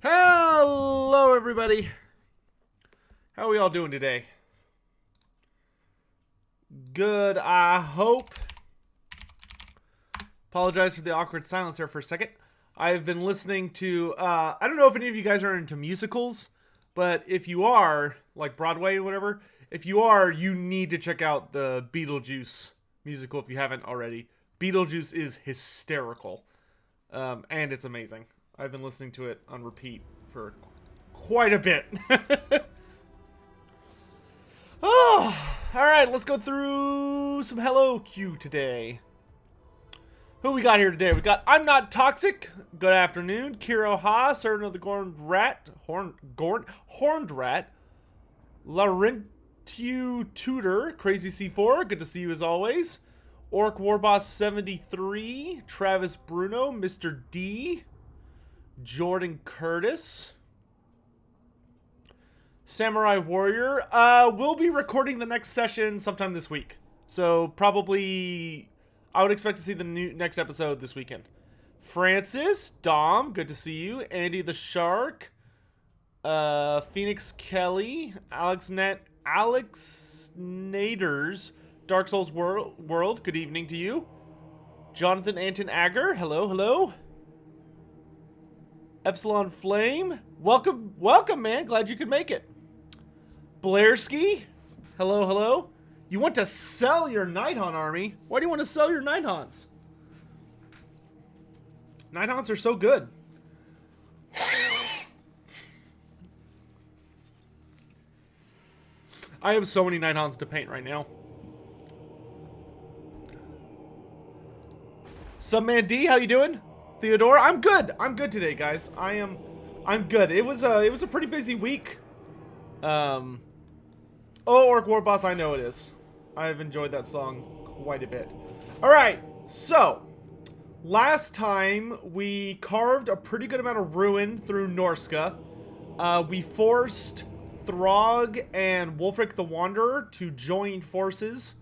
Hello, everybody. How are we all doing today? Good, I hope. Apologize for the awkward silence there for a second. I've been listening to, I don't know if any of you guys are into musicals, but if you are, like Broadway or whatever, if you are, you need to check out the Beetlejuice musical if you haven't already. Beetlejuice is hysterical, and it's amazing. I've been listening to it on repeat for quite a bit. Oh, all right, let's go through some Hello Q today. Who we got here today? We got I'm Not Toxic. Good afternoon. Kiro Ha, Servant of the Horned Rat. Horned Rat. Larentiu Tudor. Crazy C4. Good to see you as always. Orc Warboss 73. Travis Bruno. Mr. D. Jordan Curtis. Samurai Warrior. We'll be recording the next session sometime this week. So probably I would expect to see the next episode this weekend. Francis, Dom, good to see you. Andy the Shark. Phoenix Kelly. Alex Naders. Dark Souls World, good evening to you. Jonathan Anton Agger, hello, hello. Epsilon Flame, welcome, man. Glad you could make it. Blairski, hello, hello. You want to sell your Nighthaunt army? Why do you want to sell your Nighthaunts? Nighthaunts are so good. I have so many Nighthaunts to paint right now. Subman D, how you doing? Theodore, I'm good. I'm good today, guys. I'm good. It was a pretty busy week. Oh, Orc War Boss, I know it is. I've enjoyed that song quite a bit. All right, so last time we carved a pretty good amount of ruin through Norsca. We forced Throgg and Wulfric the Wanderer to join forces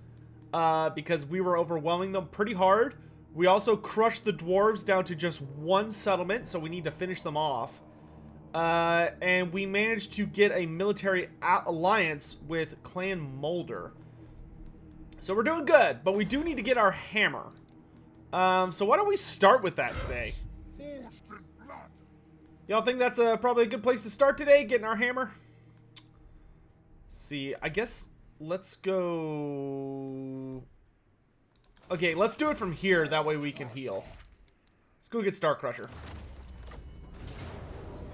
because we were overwhelming them pretty hard. We also crushed the Dwarves down to just one settlement, so we need to finish them off. And we managed to get a military alliance with Clan Molder. So we're doing good, but we do need to get our hammer. So why don't we start with that today? Y'all think that's probably a good place to start today, getting our hammer? See, I guess let's go... Okay, let's do it from here, that way we can heal. Let's go get Star Crusher.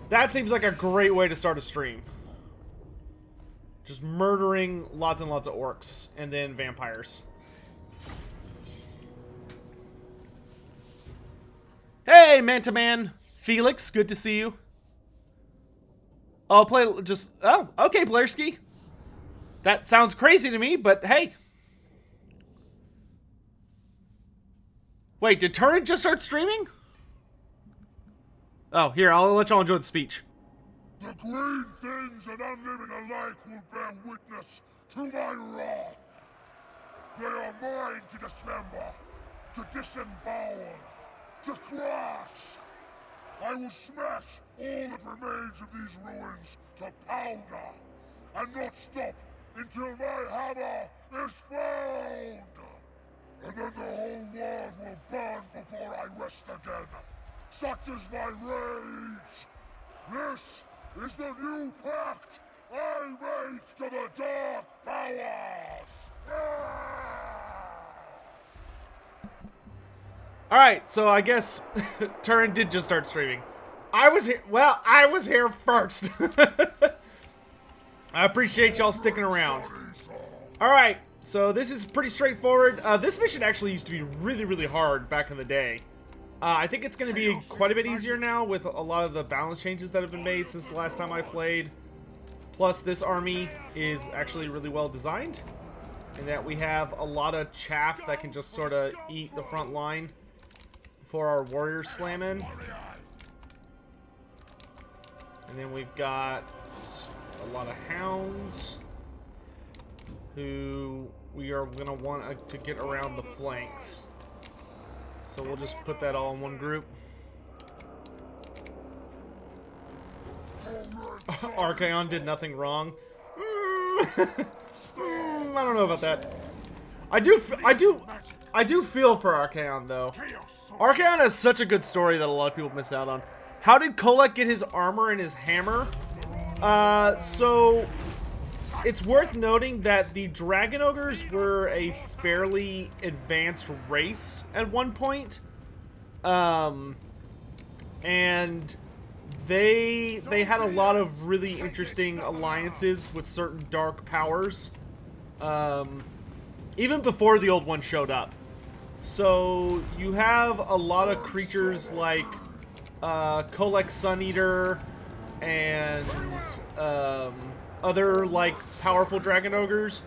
That seems like a great way to start a stream. Just murdering lots and lots of orcs, and then vampires. Hey, Manta Man! Felix, good to see you. I'll play just... Oh, okay, Blairski. That sounds crazy to me, but hey. Wait, did Turin just start streaming? Oh, here, I'll let y'all enjoy the speech. The green things and unliving alike will bear witness to my wrath. They are mine to dismember, to disembowel, to crush. I will smash all that remains of these ruins to powder, and not stop until my hammer is found. And then the whole world will burn before I rest again. Such is my rage. This is the new pact I make to the dark powers. Alright, so I guess Turin did just start streaming. I was here, well, I was here first. I appreciate y'all sticking around. Alright, so this is pretty straightforward. This mission actually used to be really, really hard back in the day. I think it's going to be quite a bit easier now with a lot of the balance changes that have been made since the last time I played. Plus, this army is actually really well designed, in that we have a lot of chaff that can just sort of eat the front line for our warriors slam in. And then we've got a lot of hounds who we are going to want to get around the flanks. So we'll just put that all in one group. Archaon did nothing wrong. I don't know about that. I do feel for Archaon though. Archaon has such a good story that a lot of people miss out on. How did Kolek get his armor and his hammer? So it's worth noting that the Dragon Ogres were a fairly advanced race at one point. And they had a lot of really interesting alliances with certain dark powers. Even before the old one showed up. So you have a lot of creatures like Kolek Suneater and other like powerful dragon ogres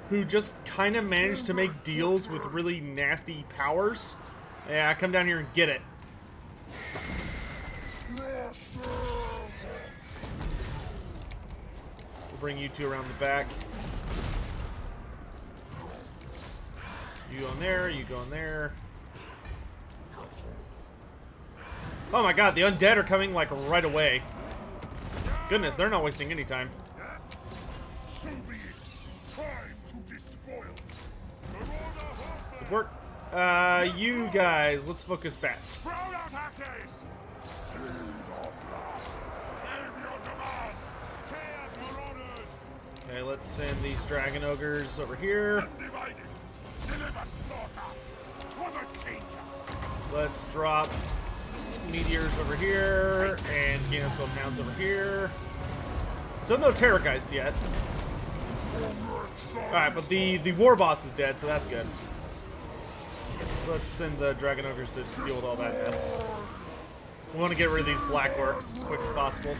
who just kind of managed to make deals with really nasty powers. Yeah, come down here and get it. We'll bring you two around the back. You go in there, you go in there. Oh my god, the undead are coming like right away. Goodness, they're not wasting any time. Good work. You guys, let's focus bats. Okay, let's send these dragon ogres over here. Let's drop meteors over here and Gainesville Hounds over here. Still no Terrorgeist yet. Alright, but the war boss is dead, so that's good. Let's send the dragon ogres to deal with all that mess. We want to get rid of these black orcs as quick as possible.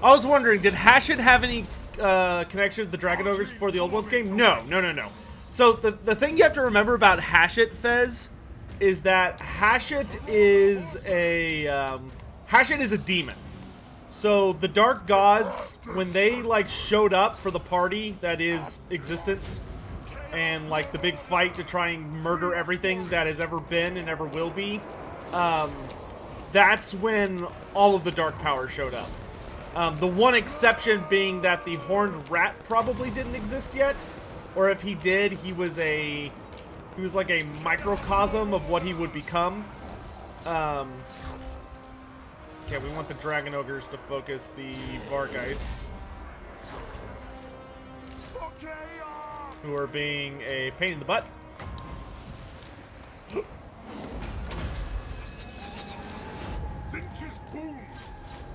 I was wondering, did Hashit have any connection to the dragon ogres before the old ones came? No. So the thing you have to remember about Hashit, Fez, is that Hashit is a demon. So the dark gods, when they like showed up for the party that is existence, and like the big fight to try and murder everything that has ever been and ever will be, that's when all of the dark powers showed up. The one exception being that the horned rat probably didn't exist yet, or if he did, he was like a microcosm of what he would become. Okay, we want the dragon ogres to focus the Vargeist, who are being a pain in the butt.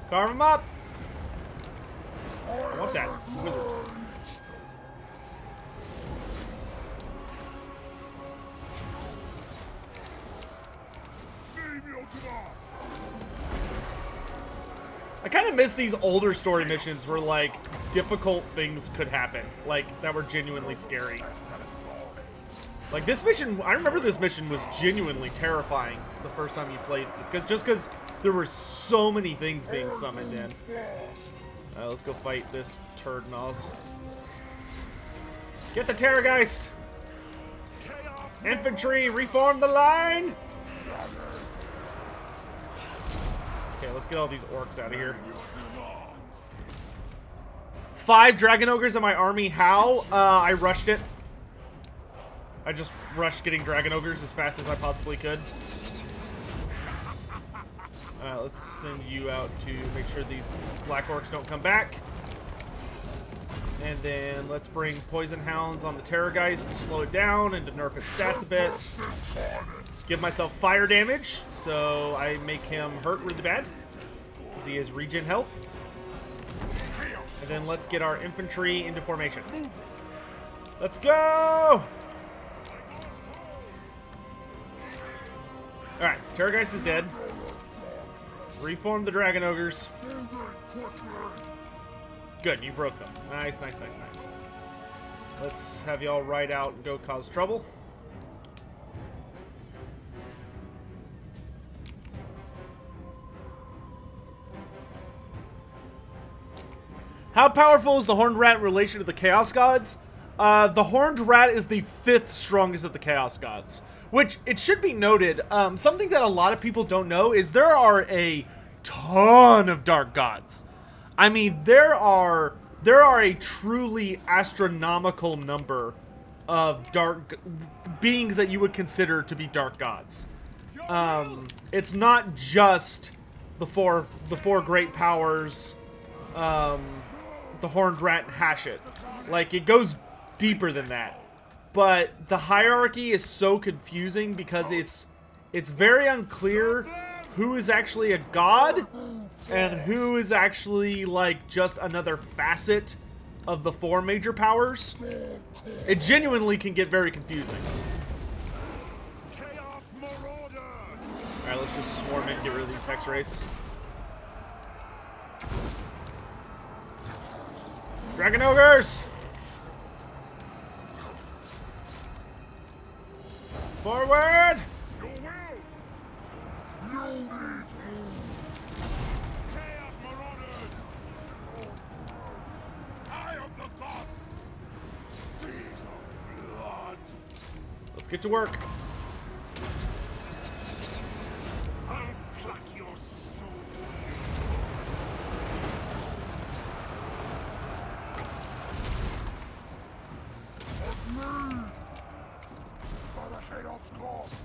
Carve him up. I want that wizard. I kind of miss these older story missions where, like, difficult things could happen. Like, that were genuinely scary. Like, this mission, I remember this mission was genuinely terrifying the first time you played it. Just because there were so many things being summoned in. Let's go fight this turd Noz. Get the Terrorgeist! Infantry, reform the line! Okay, let's get all these orcs out of here. 5 dragon ogres in my army. How? I rushed it. I just rushed getting dragon ogres as fast as I possibly could. Let's send you out to make sure these black orcs don't come back. And then let's bring poison hounds on the Terrorgeist to slow it down and to nerf its stats a bit. Give myself fire damage, so I make him hurt really bad, because he has regen health. And then let's get our infantry into formation. Let's go! Alright, Terrorgeist is dead. Reform the dragon ogres. Good, you broke them. Nice. Let's have y'all ride out and go cause trouble. How powerful is the Horned Rat in relation to the Chaos Gods? The Horned Rat is the 5th strongest of the Chaos Gods. Which, it should be noted, something that a lot of people don't know is there are a ton of dark gods. I mean, there are a truly astronomical number of dark beings that you would consider to be dark gods. It's not just the four great powers, the horned rat and Hashit. Like, it goes deeper than that. But the hierarchy is so confusing because it's very unclear who is actually a god and who is actually, like, just another facet of the four major powers. It genuinely can get very confusing. Alright, let's just swarm it and get rid of these hex rates. Dragon ogres! Forward! Chaos Marauders! Eye of the god! Seas of blood! Let's get to work. I'll pluck your souls. Agreed! For the Chaos Gods!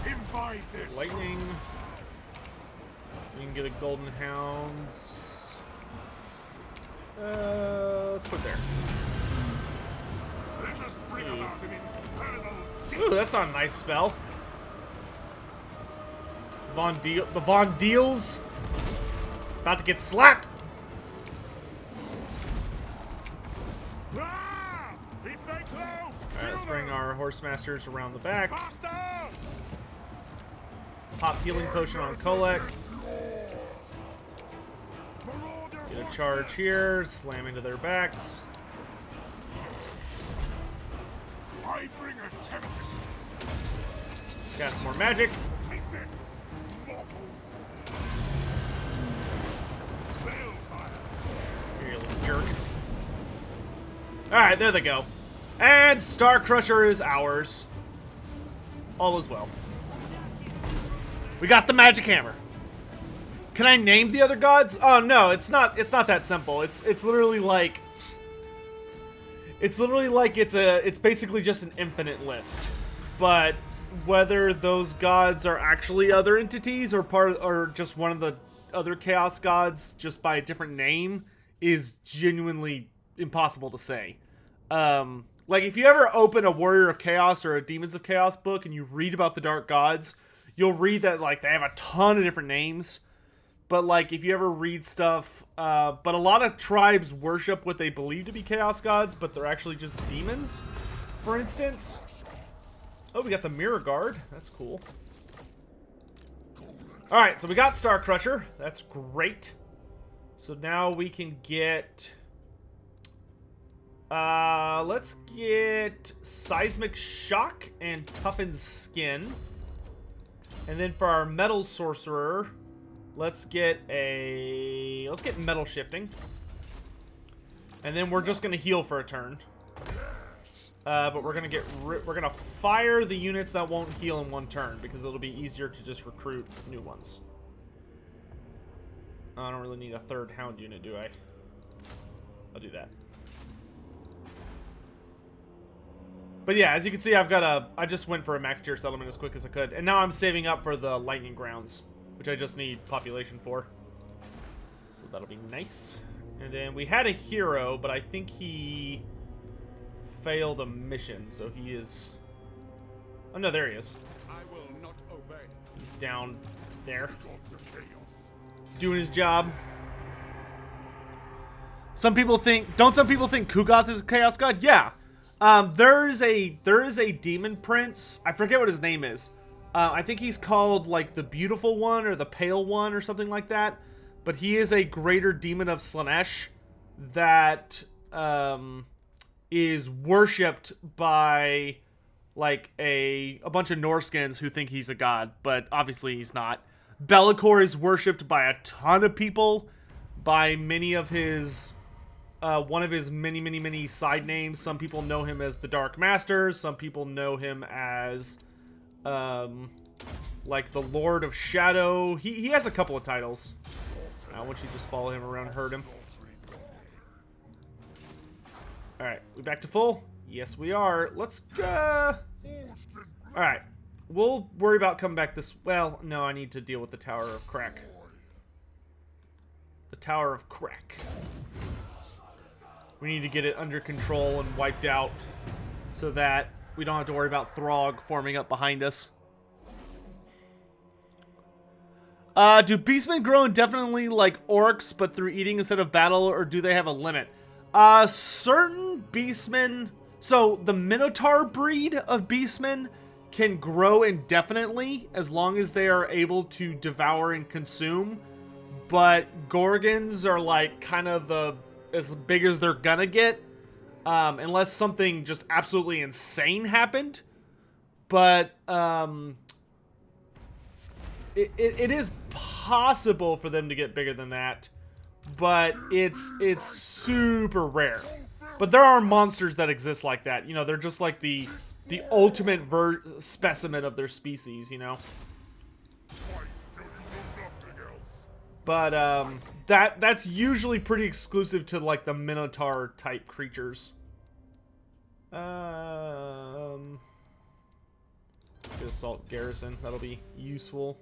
Imbibe this! Lightning. We can get a golden hounds. Let's put it there. Let us bring about an infernal... Ooh, that's not a nice spell. The Von Deals. About to get slapped. Ah! Be very close! Alright, let's bring our horse masters around the back. Faster! Pop healing potion on Kolek. Marauder Get a charge here. Slam into their backs. I bring a tempest. Cast more magic. Take this, mortals. Balefire. Here, you little jerk. Alright, there they go. And Star Crusher is ours. All is well. We got the magic hammer. Can I name the other gods? Oh no, it's not that simple. It's literally like it's basically just an infinite list. But whether those gods are actually other entities or just one of the other chaos gods just by a different name is genuinely impossible to say. Like if you ever open a Warrior of Chaos or a Demons of Chaos book and you read about the dark gods, you'll read that like they have a ton of different names. But like if you ever read stuff, but a lot of tribes worship what they believe to be chaos gods, but they're actually just demons, for instance. Oh, we got the Mirror Guard. That's cool. Alright, so we got Star Crusher. That's great. So now we can get... let's get Seismic Shock and Toughened Skin. And then for our Metal Sorcerer, let's get Metal Shifting. And then we're just gonna heal for a turn. But we're gonna fire the units that won't heal in one turn because it'll be easier to just recruit new ones. I don't really need a third Hound unit, do I? I'll do that. But yeah, as you can see, I just went for a max tier settlement as quick as I could. And now I'm saving up for the Lightning Grounds, which I just need population for. So that'll be nice. And then we had a hero, but I think he failed a mission, so he is... Oh no, there he is. I will not obey. He's down there, Gods of chaos. doing his job. Some people think... Don't some people think Kugoth is a chaos god? Yeah. There is a demon prince. I forget what his name is. I think he's called like the Beautiful One or the Pale One or something like that. But he is a greater demon of Slaanesh that is worshipped by like a bunch of Norskins who think he's a god, but obviously he's not. Be'lakor is worshipped by a ton of people, by many of his one of his many side names. Some people know him as the Dark Master. Some people know him as like the Lord of Shadow. He has a couple of titles. I want you to just follow him around and hurt him. Alright, we back to full? Yes, we are. Let's go. Alright. We'll worry about coming back this... Well, no, I need to deal with the Tower of Crack. The Tower of Crack. We need to get it under control and wiped out so that we don't have to worry about Throgg forming up behind us. Do beastmen grow indefinitely like orcs, but through eating instead of battle, or do they have a limit? Certain beastmen... So, the Minotaur breed of beastmen can grow indefinitely as long as they are able to devour and consume. But Gorgons are like kind of as big as they're gonna get. Unless something just absolutely insane happened. But, it is possible for them to get bigger than that. But it's super rare. But there are monsters that exist like that. You know, they're just like the ultimate specimen of their species, you know? But, that's usually pretty exclusive to, like, the Minotaur-type creatures. Get Assault Garrison. That'll be useful.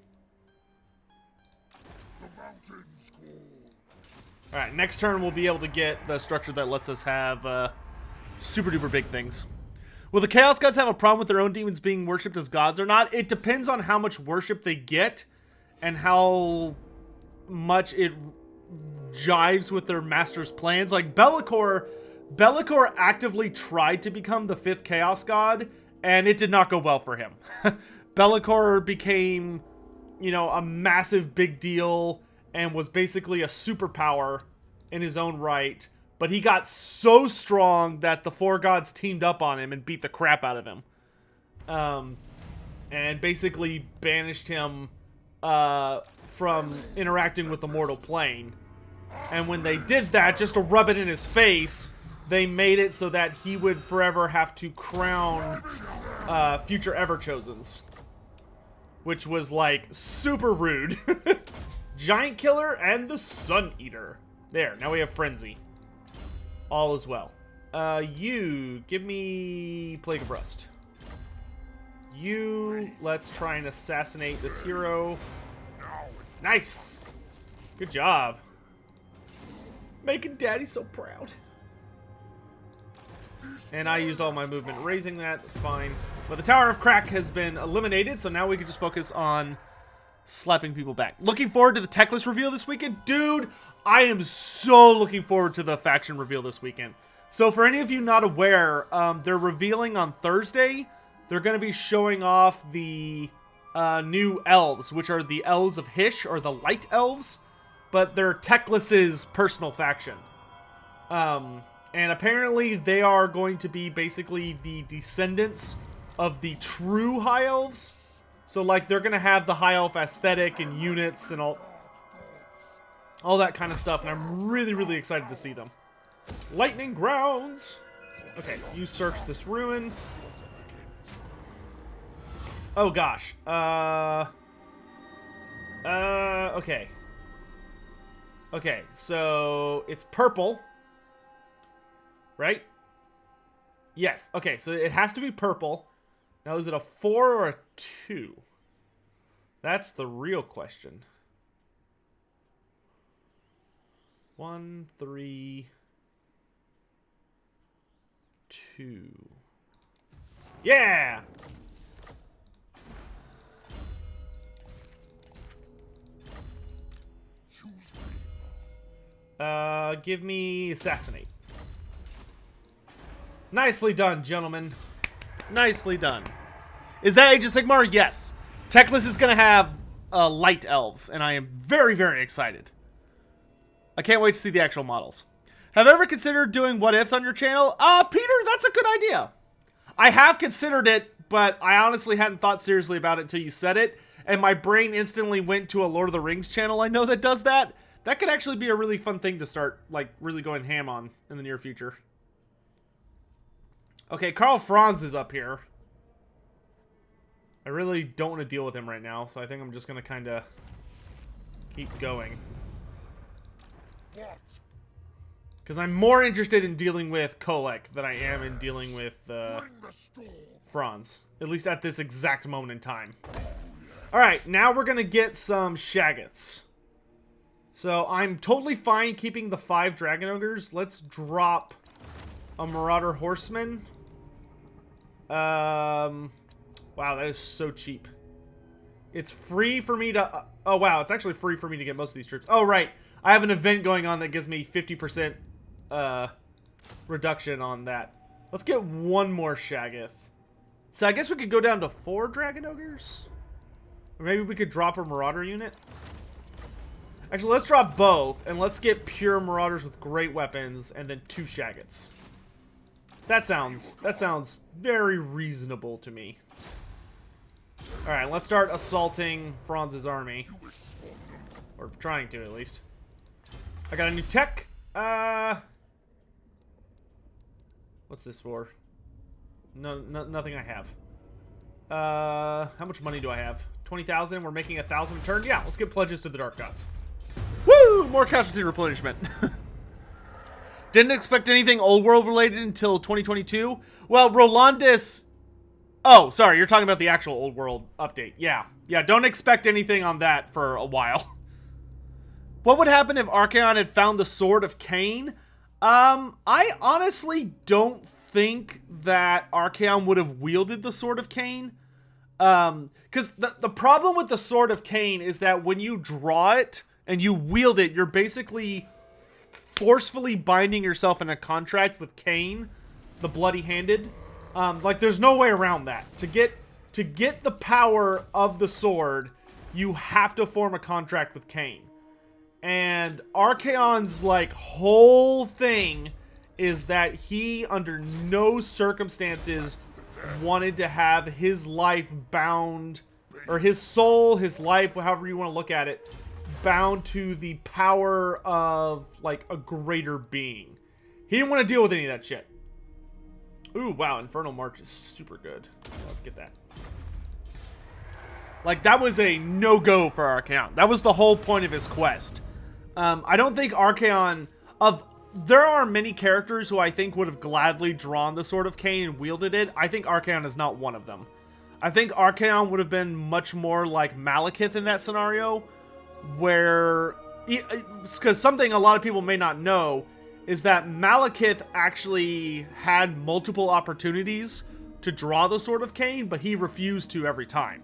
Alright, next turn we'll be able to get the structure that lets us have super duper big things. Will the Chaos Gods have a problem with their own demons being worshipped as gods or not? It depends on how much worship they get and how much it jives with their master's plans. Like Be'lakor actively tried to become the 5th Chaos God, and it did not go well for him. Be'lakor became, you know, a massive big deal and was basically a superpower in his own right. But he got so strong that the 4 gods teamed up on him and beat the crap out of him. And basically banished him from interacting with the mortal plane. And when they did that, just to rub it in his face, they made it so that he would forever have to crown future Everchosens. Which was, like, super rude. Giant Killer and the Suneater. There, now we have Frenzy. All is well. You, give me Plague of Rust. You, let's try and assassinate this hero. Nice! Good job. Making Daddy so proud. And I used all my movement raising that, that's fine. But the Tower of Crack has been eliminated, so now we can just focus on slapping people back. Looking forward to the tech list reveal this weekend. Dude, I am so looking forward to the faction reveal this weekend. So for any of you not aware, they're revealing on Thursday. They're going to be showing off the new Elves, which are the Elves of Hysh, or the Light Elves. But they're Teclis's personal faction. And apparently they are going to be basically the descendants of the true High Elves. So, like, they're going to have the High Elf aesthetic and units and all that kind of stuff. And I'm really, really excited to see them. Lightning Grounds. Okay, you search this ruin. Oh, gosh. Okay. Okay, so it's purple. Right? Yes. Okay, so it has to be purple. Now, is it a 4 or a 2? That's the real question. 1, 3, 2. Yeah! Give me Assassinate. Nicely done, gentlemen. Nicely done. Is that Age of Sigmar? Yes. Teclis is going to have Light Elves, and I am very, very excited. I can't wait to see the actual models. Have you ever considered doing what ifs on your channel? Peter, that's a good idea. I have considered it, but I honestly hadn't thought seriously about it until you said it, and my brain instantly went to a Lord of the Rings channel I know that does that. That could actually be a really fun thing to start, like, really going ham on in the near future. Okay, Karl Franz is up here. I really don't want to deal with him right now, so I think I'm just going to kind of keep going. What? Because I'm more interested in dealing with Kolek than I am in dealing with Franz. At least at this exact moment in time. Alright, now we're going to get some Shaggoths. So I'm totally fine keeping the 5 Dragon Ogres. Let's drop a Marauder Horseman. Wow, that is so cheap. It's free for me to... oh, wow, it's actually free for me to get most of these troops. Oh, right. I have an event going on that gives me 50% reduction on that. Let's get one more Shaggoth. So I guess we could go down to 4 Dragon Ogres? Or maybe we could drop a Marauder unit? Actually, let's drop both, and let's get pure Marauders with great weapons, and then 2 Shaggoths. That sounds very reasonable to me. Alright, let's start assaulting Franz's army. Or trying to, at least. I got a new tech. What's this for? No, nothing I have. How much money do I have? 20,000. We're making 1,000 a turn. Yeah, let's get pledges to the Dark Gods. Woo! More casualty replenishment. Didn't expect anything old world related until 2022. Well, Rolandis... oh, sorry, you're talking about the actual old world update. Yeah. Yeah, don't expect anything on that for a while. What would happen if Archaon had found the Sword of Cain? I honestly don't think that Archaon would have wielded the Sword of Cain. Because the problem with the Sword of Cain is that when you draw it and you wield it, you're basically forcefully binding yourself in a contract with Cain, the bloody-handed. Like, there's no way around that. To get the power of the sword, you have to form a contract with Cain. And Archaon's, like, whole thing is that he, under no circumstances, wanted to have his life bound, or his soul, his life, however you want to look at it, bound to the power of, like, a greater being. He didn't want to deal with any of that shit. Ooh, wow, Infernal March is super good. Let's get that. Like, that was a no-go for Archaon. That was the whole point of his quest. I don't think Archaon... there are many characters who I think would have gladly drawn the Sword of Cain and wielded it. I think Archaon is not one of them. I think Archaon would have been much more like Malekith in that scenario, where... because something a lot of people may not know is that Malekith actually had multiple opportunities to draw the Sword of Cain, but he refused to every time.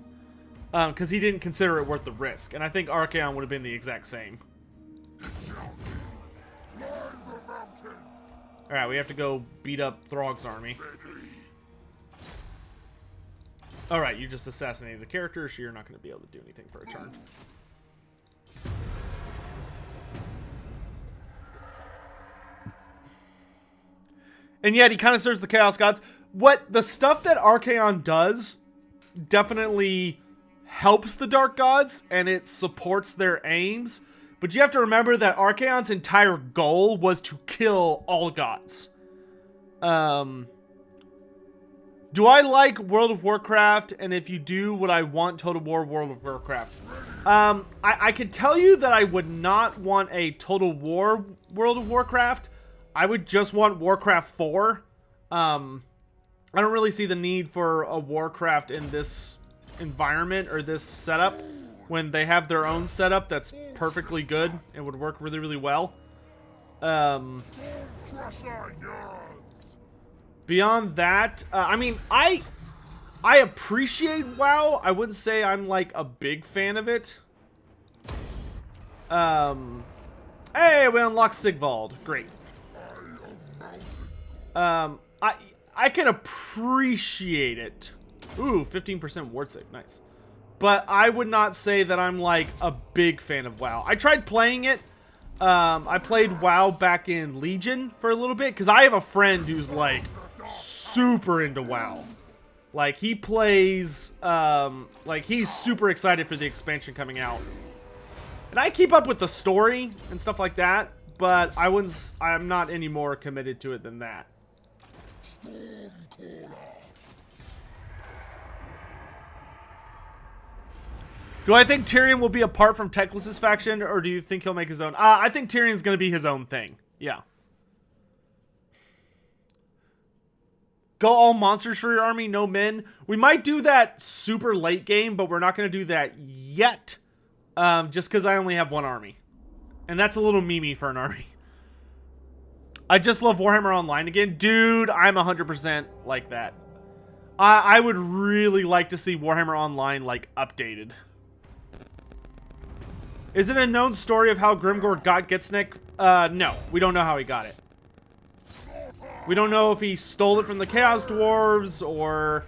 Because he didn't consider it worth the risk. And I think Archaon would have been the exact same. Alright, we have to go beat up Throgg's army. Alright, you just assassinated the character, so you're not going to be able to do anything for a turn. And yet, he kind of serves the Chaos Gods. The stuff that Archaon does definitely helps the Dark Gods, and it supports their aims. But you have to remember that Archaon's entire goal was to kill all gods. Do I like World of Warcraft? And if you do, would I want Total War World of Warcraft? I could tell you that I would not want a Total War World of Warcraft. I would just want Warcraft 4. I don't really see the need for a Warcraft in this environment or this setup when they have their own setup that's perfectly good and would work really, really well. Beyond that, I mean, I appreciate WoW. I wouldn't say I'm like a big fan of it. Hey, we unlocked Siegvald. Great. I can appreciate it. Ooh, 15% ward save. Nice. But I would not say that I'm like a big fan of WoW. I tried playing it. I played WoW back in Legion for a little bit because I have a friend who's like super into WoW. Like he plays, like he's super excited for the expansion coming out. And I keep up with the story and stuff like that, but I'm not any more committed to it than that. Do I think Tyrion will be apart from Teclis's faction, or do you think he'll make his own? I think Tyrion's going to be his own thing. Yeah. Go all monsters for your army, no men. We might do that super late game, but we're not going to do that yet. Just because I only have one army. And that's a little memey for an army. I just love Warhammer Online again. Dude, I'm 100% like that. I would really like to see Warhammer Online, like, updated. Is it a known story of how Grimgor got Gitsnik? No. We don't know how he got it. We don't know if he stole it from the Chaos Dwarves or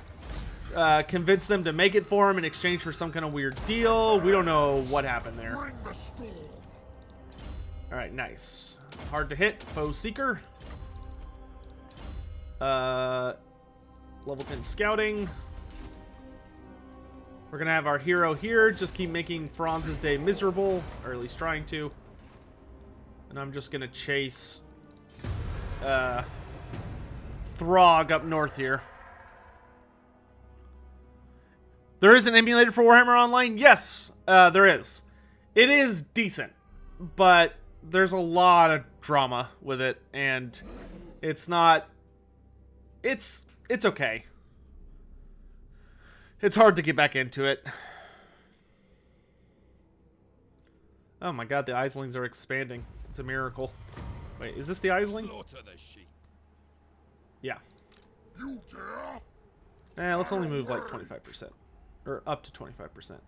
convinced them to make it for him in exchange for some kind of weird deal. We don't know what happened there. Alright, nice. Hard to hit. Foe Seeker. Level 10 Scouting. We're going to have our hero here. Just keep making Franz's day miserable. Or at least trying to. And I'm just going to chase Throgg up north here. There is an emulator for Warhammer Online? Yes, there is. It is decent, but there's a lot of drama with it, and it's not... It's okay. It's hard to get back into it. Oh my god, the Islings are expanding. It's a miracle. Wait, is this the Isling? Yeah. Let's only move like 25%. Or up to 25%.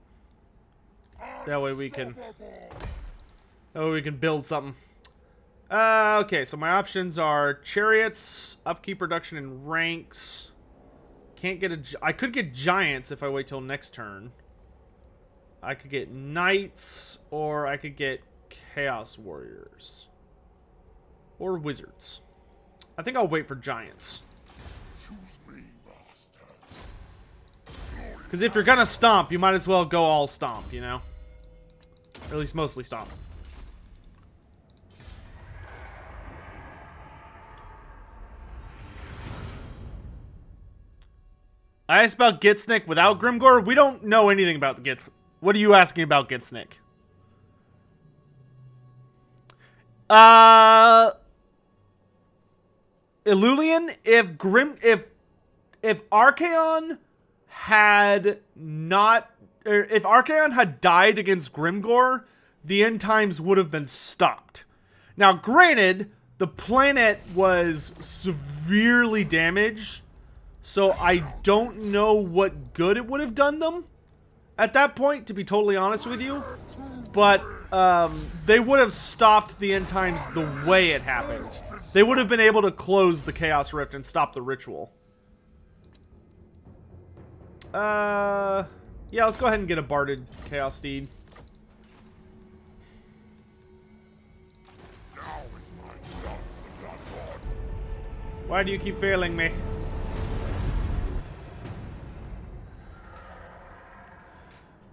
That way we can... Oh, we can build something. Okay, so my options are chariots, upkeep reduction in ranks. Can't get a... I could get giants if I wait till next turn. I could get knights, or I could get chaos warriors. Or wizards. I think I'll wait for giants. Because if you're gonna stomp, you might as well go all stomp, you know? Or at least mostly stomp. I asked about Gitsnik without Grimgor. We don't know anything about the Gits. What are you asking about Gitsnik? Illulian, if Archaon had not, or if Archaon had died against Grimgor, the end times would have been stopped. Now, granted, the planet was severely damaged, so I don't know what good it would have done them at that point, to be totally honest with you. But they would have stopped the end times the way it happened. They would have been able to close the Chaos Rift and stop the ritual. Yeah, let's go ahead and get a Barded Chaos Steed. Why do you keep failing me?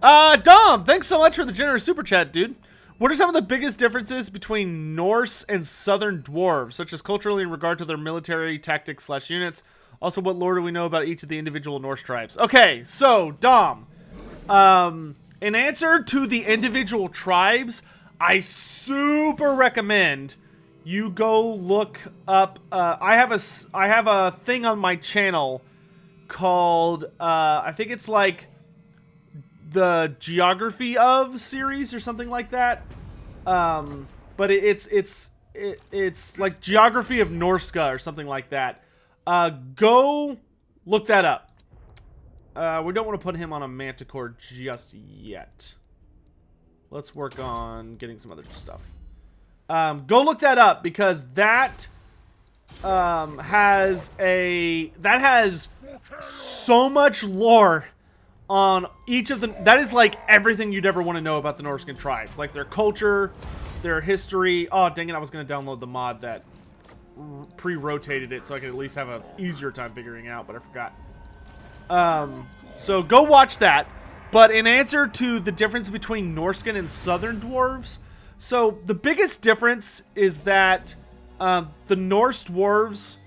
Dom, thanks so much for the generous super chat, dude. What are some of the biggest differences between Norse and Southern Dwarves, such as culturally in regard to their military tactics / units? Also, what lore do we know about each of the individual Norse tribes? Okay, so, Dom, in answer to the individual tribes, I super recommend you go look up, I have a thing on my channel called, I think it's like the Geography of series or something like that. But it's like Geography of Norsca or something like that. Go look that up. We don't want to put him on a Manticore just yet. Let's work on getting some other stuff. Go look that up, because that has so much lore on each of them. That is like everything you'd ever want to know about the Norscan tribes, like their culture, their history. Oh dang it, I was going to download the mod that pre-rotated it so I could at least have an easier time figuring it out, but I forgot. So go watch that. But in answer to the difference between Norscan and Southern Dwarves, so the biggest difference is that the Norse Dwarves,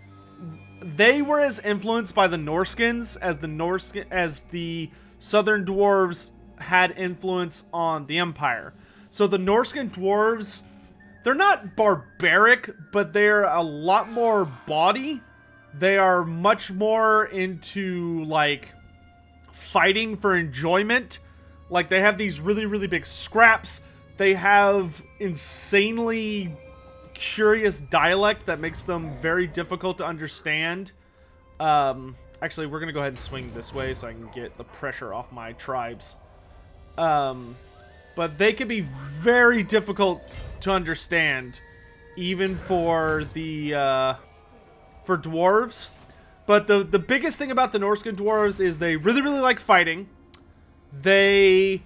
they were as influenced by the Norscans as the Southern Dwarves had influence on the Empire. So the Norscan dwarves, they're not barbaric, but they're a lot more bawdy. They are much more into, like, fighting for enjoyment. Like, they have these really, really big scraps. They have insanely curious dialect that makes them very difficult to understand. Actually, we're going to go ahead and swing this way so I can get the pressure off my tribes. But they can be very difficult to understand, even for the, for dwarves. But the biggest thing about the Norscan dwarves is they really, really like fighting. They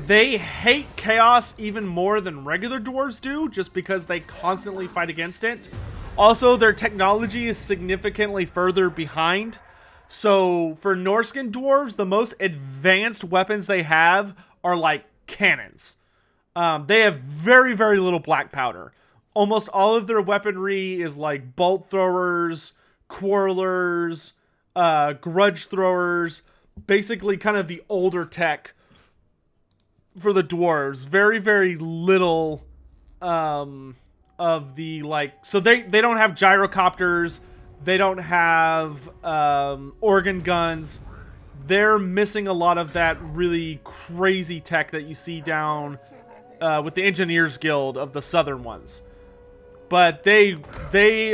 hate chaos even more than regular dwarves do, just because they constantly fight against it. Also, their technology is significantly further behind. So, for Norscan dwarves, the most advanced weapons they have are like cannons. They have very, very little black powder. Almost all of their weaponry is like bolt throwers, quarrelers, grudge throwers, basically kind of the older tech for the dwarves. Very, very little of the, like, so they don't have gyrocopters, they don't have organ guns. They're missing a lot of that really crazy tech that you see down with the Engineers Guild of the southern ones. But they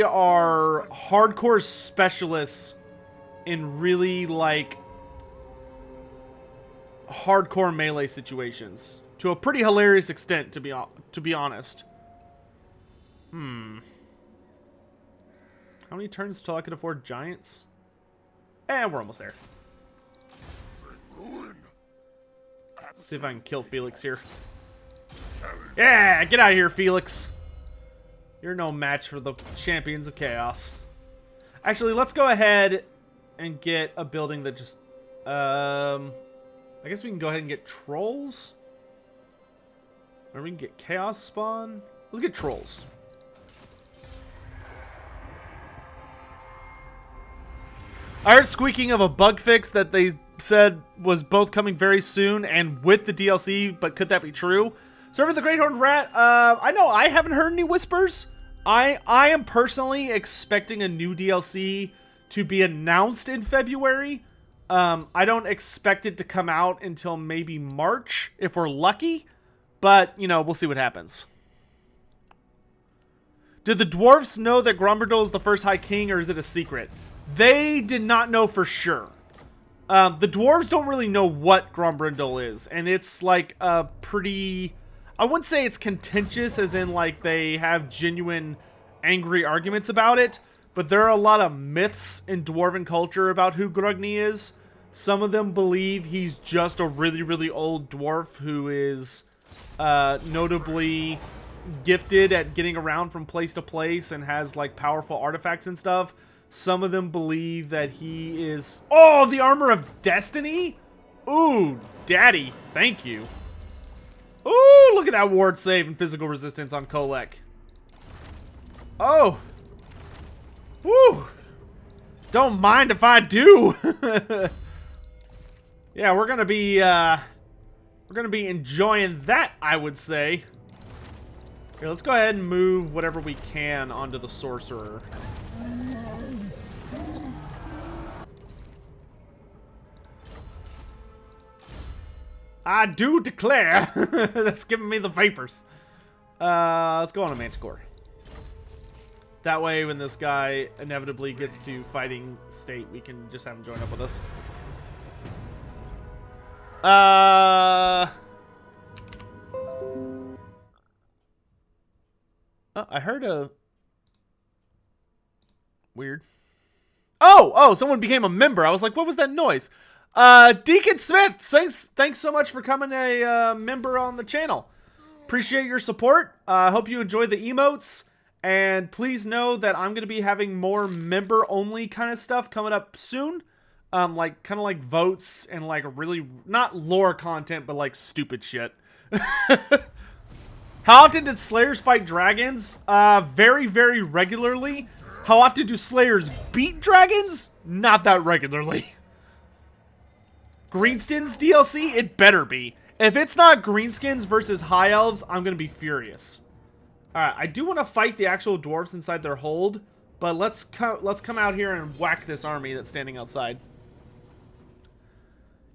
are hardcore specialists in really, like, hardcore melee situations to a pretty hilarious extent, to be honest. How many turns till I can afford giants? And we're almost there. Let's see if I can kill Felix here. Yeah, get out of here, Felix. You're no match for the champions of chaos. Actually, let's go ahead and get a building that just... I guess we can go ahead and get trolls. Or we can get chaos spawn. Let's get trolls. I heard squeaking of a bug fix that they said was both coming very soon and with the DLC, but could that be true? Server the Great Horned Rat, I know I haven't heard any whispers. I am personally expecting a new DLC to be announced in February. I don't expect it to come out until maybe March, if we're lucky. But, you know, we'll see what happens. Did the dwarfs know that Grombrindal is the first High King, or is it a secret? They did not know for sure. The dwarves don't really know what Grombrindal is, and it's like a pretty... I wouldn't say it's contentious, as in like they have genuine angry arguments about it, but there are a lot of myths in dwarven culture about who Grugni is. Some of them believe he's just a really, really old dwarf who is notably gifted at getting around from place to place and has like powerful artifacts and stuff. Some of them believe that he is... Oh, the Armor of Destiny? Ooh, daddy, thank you. Ooh, look at that ward save and physical resistance on Kolek. Oh. Woo. Don't mind if I do. Yeah, we're gonna be enjoying that, I would say. Here, let's go ahead and move whatever we can onto the sorcerer. I do declare. That's giving me the vapors. Let's go on a Manticore. That way, when this guy inevitably gets to fighting state, we can just have him join up with us. Oh, I heard a... Weird. Oh, someone became a member. I was like, what was that noise? Deacon Smith, thanks so much for coming a member on the channel. Appreciate your support. Hope you enjoy the emotes. And please know that I'm going to be having more member-only kind of stuff coming up soon. Like, kind of like votes and like really, not lore content, but like stupid shit. How often did Slayers fight dragons? Very, very regularly. How often do Slayers beat dragons? Not that regularly. Greenskins DLC? It better be. If it's not Greenskins versus High Elves, I'm going to be furious. Alright, I do want to fight the actual dwarves inside their hold, but let's come out here and whack this army that's standing outside.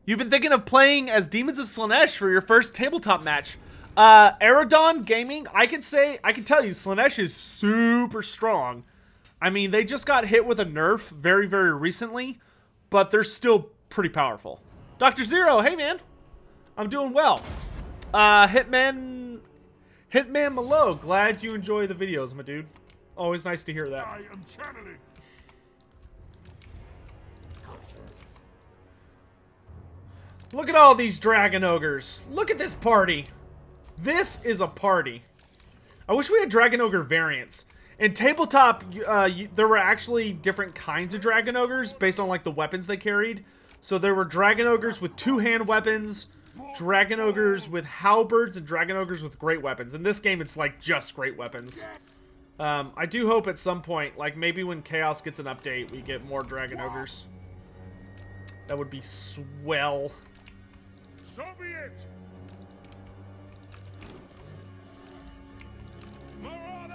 You've been thinking of playing as Demons of Slaanesh for your first tabletop match. Aerodon Gaming, I can tell you, Slaanesh is super strong. I mean, they just got hit with a nerf very, very recently, but they're still pretty powerful. Dr. Zero, hey man. I'm doing well. Hitman Malo, glad you enjoy the videos, my dude. Always nice to hear that. I am channeling. Look at all these dragon ogres. Look at this party. This is a party. I wish we had dragon ogre variants. In tabletop, there were actually different kinds of dragon ogres based on like the weapons they carried. So there were dragon ogres with two-hand weapons, dragon ogres with halberds, and dragon ogres with great weapons. In this game, it's like just great weapons. I do hope at some point, like maybe when Chaos gets an update, we get more dragon ogres. That would be swell. So be it. Marauder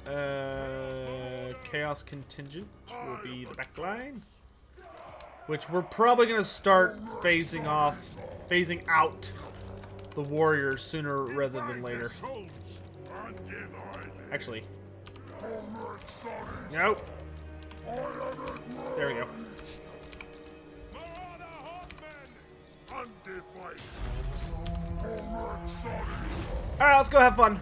horsemen. Chaos contingent will be the back line, which we're probably going to start phasing out the warriors sooner rather than later. Actually, nope. There we go. Alright, let's go have fun.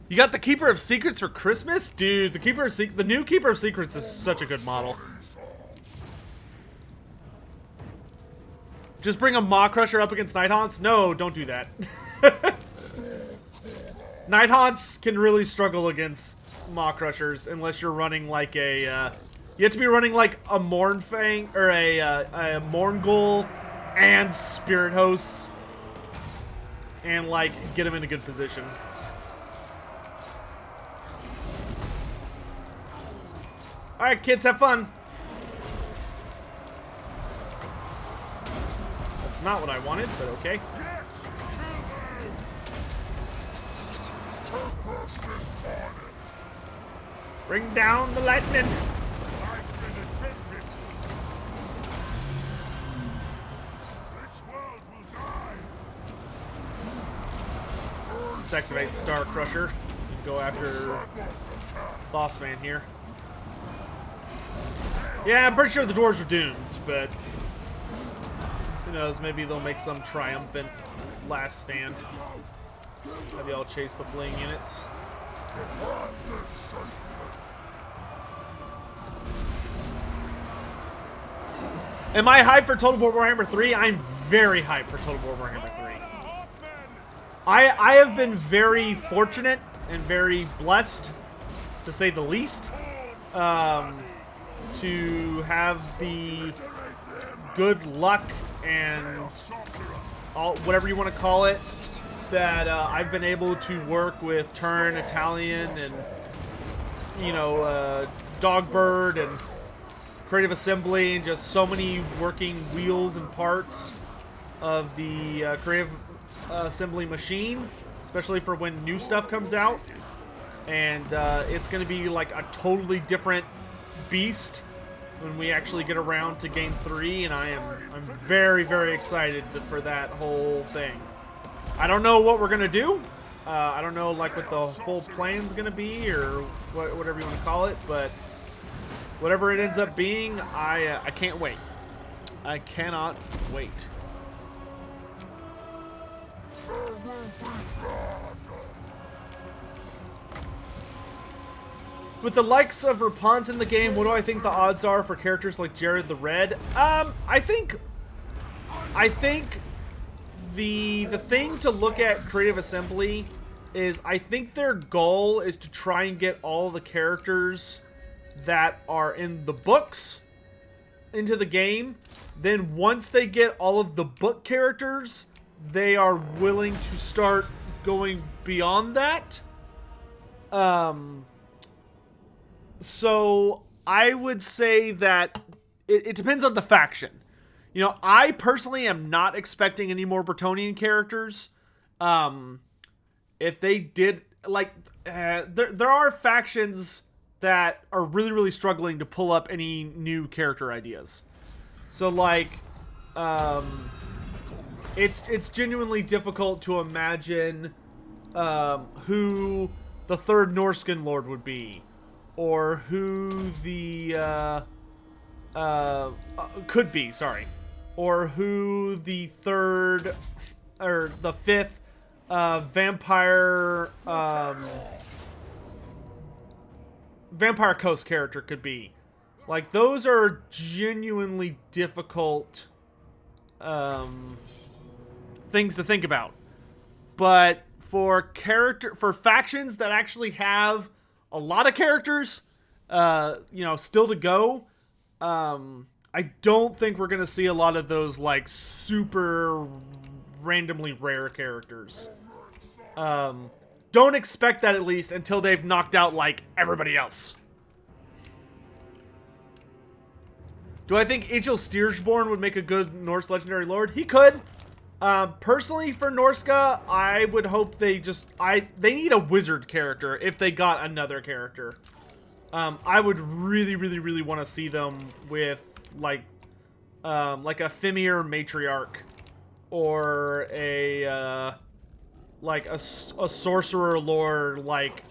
You got the Keeper of Secrets for Christmas? Dude, the new Keeper of Secrets is such a good model. Just bring a Maw Crusher up against Nighthaunts? No, don't do that. Nighthaunts can really struggle against Maw Crushers unless you're running like a, you have to be running like a Mournfang, or a Mourngul and Spirit Hosts, and like get them in a good position. Alright kids, have fun. That's not what I wanted, but okay. Bring down the lightning. Let's activate Star Crusher and go after Boss Man here. Yeah, I'm pretty sure the dwarves are doomed, but who knows, maybe they'll make some triumphant last stand. Maybe I'll chase the fleeing units. Am I hyped for Total War Warhammer 3? I'm very hyped for Total War Warhammer 3. I have been very fortunate and very blessed, to say the least, to have the good luck and whatever you want to call it, that I've been able to work with Turn, Italian, and, you know, Dogbird, and Creative Assembly, and just so many working wheels and parts of the Creative Assembly machine, especially for when new stuff comes out. And it's going to be like a totally different beast when we actually get around to Game 3, and I'm very, very excited for that whole thing. I don't know what we're gonna do. I don't know like what the full plan's gonna be, or whatever you want to call it, but whatever it ends up being, I can't wait. I cannot wait. With the likes of Rapans in the game, what do I think the odds are for characters like Jared the Red? I think the thing to look at Creative Assembly is, I think their goal is to try and get all the characters that are in the books into the game. Then once they get all of the book characters, they are willing to start going beyond that. So I would say that it depends on the faction. You know, I personally am not expecting any more Bretonnian characters. If they did, like, there are factions that are really, really struggling to pull up any new character ideas. So, like, it's genuinely difficult to imagine who the third Norscan Lord would be, or who the could be. Sorry, or who the third or the fifth vampire Vampire Coast character could be. Like, those are genuinely difficult things to think about. But for factions that actually have a lot of characters, you know, still to go, I don't think we're gonna see a lot of those, like, super randomly rare characters. Don't expect that, at least, until they've knocked out, like, everybody else. Do I think Egil Styrsborn would make a good Norse legendary lord? He could. Personally, for Norska, I would hope they need a wizard character if they got another character. I would really, really, really want to see them with, like a Fimir matriarch, or a sorcerer lord, like,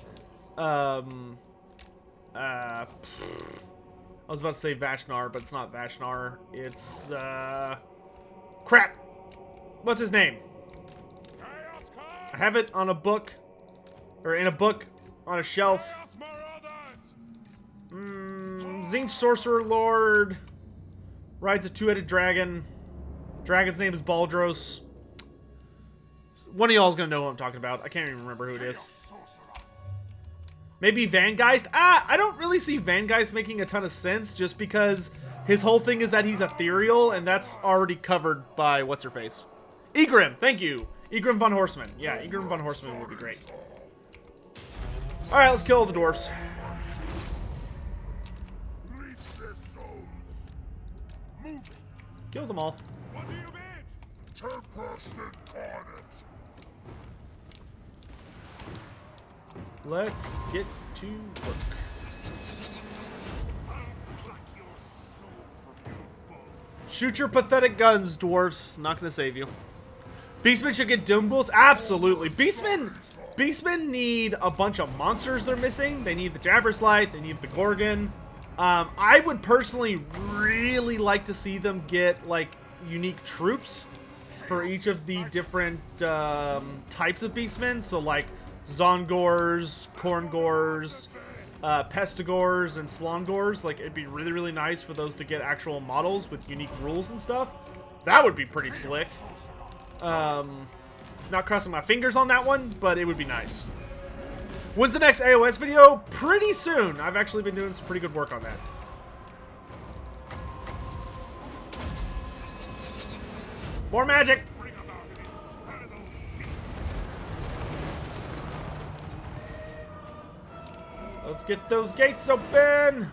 I was about to say Vashnar, but it's not Vashnar. It's, crap! What's his name? I have it on a book, or in a book on a shelf. Zinch Sorcerer Lord rides a two-headed dragon. Dragon's name is Baldros. One of y'all is gonna know who I'm talking about. I can't even remember who it is. Maybe Vangeist? I don't really see Vangeist making a ton of sense, just because his whole thing is that he's ethereal, and that's already covered by what's-her-face. Egrim, thank you. Egrim von Horseman. Yeah, Egrim von Horseman would be great. Alright, let's kill the dwarfs. Kill them all. What do you mean? Tempest incarnate. Let's get to work. Shoot your pathetic guns, dwarfs. Not gonna save you. Beastmen should get Doombolts? Absolutely. Beastmen need a bunch of monsters they're missing. They need the Jabberslite. They need the Gorgon. I would personally really like to see them get, like, unique troops for each of the different types of Beastmen. So, like, Zongors, Korngors, Pestigors, and Slongors. Like, it'd be really, really nice for those to get actual models with unique rules and stuff. That would be pretty slick. Not crossing my fingers on that one, but it would be nice. When's the next AOS video? Pretty soon. I've actually been doing some pretty good work on that. More magic! Let's get those gates open!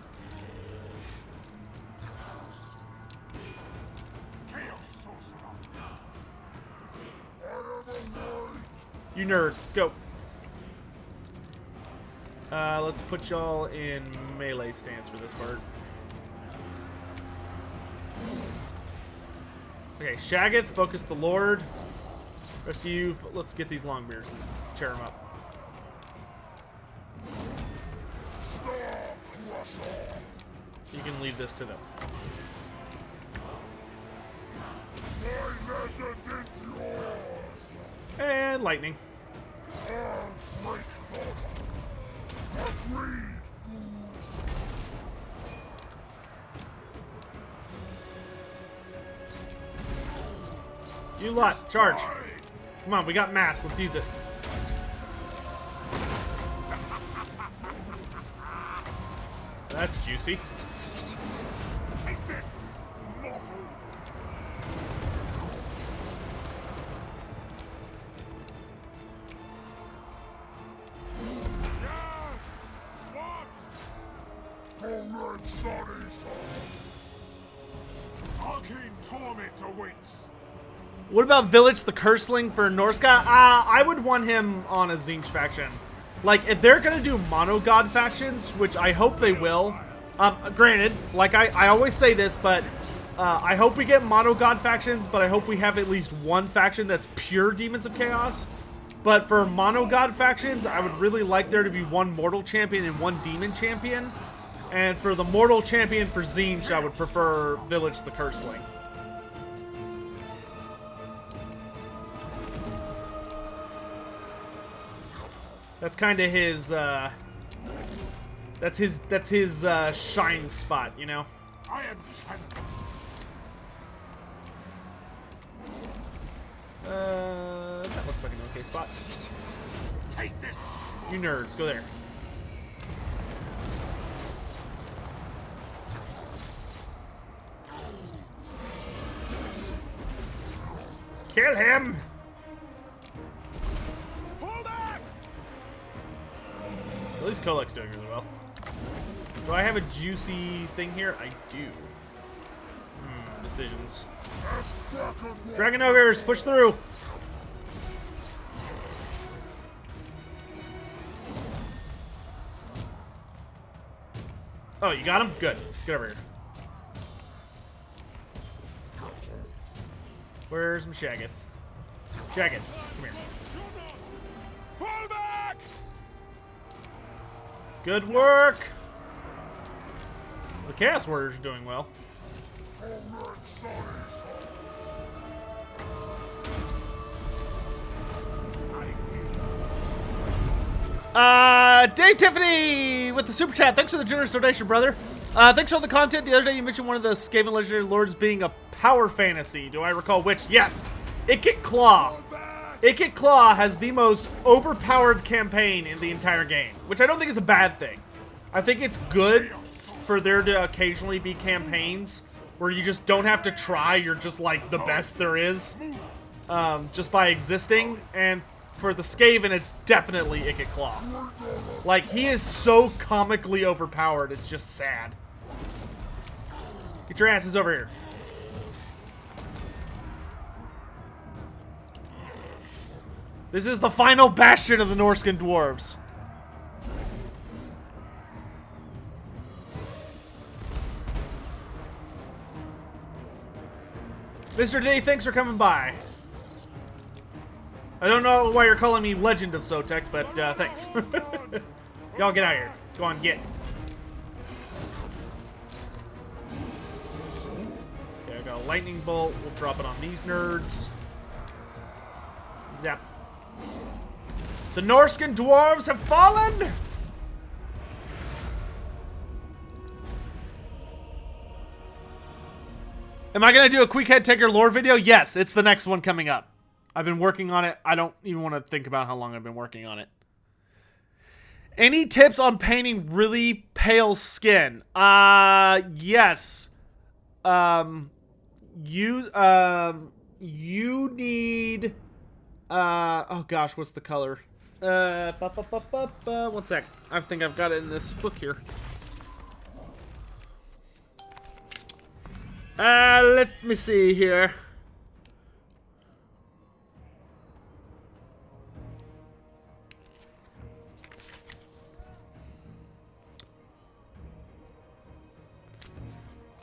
You nerds, let's go. Let's put y'all in melee stance for this part. Okay, Shaggoth, focus the Lord. Rest of you, let's get these Longbeards and tear them up. You can leave this to them. And lightning. You lot, charge. Come on, we got mass. Let's use it. That's juicy. Take this, mortals. Arcane torment awaits. What about Village the Curseling for Norscan? I would want him on a Tzeentch faction. Like, if they're gonna do mono god factions, which I hope they will. Granted, like I always say this, but I hope we get mono god factions, but I hope we have at least one faction that's pure Demons of Chaos. But for mono god factions, I would really like there to be one mortal champion and one demon champion. And for the mortal champion for Tzeentch, I would prefer Village the Curseling. That's kind of his, that's his shine spot, you know? I am champion. That looks like an okay spot. Take this. You nerds, go there. Kill him! Pull back! At least Kolek's doing really well. Do I have a juicy thing here? I do. Decisions. Dragon Ogres, push through! Oh, you got him? Good. Get over here. Where's Mashagath? Shagath, come here. Pull back! Good work! The Chaos Warriors are doing well. Dave Tiffany with the super chat. Thanks for the generous donation, brother. Thanks for all the content. The other day you mentioned one of the Skaven Legendary Lords being a power fantasy. Do I recall which? Yes. Ikit Claw. Ikit Claw has the most overpowered campaign in the entire game, which I don't think is a bad thing. I think it's good for there to occasionally be campaigns where you just don't have to try. You're just like the best there is, just by existing. And for the Skaven, it's definitely Ikit Claw. Like, he is so comically overpowered, it's just sad. Get your asses over here. This is the final bastion of the Norscan dwarves. Mr. D, thanks for coming by. I don't know why you're calling me Legend of Sotek, but thanks. Y'all get out of here. Go on, get. Okay, I got a lightning bolt. We'll drop it on these nerds. Zap. The Norscan dwarves have fallen! Am I going to do a quick head taker lore video? Yes, it's the next one coming up. I've been working on it. I don't even want to think about how long I've been working on it. Any tips on painting really pale skin? Yes. You need... oh gosh, what's the color? One sec. I think I've got it in this book here. Let me see here.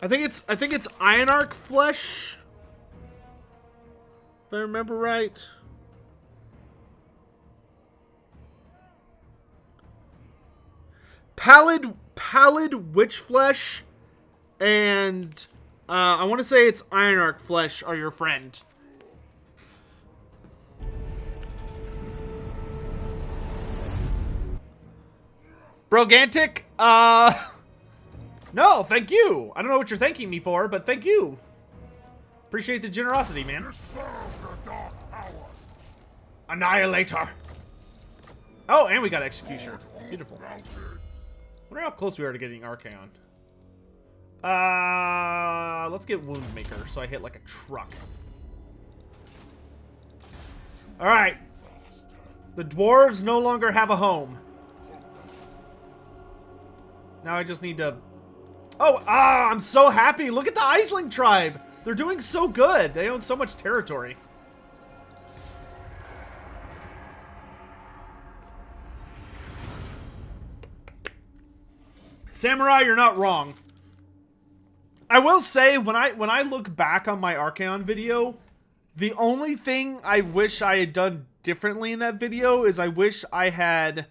I think it's Ironarch flesh. If I remember right. Pallid witch flesh, and I want to say it's Ironarch flesh are your friend. Brogantic, no, thank you. I don't know what you're thanking me for, but thank you. Appreciate the generosity, man. Annihilator. Oh, and we got Executioner. Beautiful. I wonder how close we are to getting Archaon. Let's get Woundmaker, so I hit like a truck. Alright. The dwarves no longer have a home. Now I just need to Oh, I'm so happy. Look at the Aisling tribe. They're doing so good. They own so much territory. Samurai, you're not wrong. I will say, when I look back on my Archaon video, the only thing I wish I had done differently in that video is I wish I had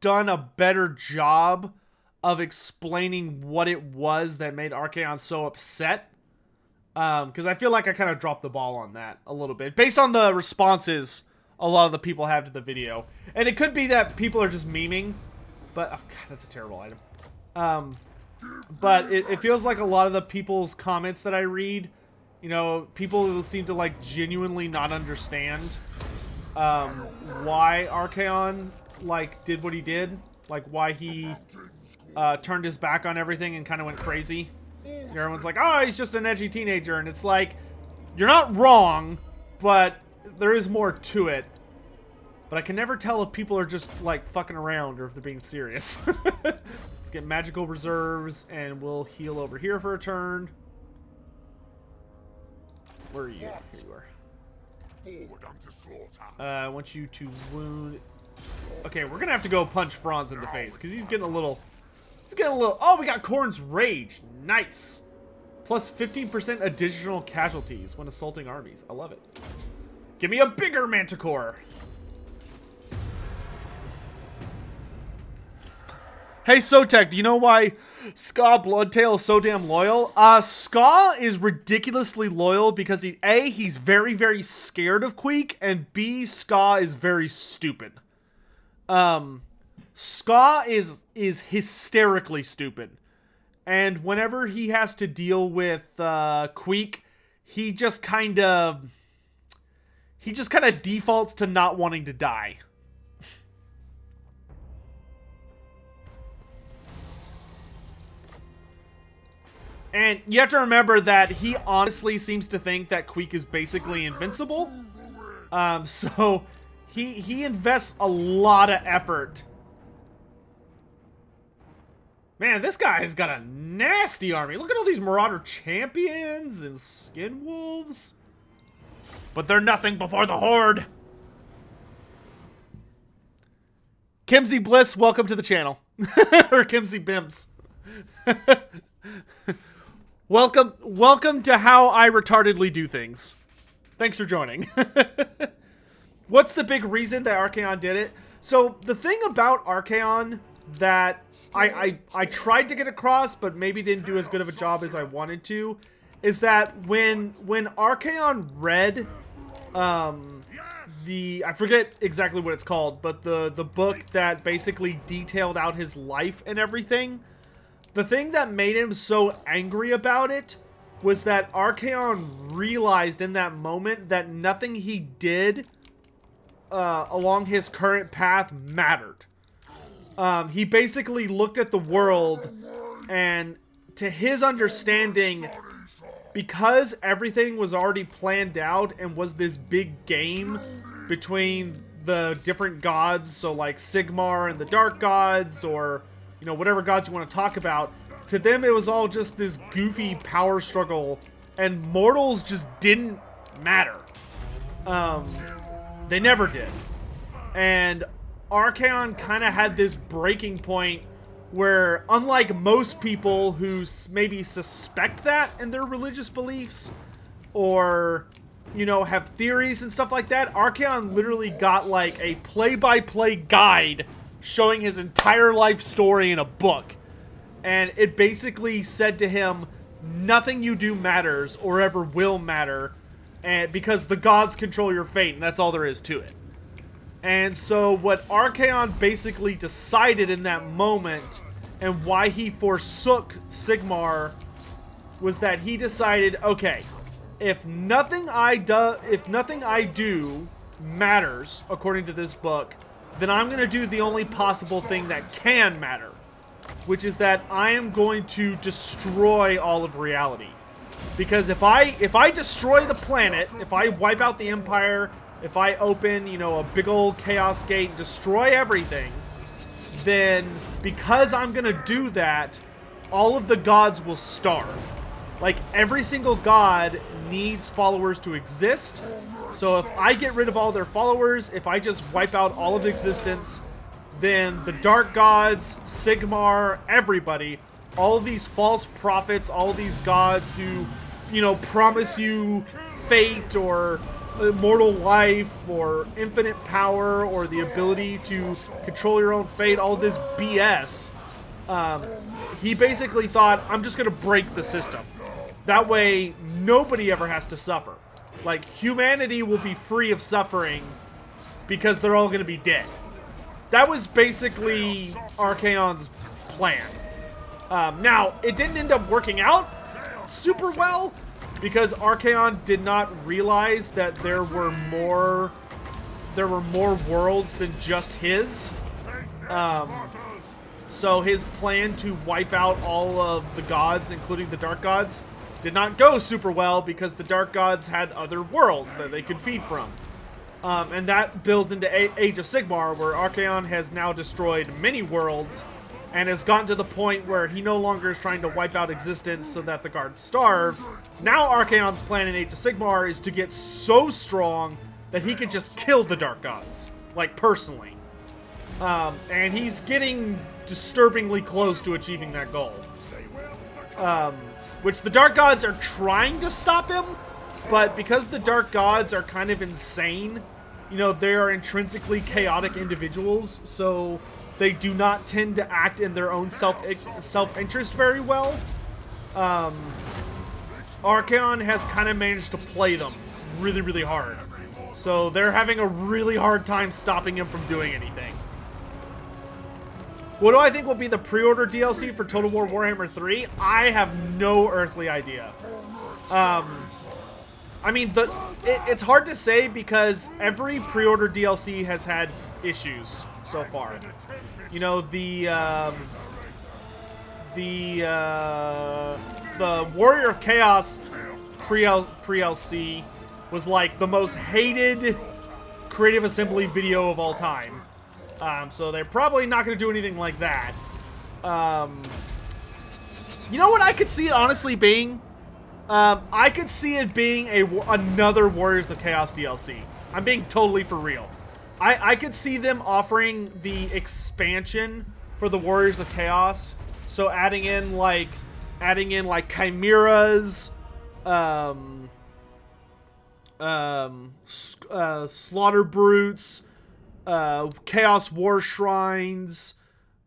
done a better job of explaining what it was that made Archaon so upset. Because I feel like I kind of dropped the ball on that a little bit, based on the responses a lot of the people have to the video. And it could be that people are just memeing, but, oh god, that's a terrible item. But it feels like a lot of the people's comments that I read, you know, people seem to, like, genuinely not understand why Archaon, like, did what he did. Like, why he turned his back on everything and kind of went crazy. Everyone's like, oh, he's just an edgy teenager. And it's like, you're not wrong, but there is more to it. But I can never tell if people are just, like, fucking around or if they're being serious. Let's get magical reserves, and we'll heal over here for a turn. Where are you? Here you are. I want you to wound... Okay, we're gonna have to go punch Franz in the face, because he's getting a little... Oh, we got Khorne's Rage. Nice. Plus 15% additional casualties when assaulting armies. I love it. Give me a bigger Manticore. Hey, Sotek, do you know why Ska Bloodtail is so damn loyal? Ska is ridiculously loyal because he's very, very scared of Queek, and B, Ska is very stupid. Ska is hysterically stupid. And whenever he has to deal with Queek, he just kind of defaults to not wanting to die. And you have to remember that he honestly seems to think that Queek is basically invincible. So he invests a lot of effort. Man, this guy has got a nasty army. Look at all these Marauder Champions and Skin Wolves. But they're nothing before the Horde. Kimsey Bliss, welcome to the channel. Or Kimsey Bims. Welcome to how I retardedly do things. Thanks for joining. What's the big reason that Archaon did it? So the thing about Archaon that I tried to get across, but maybe didn't do as good of a job as I wanted to, is that when Archaon read I forget exactly what it's called, but the book that basically detailed out his life and everything. The thing that made him so angry about it was that Archaon realized in that moment that nothing he did along his current path mattered. He basically looked at the world, and to his understanding, because everything was already planned out and was this big game between the different gods, so like Sigmar and the Dark Gods, or you know, whatever gods you want to talk about, to them it was all just this goofy power struggle, and mortals just didn't matter. They never did. And Archaon kind of had this breaking point where, unlike most people who maybe suspect that in their religious beliefs, or, you know, have theories and stuff like that, Archaon literally got like a play-by-play guide showing his entire life story in a book. And it basically said to him, nothing you do matters or ever will matter, and because the gods control your fate, and that's all there is to it. And so what Archaon basically decided in that moment, and why he forsook Sigmar, was that he decided, okay, if nothing I do matters, according to this book, then I'm going to do the only possible thing that can matter, which is that I am going to destroy all of reality. Because if I destroy the planet, if I wipe out the Empire, if I open, you know, a big old chaos gate and destroy everything, then because I'm going to do that, all of the gods will starve. Like, every single god needs followers to exist. So if I get rid of all their followers, if I just wipe out all of existence, then the dark gods, Sigmar, everybody, all of these false prophets, all of these gods who, you know, promise you fate or immortal life or infinite power or the ability to control your own fate, all this BS, he basically thought, I'm just going to break the system. That way, nobody ever has to suffer. Like, humanity will be free of suffering because they're all going to be dead. That was basically Archaon's plan. Now, it didn't end up working out super well because Archaon did not realize that there were more worlds than just his. So his plan to wipe out all of the gods, including the dark gods, did not go super well because the dark gods had other worlds that they could feed from. And that builds into Age of Sigmar, where Archaon has now destroyed many worlds and has gotten to the point where he no longer is trying to wipe out existence so that the guards starve. Now Archaon's plan in Age of Sigmar is to get so strong that he can just kill the dark gods, like personally. And he's getting disturbingly close to achieving that goal. Which the dark gods are trying to stop him, but because the dark gods are kind of insane, you know, they are intrinsically chaotic individuals, so they do not tend to act in their own self-interest very well. Archaon has kind of managed to play them really, really hard. So they're having a really hard time stopping him from doing anything. What do I think will be the pre-order DLC for Total War Warhammer 3? I have no earthly idea. I mean, it's hard to say because every pre-order DLC has had issues so far. You know, the Warrior of Chaos pre-LC was like the most hated Creative Assembly video of all time. So they're probably not going to do anything like that. You know what I could see it honestly being? I could see it being another Warriors of Chaos DLC. I'm being totally for real. I could see them offering the expansion for the Warriors of Chaos. So adding in like chimeras, slaughter brutes, Chaos War Shrines,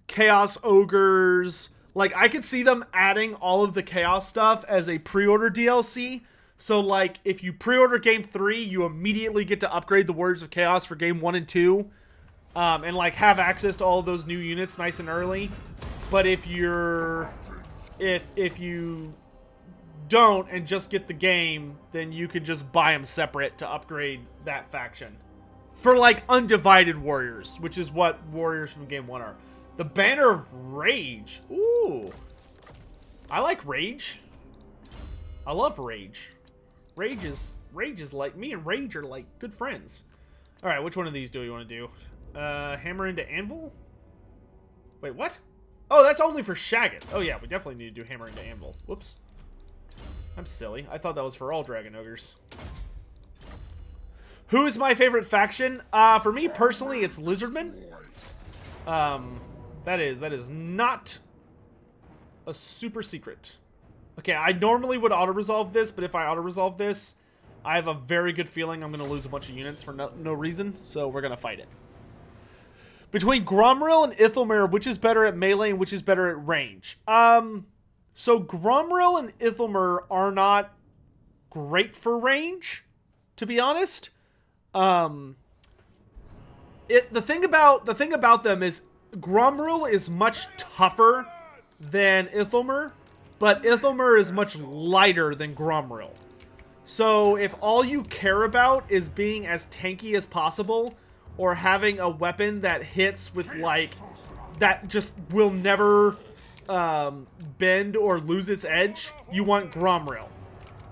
Chaos Ogres. Like, I could see them adding all of the Chaos stuff as a pre-order DLC. So, like, if you pre-order Game 3, you immediately get to upgrade the Warriors of Chaos for Game 1 and 2. And, like, have access to all of those new units nice and early. But if you don't and just get the game, then you can just buy them separate to upgrade that faction. For, like, undivided warriors, which is what warriors from Game 1 are. The Banner of Rage. Ooh. I like Rage. I love Rage. Rage is like, me and Rage are like good friends. Alright, which one of these do we want to do? Hammer into Anvil? Wait, what? Oh, that's only for Shaggots. Oh yeah, we definitely need to do Hammer into Anvil. Whoops. I'm silly. I thought that was for all Dragon Ogres. Who is my favorite faction? For me personally, it's Lizardmen. That is not a super secret. Okay, I normally would auto-resolve this, but if I auto-resolve this, I have a very good feeling I'm going to lose a bunch of units for no reason, so we're going to fight it. Between Gromril and Ithelmer, which is better at melee and which is better at range? So Gromril and Ithelmer are not great for range, to be honest. The thing about them is Gromril is much tougher than Ithelmer, but Ithelmer is much lighter than Gromril. So if all you care about is being as tanky as possible, or having a weapon that hits with like, that just will never bend or lose its edge, you want Gromril.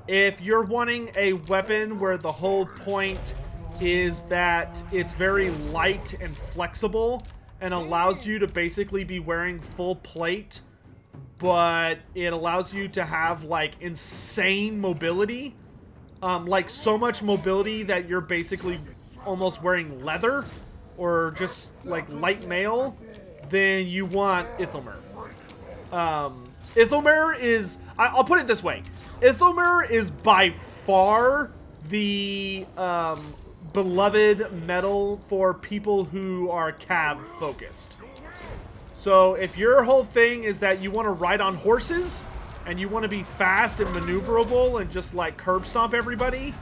If you're wanting a weapon where the whole point is that it's very light and flexible, and allows you to basically be wearing full plate, but it allows you to have, like, insane mobility. Like, so much mobility that you're basically almost wearing leather, or just, like, light mail, then you want Ithilmer. Ithilmer is... I'll put it this way. Ithilmer is by far the beloved metal for people who are cav focused. So if your whole thing is that you want to ride on horses and you want to be fast and maneuverable and just like curb stomp everybody,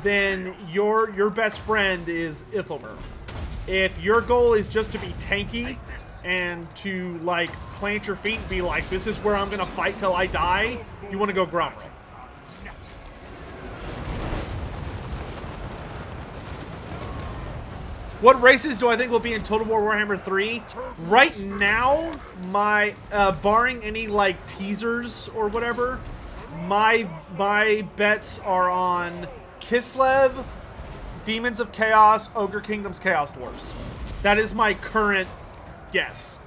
then your best friend is Ithilmer. If your goal is just to be tanky and to like plant your feet and be like, this is where I'm gonna fight till I die, you want to go Gromril. What races do I think will be in Total War Warhammer 3? Right now, my barring any like teasers or whatever, my bets are on Kislev, Demons of Chaos, Ogre Kingdoms, Chaos Dwarfs. That is my current guess.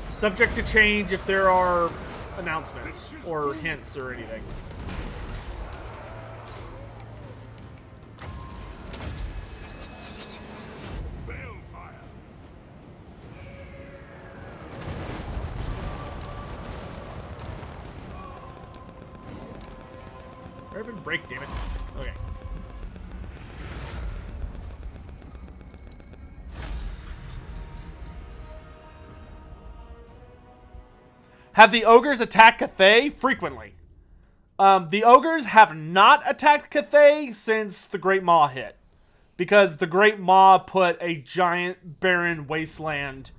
Subject to change if there are announcements or hints or anything. Urban break, damn it. Okay. Have the ogres attacked Cathay? Frequently. The ogres have not attacked Cathay since the Great Maw hit. Because the Great Maw put a giant barren wasteland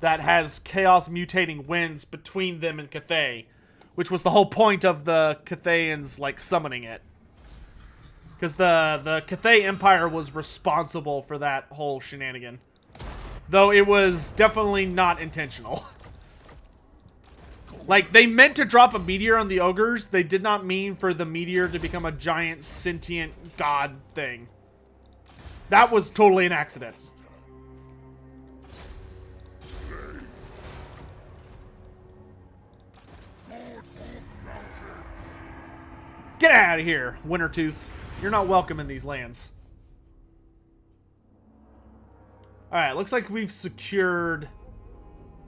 that has chaos mutating winds between them and Cathay. Which was the whole point of the Cathayans, like, summoning it. Because the Cathay Empire was responsible for that whole shenanigan. Though it was definitely not intentional. Like, they meant to drop a meteor on the ogres. They did not mean for the meteor to become a giant sentient god thing. That was totally an accident. Get out of here, Wintertooth. You're not welcome in these lands. Alright, looks like we've secured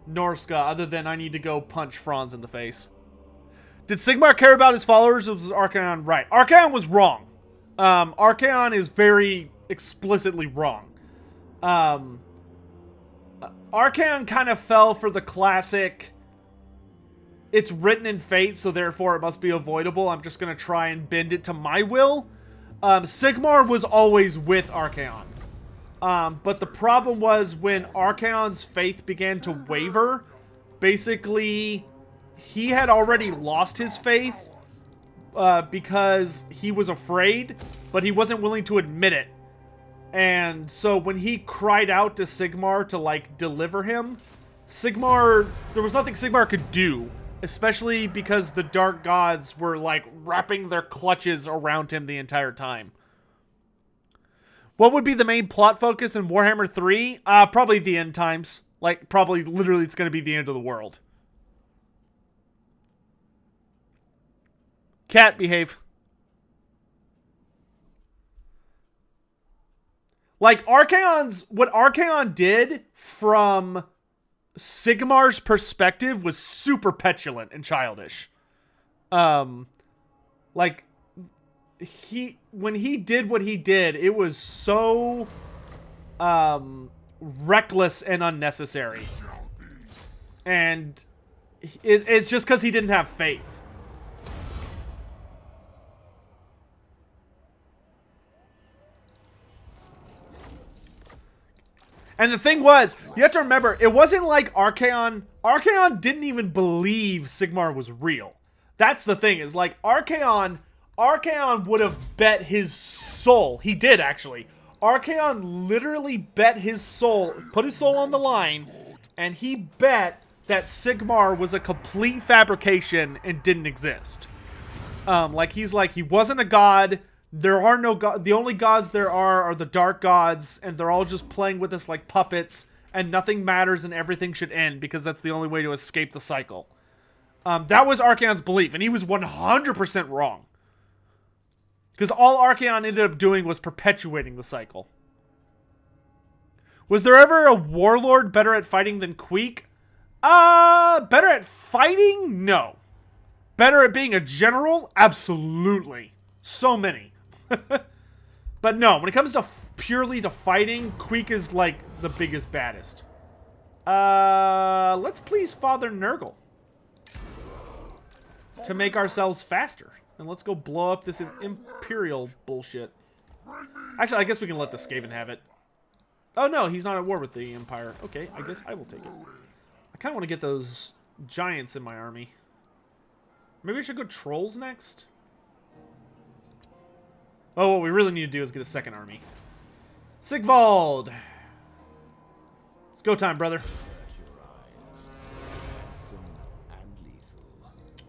Norsca, other than I need to go punch Franz in the face. Did Sigmar care about his followers, or was Archaon right? Archaon was wrong. Archaon is very explicitly wrong. Archaon kind of fell for the classic... It's written in fate, so therefore it must be avoidable. I'm just going to try and bend it to my will. Sigmar was always with Archaon. But the problem was when Archaon's faith began to waver, basically, he had already lost his faith because he was afraid, but he wasn't willing to admit it. And so when he cried out to Sigmar to, like, deliver him, there was nothing Sigmar could do. Especially because the Dark Gods were, like, wrapping their clutches around him the entire time. What would be the main plot focus in Warhammer 3? Probably the end times. Like, probably, literally, it's going to be the end of the world. Cat, behave. Like, what Archaon did from... Sigmar's perspective was super petulant and childish. Like, when he did what he did, it was so, reckless and unnecessary. And it's just because he didn't have faith. And the thing was, you have to remember, it wasn't like Archaon didn't even believe Sigmar was real. That's the thing, is like Archaon would have bet his soul. He did, actually. Archaon literally bet his soul, put his soul on the line, and he bet that Sigmar was a complete fabrication and didn't exist. Like, he's like, he wasn't a god. There are no gods. The only gods there are the dark gods, and they're all just playing with us like puppets, and nothing matters and everything should end because that's the only way to escape the cycle. That was Archaon's belief, and he was 100% wrong. Because all Archaon ended up doing was perpetuating the cycle. Was there ever a warlord better at fighting than Queek? Better at fighting? No. Better at being a general? Absolutely. So many. But no, when it comes to purely to fighting, Queek is like the biggest, baddest. Let's please Father Nurgle. To make ourselves faster. And let's go blow up this Imperial bullshit. Actually, I guess we can let the Skaven have it. Oh no, he's not at war with the Empire. Okay, I guess I will take it. I kind of want to get those giants in my army. Maybe we should go trolls next? Oh, what we really need to do is get a second army. Siegvald! It's go time, brother.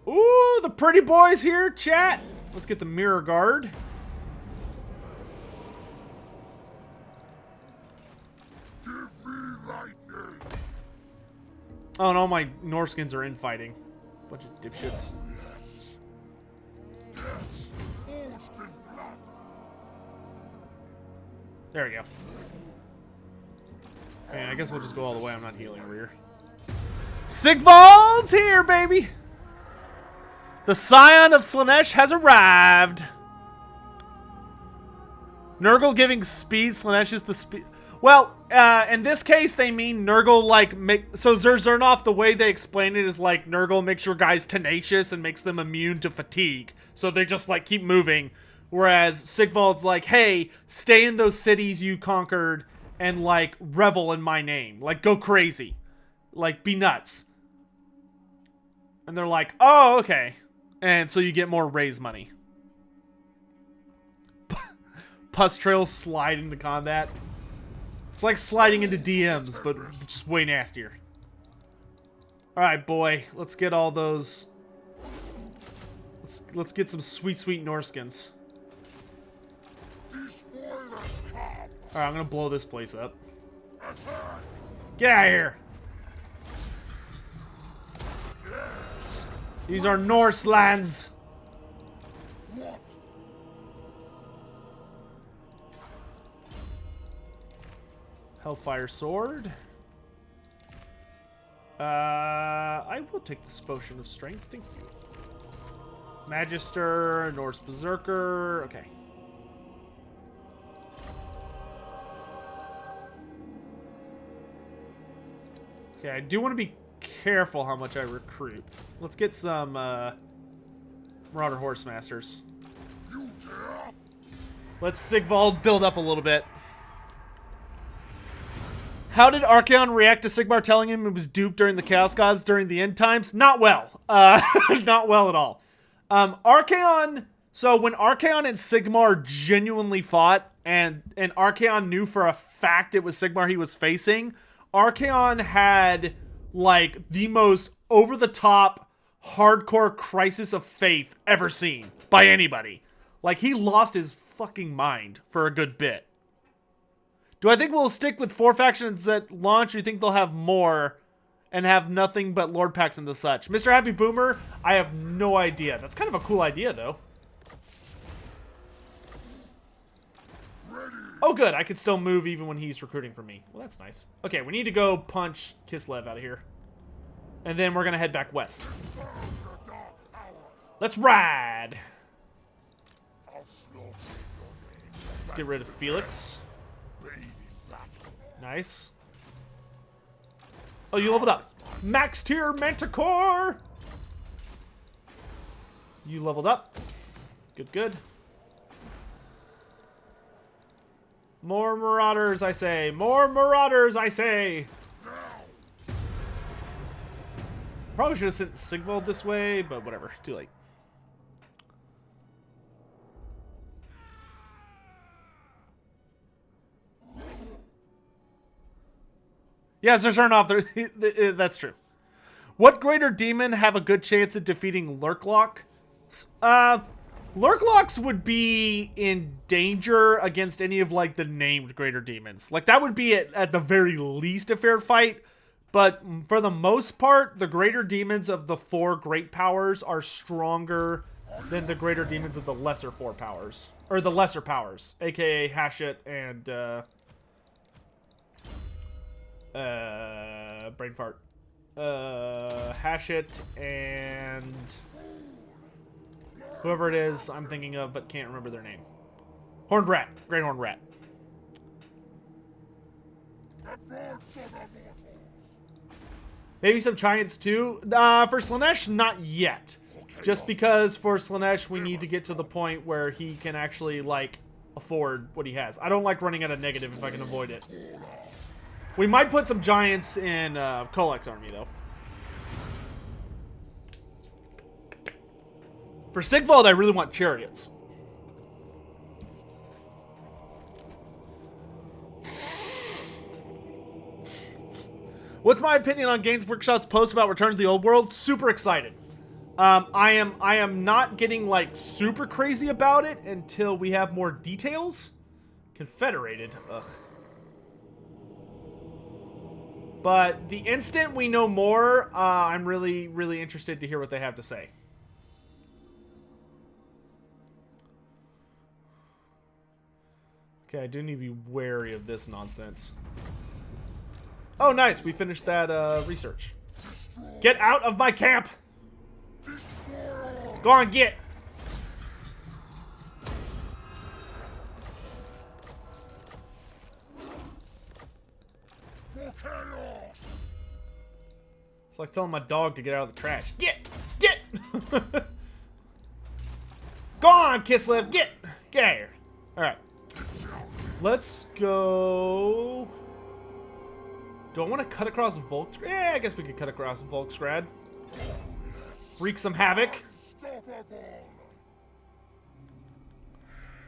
Ooh, the pretty boys here, chat. Let's get the mirror guard. Give me lightning. Oh, and all my Norskins are infighting. Bunch of dipshits. Yes. Forged in blood. There we go. Man, I guess we'll just go all the way. I'm not healing over here. Siegvald's here, baby! The Scion of Slaanesh has arrived. Nurgle giving speed. Slaanesh is the speed. Well, in this case, they mean Nurgle, like, so Zerzernov, the way they explain it is like Nurgle makes your guys tenacious and makes them immune to fatigue. So they just, like, keep moving. Whereas Siegvald's like, hey, stay in those cities you conquered and, like, revel in my name. Like, go crazy. Like, be nuts. And they're like, oh, okay. And so you get more raise money. Pus trails slide into combat. It's like sliding into DMs, but just way nastier. Alright, boy. Let's get all those... Let's get some sweet, sweet Norskins. Alright, I'm gonna blow this place up. Get out of here! These are Norse lands. What? Hellfire sword. I will take this potion of strength. Thank you. Magister, Norse berserker. Okay. Okay, I do want to be careful how much I recruit. Let's get some Marauder Horse Masters. Let's Siegvald build up a little bit. How did Archaon react to Sigmar telling him it was duped during the Chaos Gods during the end times? Not well. Not well at all. Archaon... So when Archaon and Sigmar genuinely fought, and Archaon knew for a fact it was Sigmar he was facing, Archaon had... like, the most over-the-top, hardcore crisis of faith ever seen by anybody. Like, he lost his fucking mind for a good bit. Do I think we'll stick with 4 factions at launch, or do you think they'll have more and have nothing but Lord Packs and the such? Mr. Happy Boomer, I have no idea. That's kind of a cool idea, though. Oh, good. I could still move even when he's recruiting for me. Well, that's nice. Okay, we need to go punch Kislev out of here. And then we're going to head back west. Let's ride! Let's get rid of Felix. Nice. Oh, you leveled up. Max tier Manticore! You leveled up. Good, good. More Marauders, I say. More Marauders, I say. Probably should have sent Siegvald this way, but whatever. Too late. Yeah, Zerzernov, that's true. What greater demon have a good chance at defeating Lurklock? Lurklocks would be in danger against any of, like, the named greater demons. Like, that would be, at the very least, a fair fight. But for the most part, the greater demons of the 4 great powers are stronger than the greater demons of the lesser 4 powers. Or the lesser powers. A.k.a. Hashit and, brain fart. Hashit and whoever it is I'm thinking of but can't remember their name. Horned Rat. Great Horned Rat. Maybe some giants too. For Slaanesh, not yet. Just because for Slaanesh we need to get to the point where he can actually, like, afford what he has. I don't like running at a negative if I can avoid it. We might put some giants in Kolek's army, though. For Siegvald, I really want chariots. What's my opinion on Games Workshop's post about Return to the Old World? Super excited. I am not getting, like, super crazy about it until we have more details. Confederated. Ugh. But the instant we know more, I'm really, really interested to hear what they have to say. Okay, I do need to be wary of this nonsense. Oh, nice. We finished that research. Get out of my camp! Go on, get! It's like telling my dog to get out of the trash. Get! Get! Go on, Kislev! Get! Get out of here. Alright. Let's go... Do I want to cut across Volksgrad? Yeah, I guess we could cut across Volksgrad. Wreak some havoc.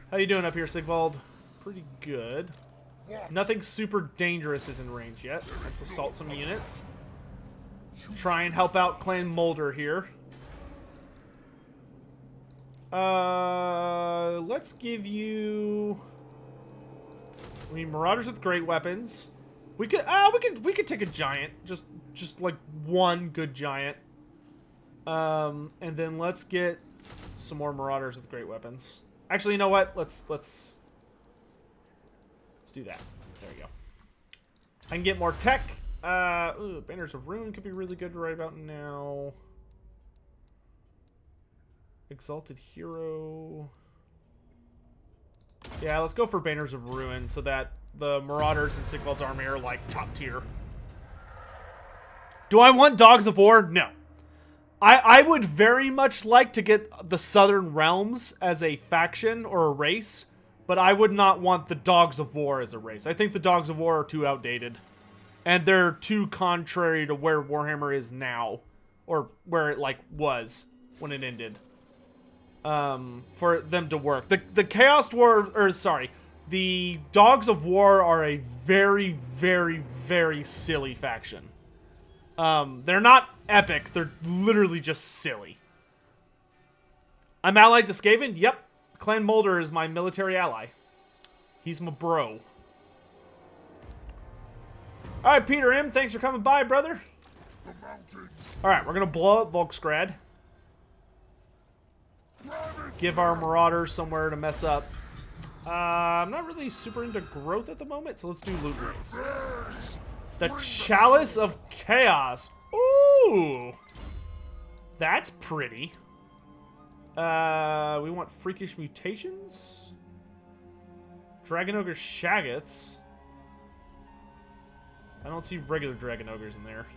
How you doing up here, Siegvald? Pretty good. Nothing super dangerous is in range yet. Let's assault some units. Try and help out Clan Mulder here. Let's give you... We need Marauders with great weapons. We could take a giant. Just like one good giant. And then let's get some more Marauders with great weapons. Actually, you know what? Let's do that. There we go. I can get more tech. Ooh, Banners of Ruin could be really good right about now. Exalted Hero. Yeah, let's go for Banners of Ruin so that the Marauders in Siegvald's army are, like, top tier. Do I want Dogs of War? No. I would very much like to get the Southern Realms as a faction or a race, but I would not want the Dogs of War as a race. I think the Dogs of War are too outdated. And they're too contrary to where Warhammer is now. Or where it, like, was when it ended. For them to work. The Chaos Dwarves, or sorry, the Dogs of War are a very, very, very silly faction. They're not epic, they're literally just silly. I'm allied to Skaven? Yep. Clan Mulder is my military ally. He's my bro. Alright, Peter M., thanks for coming by, brother. Alright, we're gonna blow up Volksgrad. Give our Marauders somewhere to mess up. I'm not really super into growth at the moment, so let's do loot rings. The Chalice of Chaos. Ooh! That's pretty. We want Freakish Mutations. Dragon Ogre Shaggots. I don't see regular Dragon Ogres in there.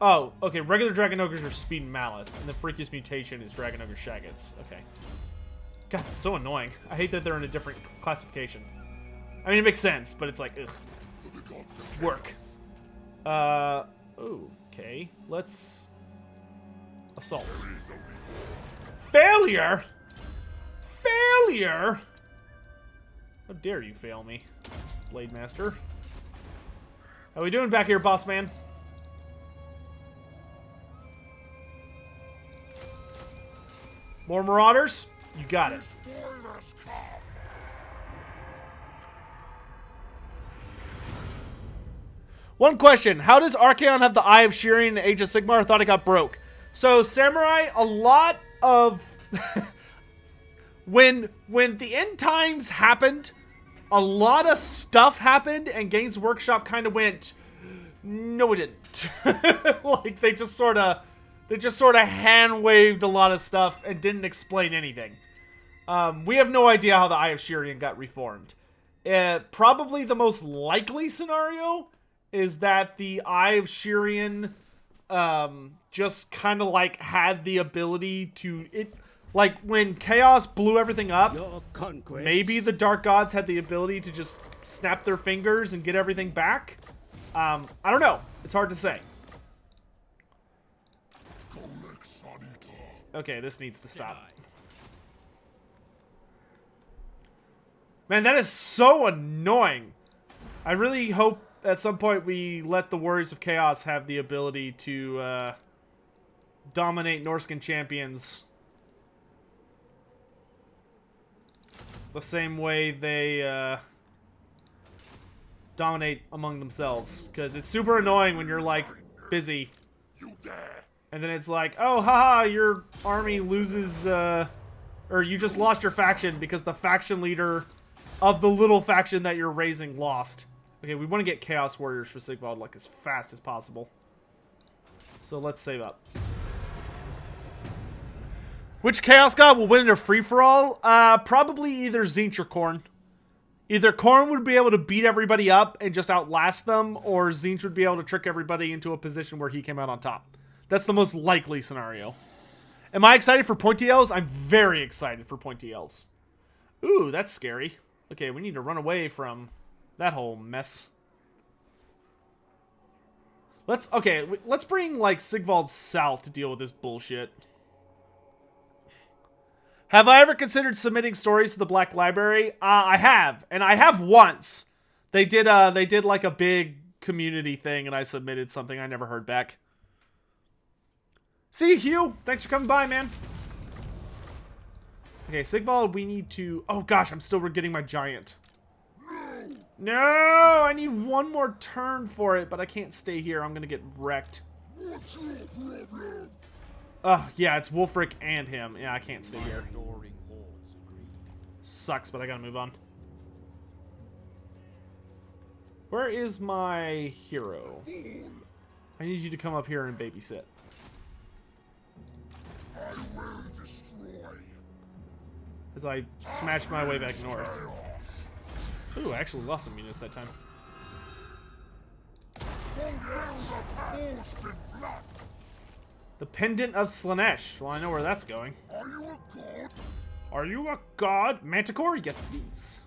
Oh, okay. Regular Dragon Ogres are Speed and Malice, and the Freakiest Mutation is Dragon Ogre Shaggots. Okay. God, that's so annoying. I hate that they're in a different classification. I mean, it makes sense, but it's like, ugh. Work. Okay. Let's... assault. Failure? Failure? How dare you fail me, Blade Master? How we doing back here, boss man? More Marauders? You got it. Spoilers come. One question. How does Archaon have the Eye of Shirian in Age of Sigmar? I thought it got broke. So, Samurai, a lot of... when the end times happened, a lot of stuff happened, and Games Workshop kind of went, no it didn't. Like, they just sort of hand-waved a lot of stuff and didn't explain anything. We have no idea how the Eye of Shirian got reformed. Probably the most likely scenario is that the Eye of Shirian just kind of like had the ability to like when Chaos blew everything up, maybe the Dark Gods had the ability to just snap their fingers and get everything back. I don't know. It's hard to say. Okay, this needs to stop. Man, that is so annoying. I really hope at some point we let the Warriors of Chaos have the ability to dominate Norscan champions the same way they dominate among themselves. Because it's super annoying when you're like busy and then it's like, oh haha, your army loses or you just lost your faction because the faction leader of the little faction that you're raising lost. Okay, we want to get Chaos Warriors for Siegvald like as fast as possible. So let's save up. Which Chaos God will win in a free-for-all? Probably either Tzeentch or Khorne. Either Khorne would be able to beat everybody up and just outlast them, or Tzeentch would be able to trick everybody into a position where he came out on top. That's the most likely scenario. Am I excited for Pointy Elves? I'm very excited for Pointy Elves. Ooh, that's scary. Okay, we need to run away from that whole mess. Let's bring, like, Siegvald south to deal with this bullshit. Have I ever considered submitting stories to the Black Library? I have, and I have once. They did like a big community thing, and I submitted something. I never heard back. See you, Hugh. Thanks for coming by, man. Okay, Siegvald, we need to... Oh, gosh, I'm still getting my giant. No, I need one more turn for it, but I can't stay here. I'm going to get wrecked. Yeah, it's Wulfric and him. Yeah, I can't stay here. Sucks, but I got to move on. Where is my hero? I need you to come up here and babysit. I will destroy. As I smash my way back north. Ooh, I actually lost some units that time. The Pendant of Slaanesh. Well, I know where that's going. Are you a god? Are you a god? Manticore? Yes, please.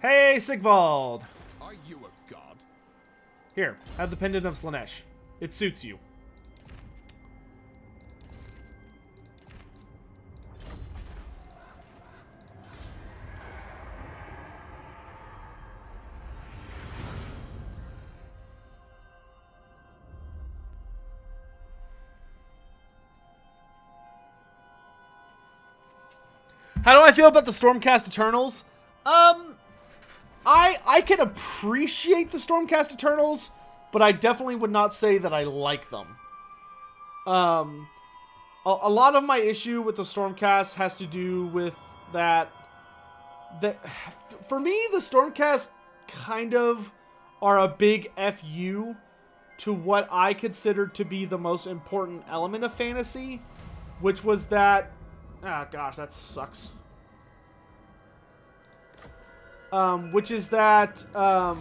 Hey, Siegvald! Are you a god? Here, have the Pendant of Slaanesh. It suits you. How do I feel about the Stormcast Eternals? I can appreciate the Stormcast Eternals, but I definitely would not say that I like them. A lot of my issue with the Stormcast has to do with that for me, the Stormcast kind of are a big FU to what I consider to be the most important element of fantasy, which was that... Ah, gosh, that sucks. Which is that, the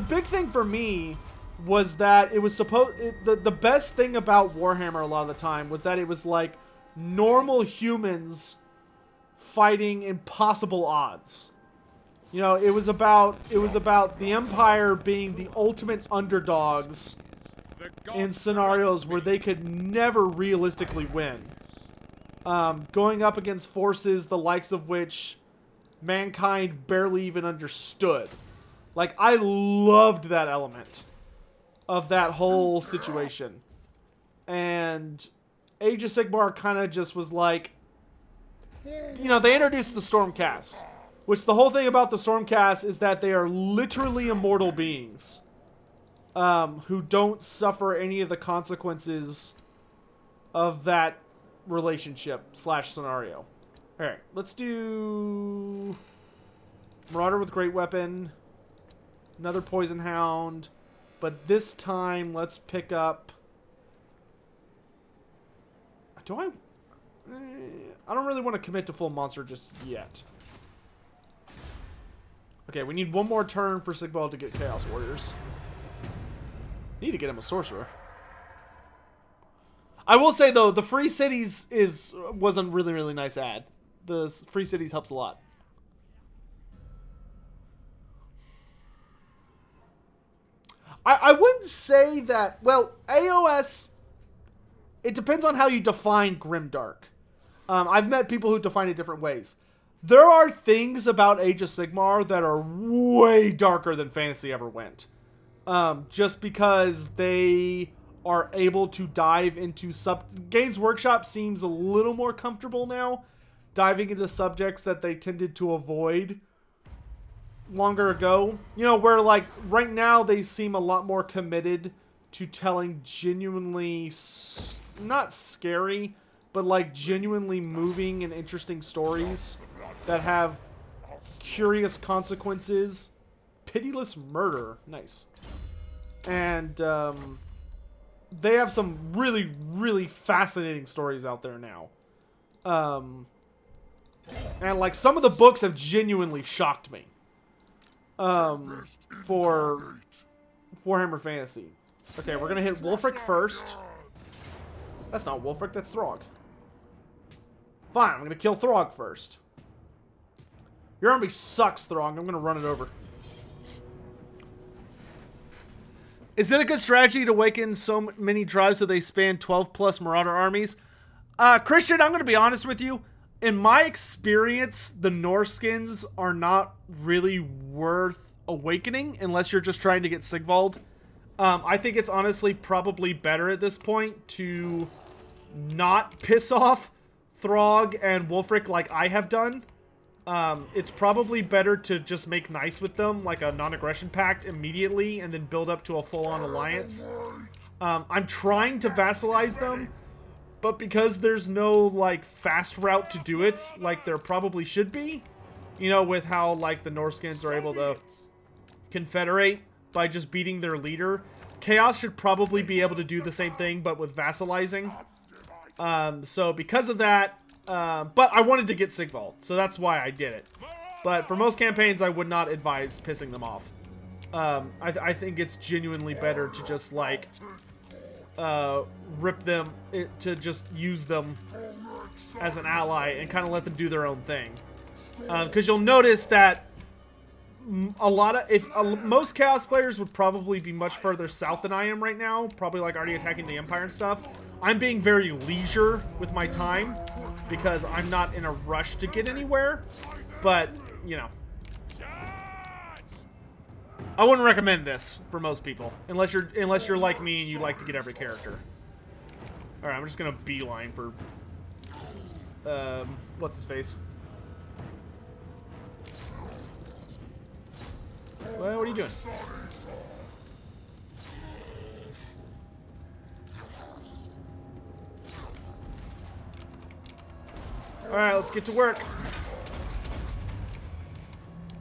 big thing for me was that it was the best thing about Warhammer a lot of the time was that it was like normal humans fighting impossible odds. You know, it was about the Empire being the ultimate underdogs in scenarios where they could never realistically win. Going up against forces the likes of which mankind barely even understood. Like, I loved that element of that whole situation. And Age of Sigmar kind of just was like, you know, they introduced the Stormcast, which the whole thing about the Stormcast is that they are literally immortal beings who don't suffer any of the consequences of that relationship / scenario. Alright, let's do Marauder with Great Weapon, another Poison Hound, but this time let's pick up... I don't really want to commit to full monster just yet. Okay, we need one more turn for Siegvald to get Chaos Warriors. Need to get him a Sorcerer. I will say, though, the Free Cities was a really, really nice add. The Free Cities helps a lot. I wouldn't say that... Well, AOS... It depends on how you define Grimdark. I've met people who define it different ways. There are things about Age of Sigmar that are way darker than fantasy ever went. Just because they are able to dive into Games Workshop seems a little more comfortable now, diving into subjects that they tended to avoid longer ago. You know, where like right now they seem a lot more committed to telling genuinely not scary, but like genuinely moving and interesting stories that have curious consequences. Pitiless Murder. Nice. And they have some really, really fascinating stories out there now. And like some of the books have genuinely shocked me. For Warhammer Fantasy. Okay, we're gonna hit Wulfric first. That's not Wulfric, that's Throgg. Fine, I'm gonna kill Throgg first. Your army sucks, Throgg. I'm gonna run it over. Is it a good strategy to awaken so many tribes so they span 12 plus Marauder armies? Christian, I'm gonna be honest with you. In my experience, the Norskins are not really worth awakening unless you're just trying to get Siegvald. I think it's honestly probably better at this point to not piss off Throgg and Wulfric like I have done. It's probably better to just make nice with them, like a non-aggression pact immediately, and then build up to a full-on alliance. I'm trying to vassalize them, but because there's no, like, fast route to do it, like there probably should be, you know, with how, like, the Norskins are able to confederate by just beating their leader. Chaos should probably be able to do the same thing, but with vassalizing. So because of that, but I wanted to get Siegvald, so that's why I did it. But for most campaigns, I would not advise pissing them off. I think it's genuinely better to just, like, rip them, to just use them as an ally and kind of let them do their own thing. Because you'll notice that most Chaos players would probably be much further south than I am right now, probably like already attacking the Empire and stuff. I'm being very leisure with my time because I'm not in a rush to get anywhere, but you know, I wouldn't recommend this for most people unless you're like me and you like to get every character. All right, I'm just gonna beeline for what's his face. Well, what are you doing? Alright, let's get to work.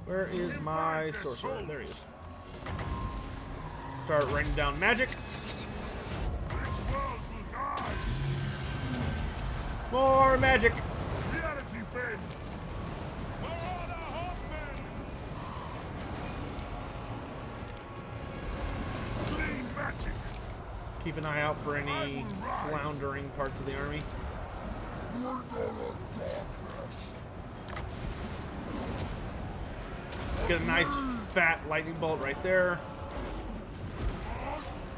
Where is my sorcerer? There he is. Start raining down magic. More magic. Keep an eye out for any floundering parts of the army. Get a nice fat lightning bolt right there.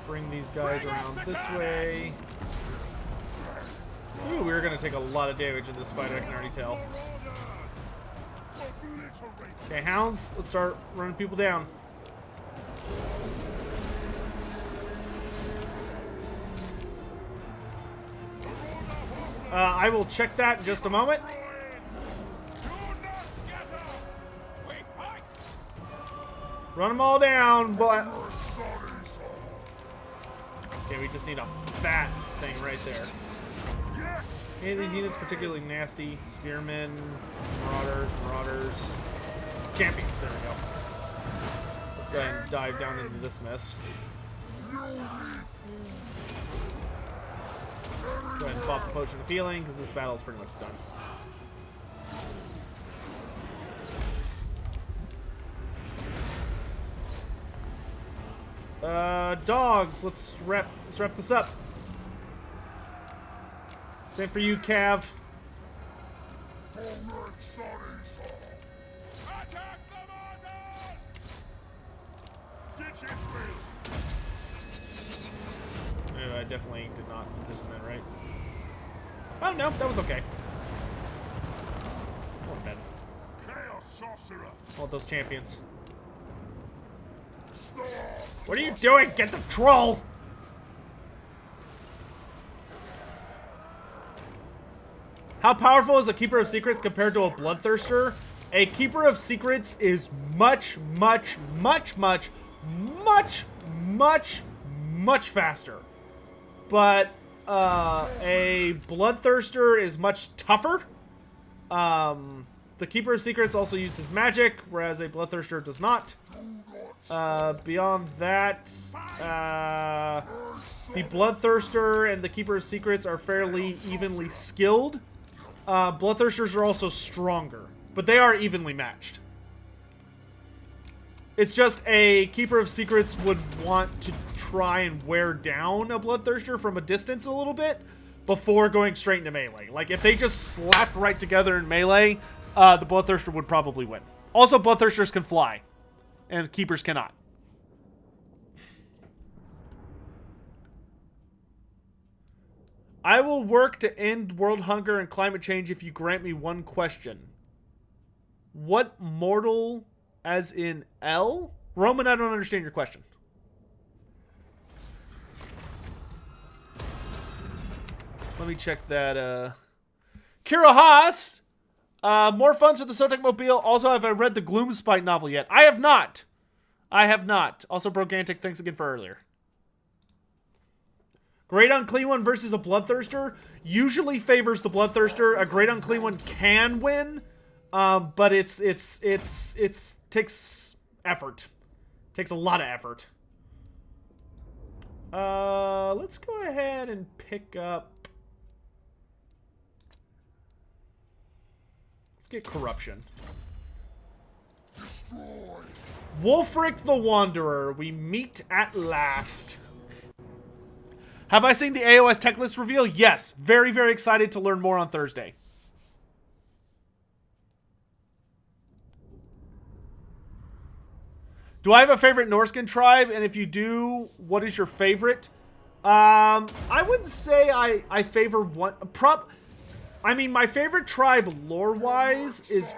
Bring these guys around this way. Ooh, we're going to take a lot of damage in this fight, I can already tell. Okay, hounds, let's start running people down. I will check that in just a moment. Run them all down, but... Okay, we just need a fat thing right there. Any of these units particularly nasty. Spearmen, marauders. Champions, there we go. Let's go ahead and dive down into this mess. Go ahead and pop the potion of healing, because this battle is pretty much done. Dogs, let's wrap this up. Same for you, Cav. I definitely did not position that right. Oh no, that was okay. Oh, dead. I want those champions. What are you doing? Get the troll! How powerful is a Keeper of Secrets compared to a Bloodthirster? A Keeper of Secrets is much faster. But a Bloodthirster is much tougher. The Keeper of Secrets also uses magic, whereas a Bloodthirster does not. Beyond that, the Bloodthirster and the Keeper of Secrets are fairly evenly skilled. Bloodthirsters are also stronger, but they are evenly matched. It's just a Keeper of Secrets would want to try and wear down a Bloodthirster from a distance a little bit before going straight into melee. Like, if they just slapped right together in melee, the Bloodthirster would probably win. Also, Bloodthirsters can fly, and Keepers cannot. I will work to end world hunger and climate change if you grant me one question. What mortal, as in L? Roman, I don't understand your question. Let me check that. Kira Haas! More funds for the Sotek Mobile. Also, have I read the Gloomspite novel yet? I have not. I have not. Also, Brogantic, thanks again for earlier. Great Unclean One versus a Bloodthirster usually favors the Bloodthirster. A Great Unclean One can win, but it takes effort. Takes a lot of effort. Let's go ahead and pick up. Let's get Corruption. Destroy. Wulfric the Wanderer. We meet at last. Have I seen the AOS tech list reveal? Yes. Very, very excited to learn more on Thursday. Do I have a favorite Norscan tribe? And if you do, what is your favorite? I wouldn't say I favor one. I mean, my favorite tribe lore-wise is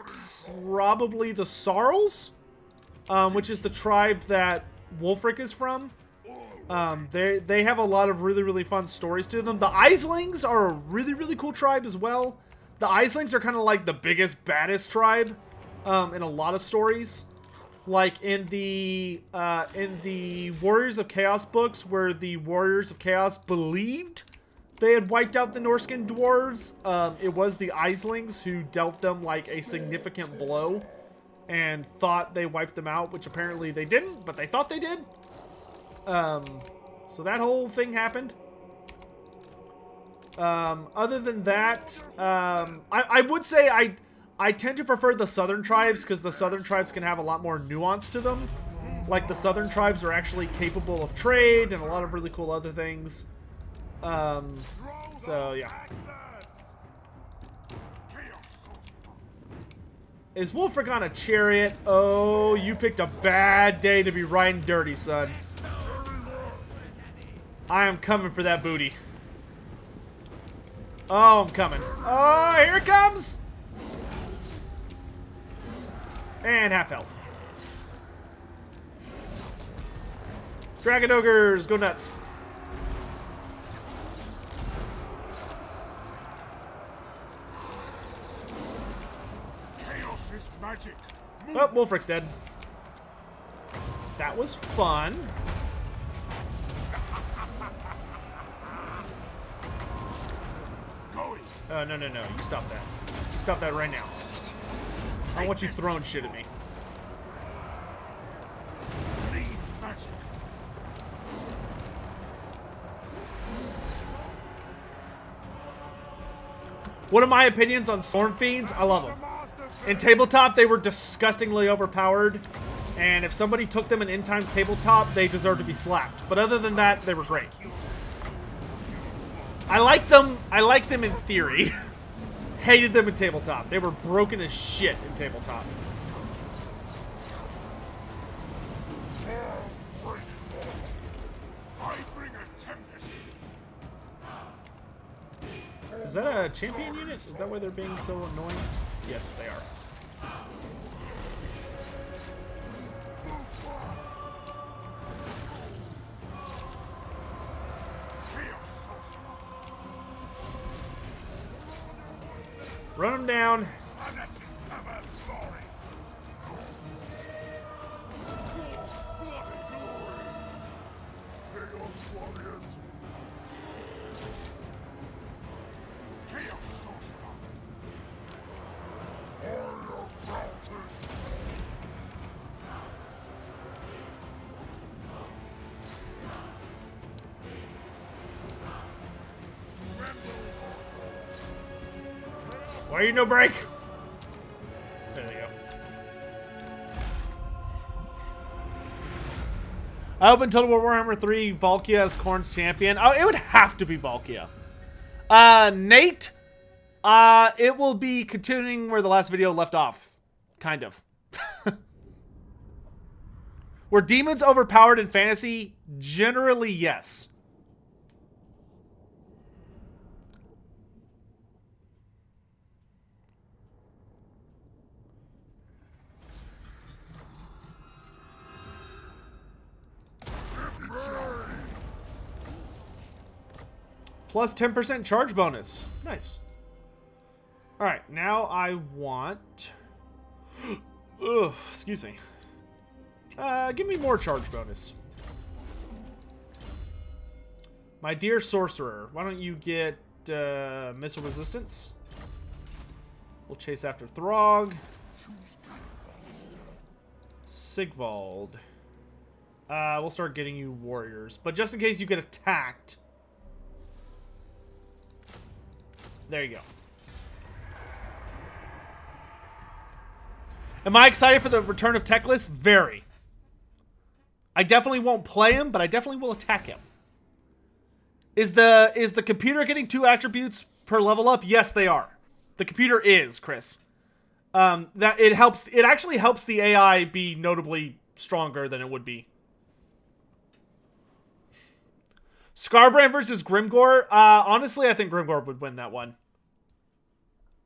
probably the Sarls, which is the tribe that Wulfric is from. They have a lot of really, really fun stories to them. The Islings are a really, really cool tribe as well. The Islings are kind of like the biggest, baddest tribe in a lot of stories. Like in the Warriors of Chaos books, where the Warriors of Chaos believed they had wiped out the Norscan dwarves, it was the Islings who dealt them like a significant blow and thought they wiped them out, which apparently they didn't, but they thought they did. So that whole thing happened. Other than that, I would say I tend to prefer the southern tribes, because the southern tribes can have a lot more nuance to them. Like, the southern tribes are actually capable of trade and a lot of really cool other things. So, yeah. Is Wulfric on a chariot? Oh, you picked a bad day to be riding dirty, son. I am coming for that booty. Oh, I'm coming. Oh, here it comes! And half health. Dragon Ogres, go nuts. is magic. Oh, Wulfric's dead. That was fun. No. You stop that. You stop that right now. I don't want you throwing shit at me. One of my opinions on Storm Fiends, I love them. In tabletop, they were disgustingly overpowered. And if somebody took them in End Times tabletop, they deserve to be slapped. But other than that, they were great. I like them in theory. Hated them in tabletop. They were broken as shit in tabletop. Is that a champion unit? Is that why they're being so annoying? Yes, they are. Run them down. Why are you no break? There they go. I opened Total War Warhammer 3 Valkia as Khorne's champion. Oh, it would have to be Valkia. Nate, it will be continuing where the last video left off. Kind of. Were demons overpowered in fantasy? Generally, yes. Plus 10% charge bonus. Nice. Alright, now I want... Ugh, excuse me. Give me more charge bonus. My dear sorcerer, why don't you get missile resistance? We'll chase after Throgg. Siegvald. We'll start getting you warriors. But just in case you get attacked... There you go. Am I excited for the return of Teclis? Very. I definitely won't play him, but I definitely will attack him. Is the computer getting 2 attributes per level up? Yes, they are. The computer is, Chris. That it helps. It actually helps the AI be notably stronger than it would be. Skarbrand versus Grimgor. Honestly, I think Grimgor would win that one.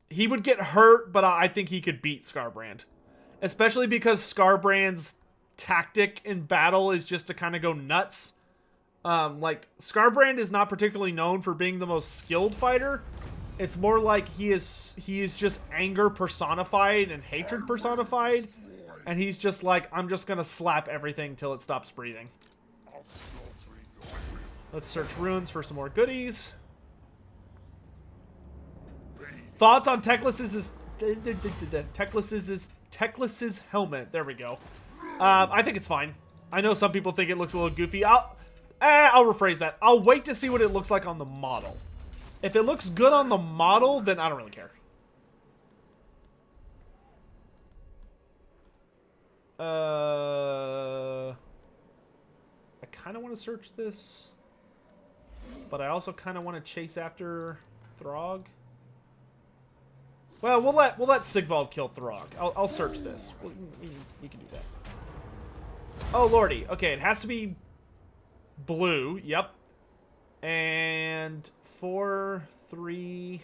He would get hurt, but I think he could beat Skarbrand. Especially because Skarbrand's tactic in battle is just to kind of go nuts. Like, Skarbrand is not particularly known for being the most skilled fighter. It's more like he is just anger personified and hatred personified. And he's just like, I'm just gonna slap everything till it stops breathing. Let's search ruins for some more goodies. Thoughts on Teclis's helmet. There we go. I think it's fine. I know some people think it looks a little goofy. I'll rephrase that. I'll wait to see what it looks like on the model. If it looks good on the model, then I don't really care. I kind of want to search this, but I also kind of want to chase after Throgg. Well, we'll let Siegvald kill Throgg. I'll search this. We can do that. Oh lordy. Okay, it has to be blue. Yep. And 4, 3.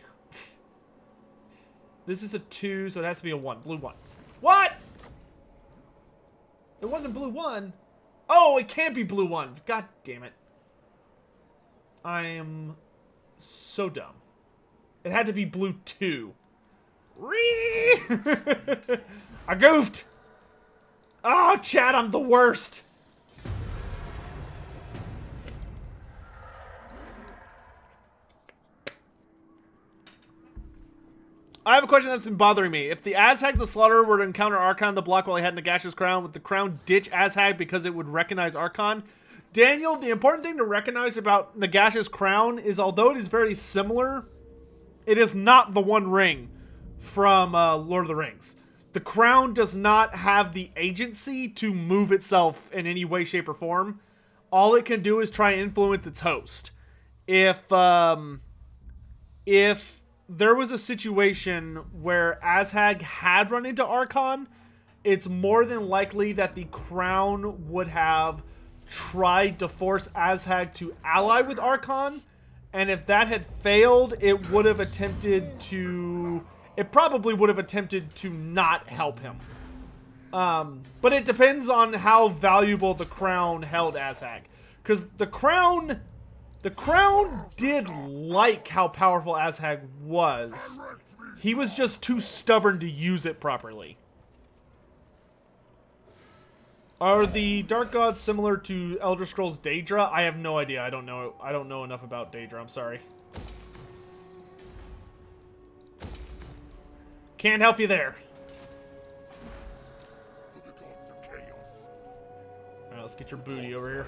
This is a 2, so it has to be a 1. Blue 1. What? It wasn't blue 1. Oh, it can't be blue 1. God damn it. I am so dumb. It had to be blue 2. I goofed. Oh, Chad, I'm the worst. I have a question that's been bothering me. If the Azhag the Slaughterer were to encounter Archaon the block while he had Nagash's crown, would the crown ditch Azhag because it would recognize Archaon? Daniel, the important thing to recognize about Nagash's crown is although it is very similar, it is not the One Ring from Lord of the Rings. The crown does not have the agency to move itself in any way, shape, or form. All it can do is try and influence its host. If there was a situation where Azhag had run into Archaon, it's more than likely that the crown would have tried to force Azhag to ally with Archaon, and if that had failed, it probably would have attempted to not help him. But it depends on how valuable the crown held Azhag. Because the crown did like how powerful Azhag was. He was just too stubborn to use it properly. Are the Dark Gods similar to Elder Scrolls Daedra? I have no idea. I don't know enough about Daedra. I'm sorry. Can't help you there. Alright, let's get your booty over here.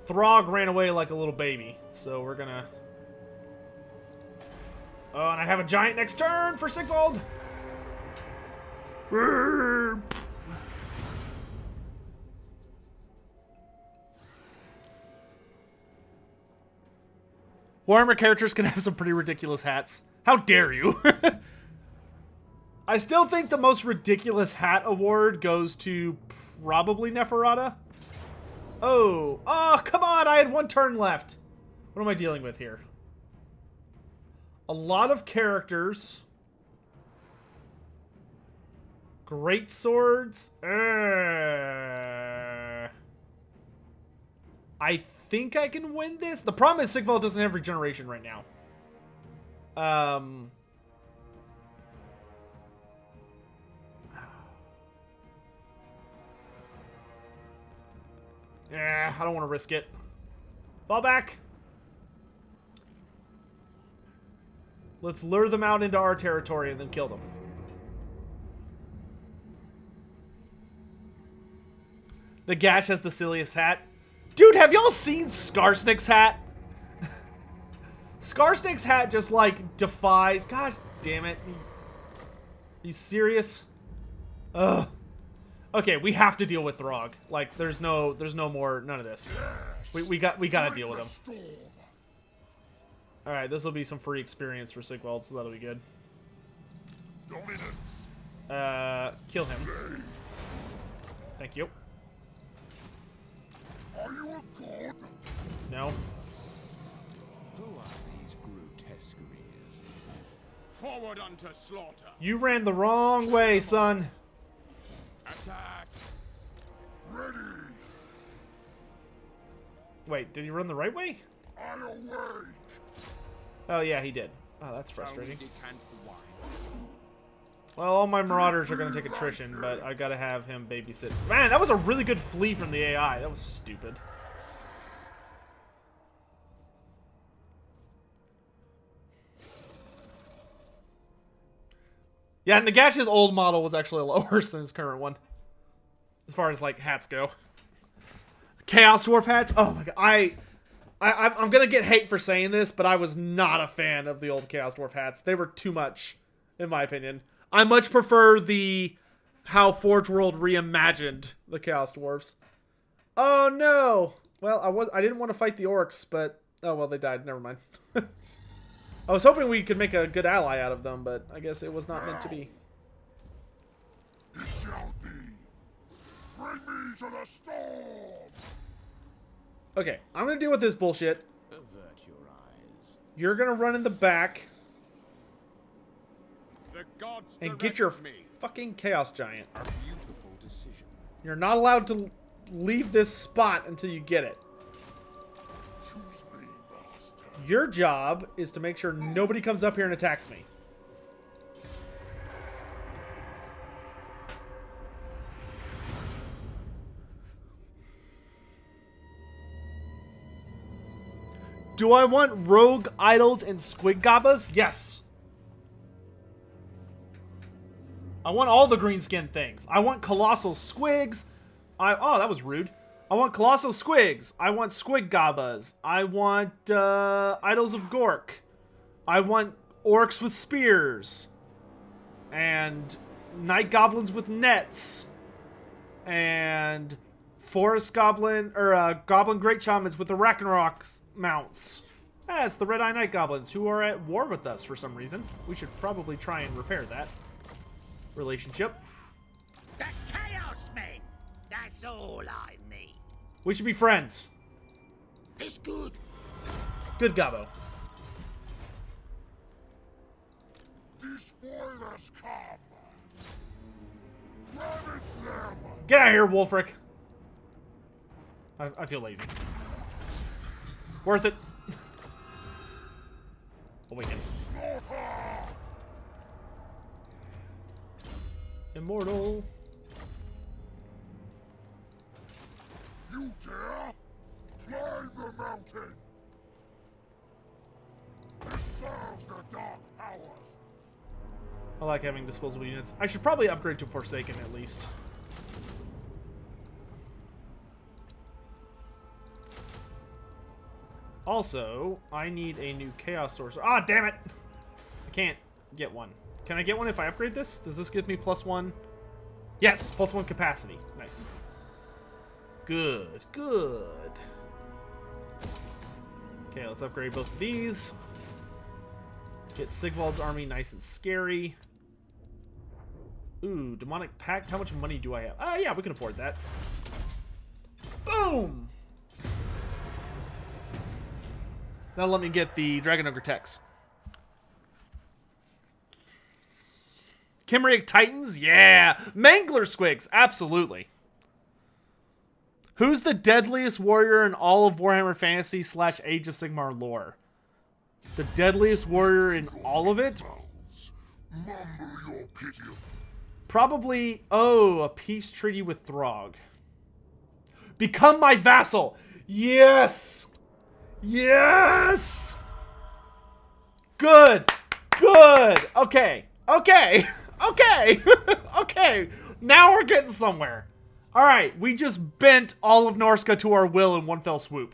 Throgg ran away like a little baby, so we're gonna... Oh, and I have a giant next turn for Siegvald! Warhammer characters can have some pretty ridiculous hats. How dare you? I still think the most ridiculous hat award goes to probably Neferata. Oh, come on! I had one turn left. What am I dealing with here? A lot of characters. Great swords. I think I can win this. The problem is Siegvald doesn't have regeneration right now. Yeah, I don't want to risk it. Fall back. Let's lure them out into our territory and then kill them. Nagash has the silliest hat. Dude, have y'all seen Skarsnik's hat? Skarsnik's hat just, like, defies... God damn it. Are you serious? Ugh. Okay, we have to deal with Throgg. Like, there's no more... None of this. We gotta deal with him. Alright, this will be some free experience for Siegvald, so that'll be good. Kill him. Thank you. Are you a god? No. Who are these grotesqueries? Forward unto slaughter. You ran the wrong way, son. Attack. Ready. Wait, did he run the right way? I awake. Oh, yeah, he did. Oh, that's frustrating. Decant the wine. Well, all my marauders are going to take attrition, but I got to have him babysit. Man, that was a really good flee from the AI. That was stupid. Yeah, Nagash's old model was actually a lot worse than his current one. As far as, like, hats go. Chaos Dwarf hats? Oh my god. I'm going to get hate for saying this, but I was not a fan of the old Chaos Dwarf hats. They were too much, in my opinion. I much prefer how Forge World reimagined the Chaos Dwarves. Oh no! Well, I didn't want to fight the orcs, but oh well, they died. Never mind. I was hoping we could make a good ally out of them, but I guess it was not meant to be. It shall be. Bring me to the storm. Okay, I'm gonna deal with this bullshit. Avert your eyes. You're gonna run in the back The gods and get your direct me. fucking Chaos Giant. A beautiful decision. You're not allowed to leave this spot until you get it. Choose me, master. Your job is to make sure nobody comes up here and attacks me. Do I want rogue idols and squig gabas? Yes. I want all the greenskin things. I want colossal squigs. Oh, that was rude. I want colossal squigs. I want squig gabas. I want idols of Gork. I want orcs with spears. And night goblins with nets. And forest goblin, or goblin great shamans with the Ragnarok mounts. That's the Red Eye Night Goblins who are at war with us for some reason. We should probably try and repair that relationship. The Chaos Men! That's all I mean. We should be friends. It's good. Good, Gabo. The spoilers come. Ravage them. Get out of here, Wulfric. I feel lazy. Worth it. Awaken. Slaughter. Immortal. You dare? Climb the mountain. This serves the dark powers. I like having disposable units. I should probably upgrade to Forsaken at least. Also, I need a new Chaos Sorcerer. Ah, damn it! I can't get one. Can I get one if I upgrade this? Does this give me +1? Yes, +1 capacity. Nice. Good, good. Okay, let's upgrade both of these. Get Siegvald's army nice and scary. Ooh, Demonic Pact. How much money do I have? Yeah, we can afford that. Boom! That'll let me get the Dragon Ogre Tex. Chimeric Titans? Yeah! Mangler Squigs! Absolutely. Who's the deadliest warrior in all of Warhammer Fantasy / Age of Sigmar lore? The deadliest warrior in all of it? Mumble your pity. Probably, a peace treaty with Throgg. Become my vassal! Yes! Yes! Good! Good! Okay. Okay! Okay! Okay! Now we're getting somewhere. Alright, we just bent all of Norsca to our will in one fell swoop.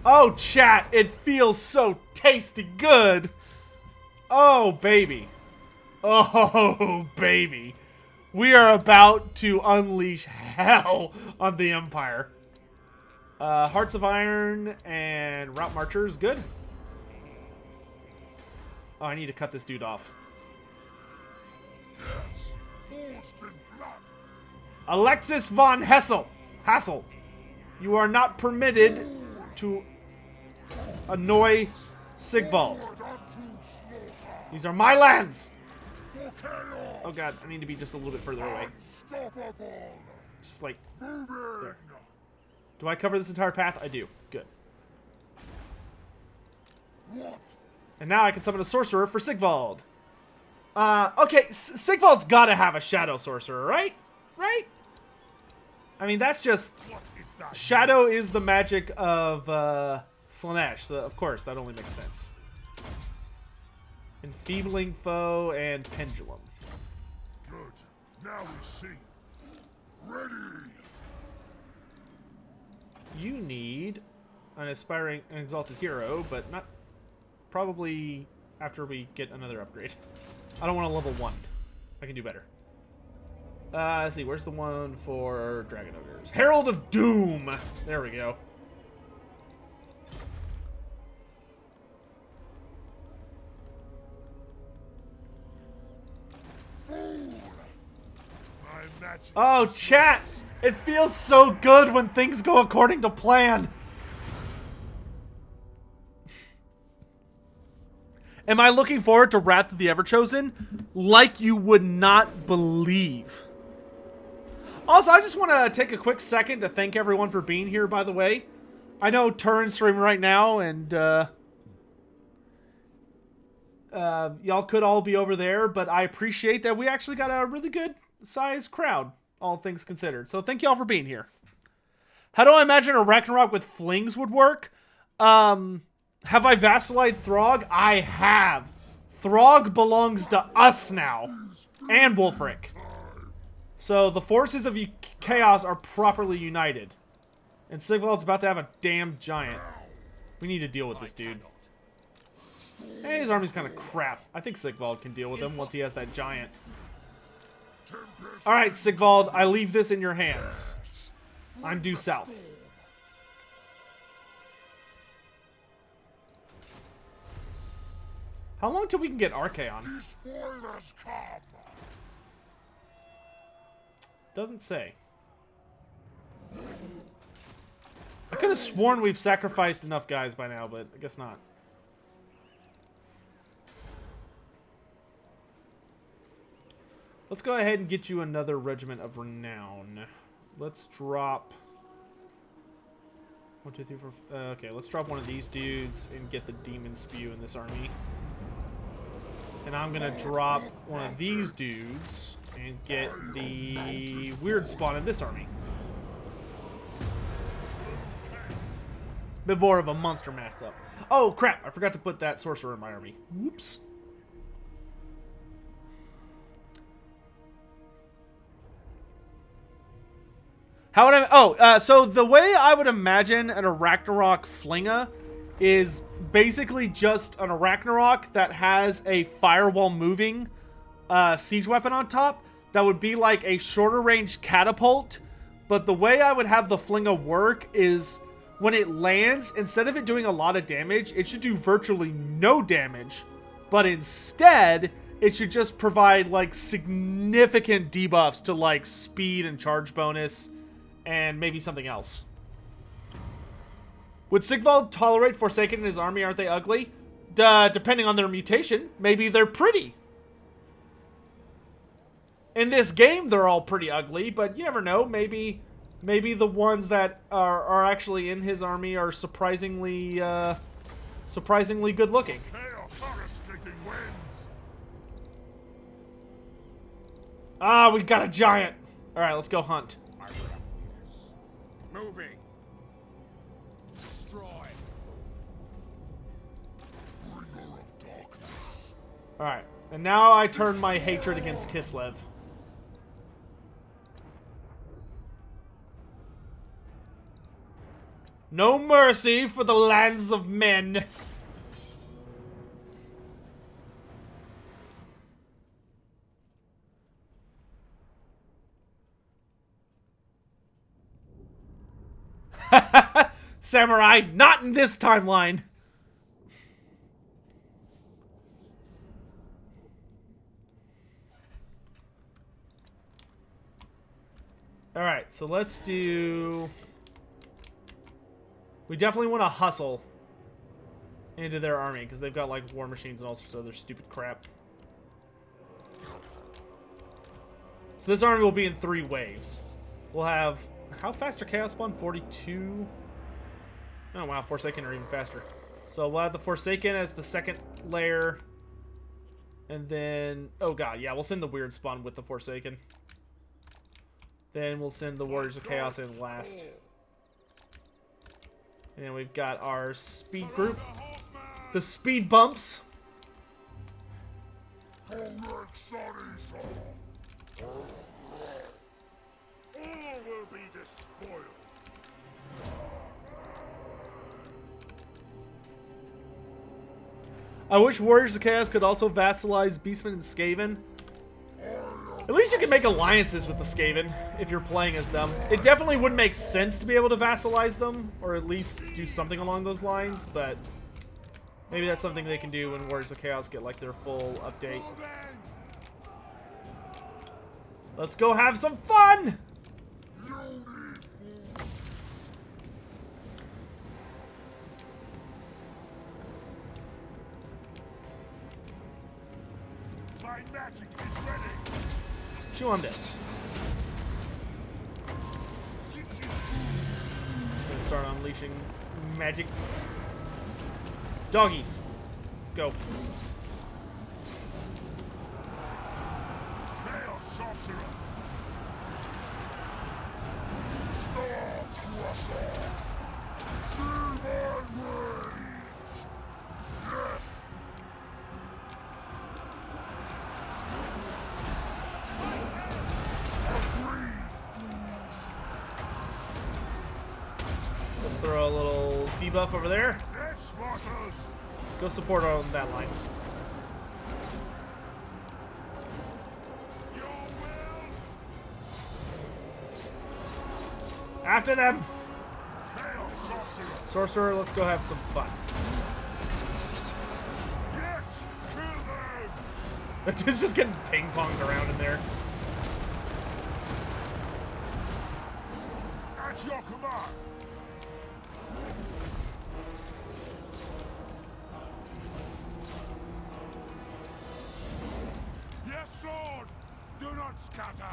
Oh, chat, it feels so tasty good. Oh, baby. Oh, baby. We are about to unleash hell on the Empire. Hearts of Iron and Route Marchers, good. Oh, I need to cut this dude off. Yes. Forged in blood. Alexis von Hassel. You are not permitted to annoy Siegvald. Forward unto slaughter. These are my lands. For chaos. Oh god, I need to be just a little bit further away. Unstoppable. Just like, Moving. do I cover this entire path? I do. Good. What? And now I can summon a sorcerer for Siegvald. Okay, Siegvald's gotta have a shadow sorcerer, right? Right? I mean, that's just... What is that? Shadow is the magic of Slanesh, so of course, that only makes sense. Enfeebling Foe and Pendulum. Good. Now we see. Ready. You need an aspiring, an exalted hero, but not probably after we get another upgrade. I don't want a level 1. I can do better. Let's see, where's the one for Dragon Ogres? Herald of Doom! There we go. Fool. My magic. Oh, chat! It feels so good when things go according to plan! Am I looking forward to Wrath of the Everchosen? Like you would not believe. Also, I just want to take a quick second to thank everyone for being here, by the way. I know Turin's streaming right now, and y'all could all be over there, but I appreciate that we actually got a really good sized crowd, all things considered. So thank y'all for being here. How do I imagine a Ragnarok with flings would work? Have I vassalized Throgg? I have. Throgg belongs to us now. And Wulfric. So the forces of chaos are properly united. And Siegvald's about to have a damn giant. We need to deal with this dude. Hey, his army's kind of crap. I think Siegvald can deal with him once he has that giant. Alright, Siegvald, I leave this in your hands. I'm due south. How long till we can get Archaon? Doesn't say. I could have sworn we've sacrificed enough guys by now, but I guess not. Let's go ahead and get you another regiment of renown. Let's drop... 1, 2, 3, 4... okay, let's drop one of these dudes and get the demon spew in this army. And I'm gonna drop one of these dudes and get the weird spawn in this army. Bit more of a monster matchup. Oh crap! I forgot to put that sorcerer in my army. Whoops. How would I? Oh, so the way I would imagine an Ragnarok Flinga is basically just an Ragnarok that has a firewall moving siege weapon on top. That would be like a shorter range catapult. But the way I would have the Flinga work is when it lands, instead of it doing a lot of damage, it should do virtually no damage. But instead, it should just provide like significant debuffs to like speed and charge bonus and maybe something else. Would Siegvald tolerate Forsaken in his army? Aren't they ugly? Depending on their mutation, maybe they're pretty. In this game, they're all pretty ugly, but you never know. Maybe the ones that are actually in his army are surprisingly good looking. Ah, we got a giant. All right, let's go hunt. Moving. Destroy. All right, and now I turn my hatred against Kislev. No mercy for the lands of men. Samurai, not in this timeline. All right, so let's do... We definitely want to hustle into their army because they've got like war machines and all sorts of other stupid crap. So this army will be in 3 waves. We'll have... How fast are Chaos Spawn? 42? Oh wow, Forsaken are even faster. So we'll have the Forsaken as the second layer. And then... Oh god, yeah, we'll send the Weird Spawn with the Forsaken. Then we'll send the Warriors of Chaos in last. And then we've got our speed group. The speed bumps. All will be despoiled. I wish Warriors of Chaos could also vassalize Beastmen and Skaven. At least you can make alliances with the Skaven if you're playing as them. It definitely would make sense to be able to vassalize them, or at least do something along those lines, but maybe that's something they can do when Warriors of Chaos get like their full update. Let's go have some fun! My magic is ready. Chew on this. Gonna start unleashing magics. Doggies. Go. Chaos sorcerer. Star crusher. See my way. debuff over there. Yes, mortals. Go support on that line. Your will. After them! Chaos sorcerer. Sorcerer, let's go have some fun. Yes, kill them. That dude's just getting ping-ponged around in there. At your command. Yes, sword. Do not scatter.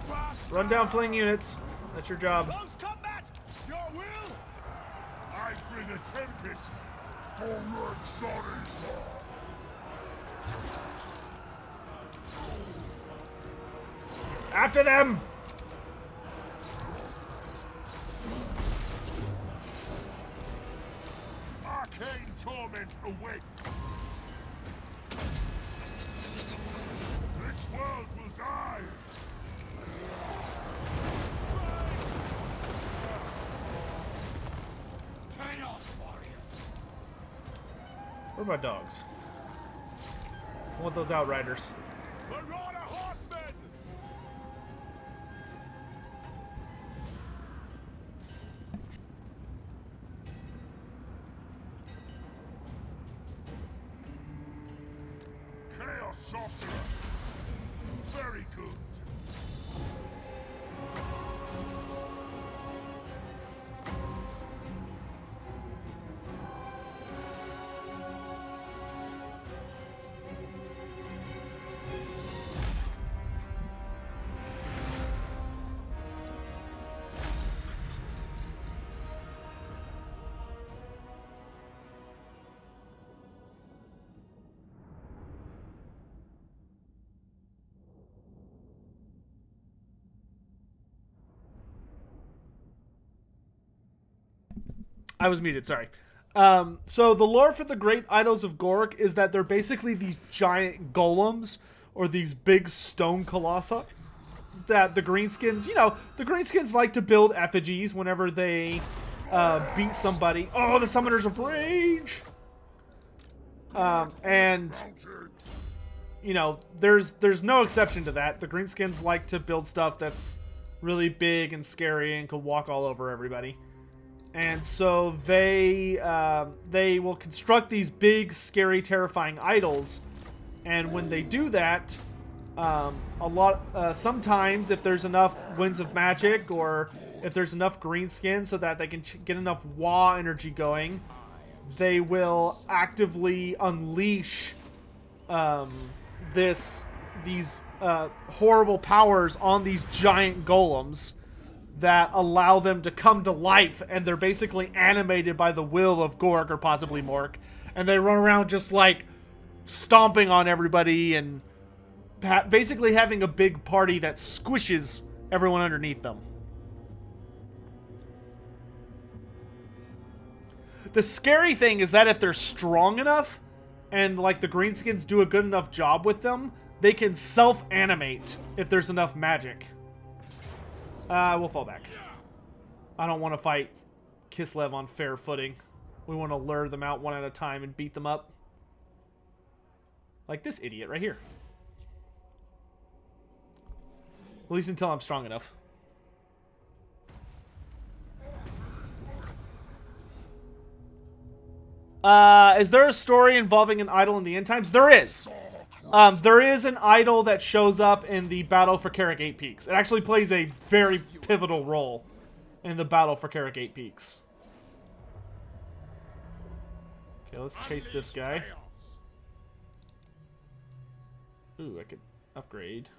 Fast. Run down fleeing units. That's your job. Close combat! Your will. I bring a tempest. For your sorries. After them! Arcane torment awaits. This world will die. Chaos warrior. Where are my dogs? I want those outriders. Marauder horsemen. Chaos sorcerer. Very good. I was muted, sorry. So the lore for the Great Idols of Gork is that they're basically these giant golems, or these big stone colossi, that the Greenskins, the Greenskins like to build effigies whenever they beat somebody. Oh, the Summoners of Rage! And, there's no exception to that. The Greenskins like to build stuff that's really big and scary and can walk all over everybody. And so they will construct these big, scary, terrifying idols. And when they do that, sometimes if there's enough winds of magic, or if there's enough greenskins so that they can get enough Wa energy going, they will actively unleash these horrible powers on these giant golems that allow them to come to life, and they're basically animated by the will of Gork, or possibly Mork, and they run around just like stomping on everybody and basically having a big party that squishes everyone underneath them. The scary thing is that if they're strong enough and like the greenskins do a good enough job with them, they can self-animate if there's enough magic. We'll fall back. I don't want to fight Kislev on fair footing. We want to lure them out one at a time and beat them up. Like this idiot right here. At least until I'm strong enough. Is there a story involving an idol in the end times? There is. There is an idol that shows up in the Battle for Carrick 8 Peaks. It actually plays a very pivotal role in the Battle for Carrick 8 Peaks. Okay, let's chase this guy. Ooh, I could upgrade.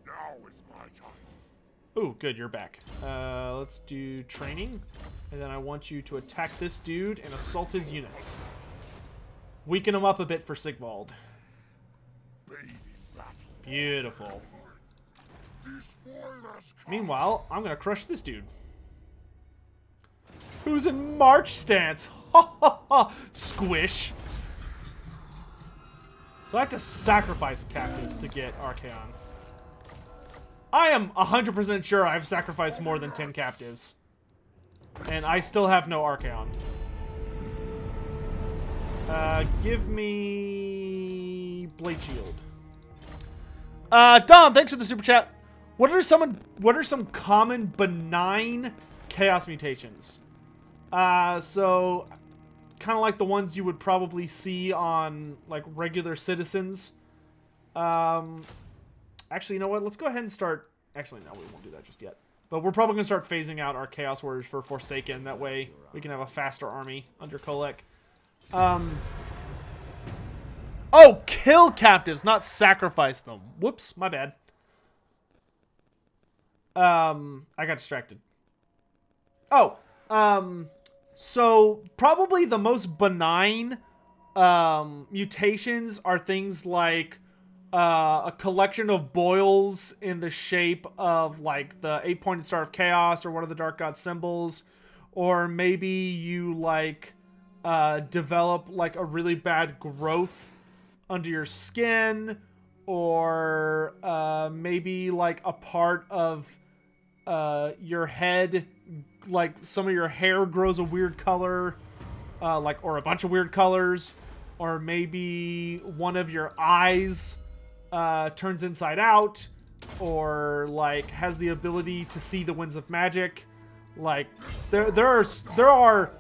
Now is my time. Ooh, good, you're back. Let's do training. And then I want you to attack this dude and assault his units. Weaken him up a bit for Siegvald. Beautiful. Meanwhile, I'm gonna crush this dude. Who's in march stance? Ha ha ha! Squish. So I have to sacrifice captives to get Archaon. I am 100% sure I've sacrificed more than 10 captives. And I still have no Archaon. Give me Blade Shield. Dom, thanks for the super chat. What are some common benign chaos mutations? So kind of like the ones you would probably see on like regular citizens. Actually, you know what? Let's go ahead and start. Actually, no, we won't do that just yet. But we're probably gonna start phasing out our Chaos Warriors for Forsaken. That way we can have a faster army under Kolek. Oh, kill captives, not sacrifice them. Whoops, my bad. I got distracted. Oh, so probably the most benign mutations are things like a collection of boils in the shape of like the 8-pointed Star of Chaos or one of the Dark God symbols, or maybe you like develop like a really bad growth under your skin, or maybe like a part of your head, like some of your hair grows a weird color, like, or a bunch of weird colors, or maybe one of your eyes turns inside out, or like has the ability to see the winds of magic. Like there are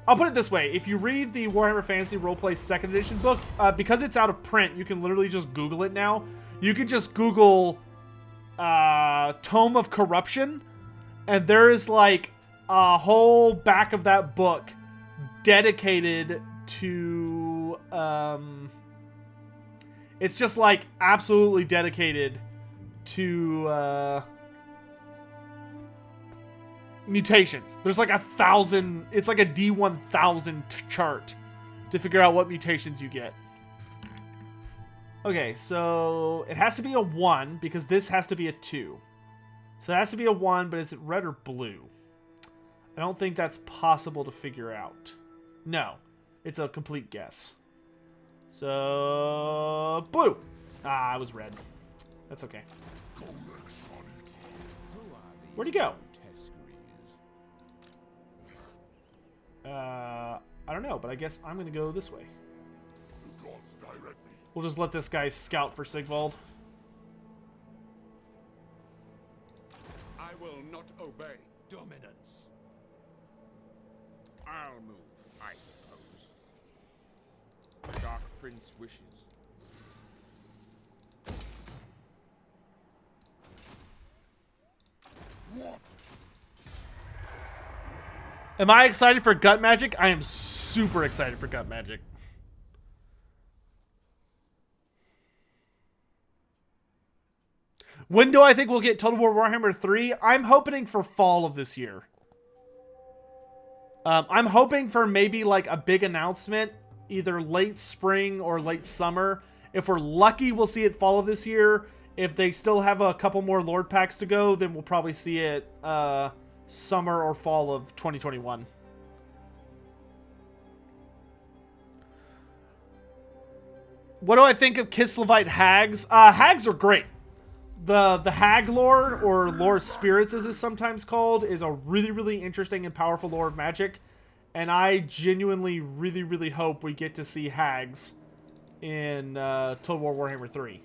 I'll put it this way: if you read the Warhammer Fantasy Roleplay 2nd edition book, because it's out of print, you can literally just Google it now. You can just Google Tome of Corruption, and there is like a whole back of that book dedicated to it's just like absolutely dedicated to mutations. There's like 1,000, it's like a D1000 chart to figure out what mutations you get. Okay, so it has to be a 1 because this has to be a 2. So it has to be a 1, but is it red or blue? I don't think that's possible to figure out. No, it's a complete guess. So, blue. Ah, it was red. That's okay. Where'd he go? I don't know, but I guess I'm gonna go this way. We'll just let this guy scout for Siegvald. I will not obey dominance. I'll move, I suppose. The Dark Prince wishes. What? Am I excited for Gut Magic? I am super excited for Gut Magic. When do I think we'll get Total War Warhammer 3? I'm hoping for fall of this year. I'm hoping for maybe like a big announcement, either late spring or late summer. If we're lucky, we'll see it fall of this year. If they still have a couple more Lord packs to go, then we'll probably see it summer or fall of 2021. What do I think of Kislevite hags? Hags are great. The hag lore, or lore of spirits as it's sometimes called, is a really, really interesting and powerful lore of magic. And I genuinely really, really hope we get to see hags in Total War Warhammer 3.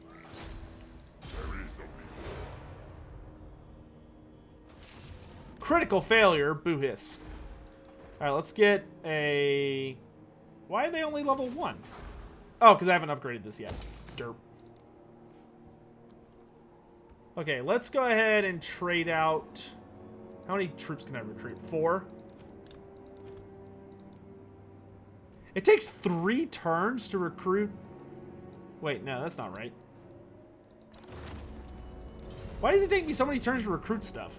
Critical failure, boo hiss. Alright, let's get a... Why are they only level 1? Oh, because I haven't upgraded this yet. Derp. Okay, let's go ahead and trade out... How many troops can I recruit? 4? It takes 3 turns to recruit... Wait, no, that's not right. Why does it take me so many turns to recruit stuff?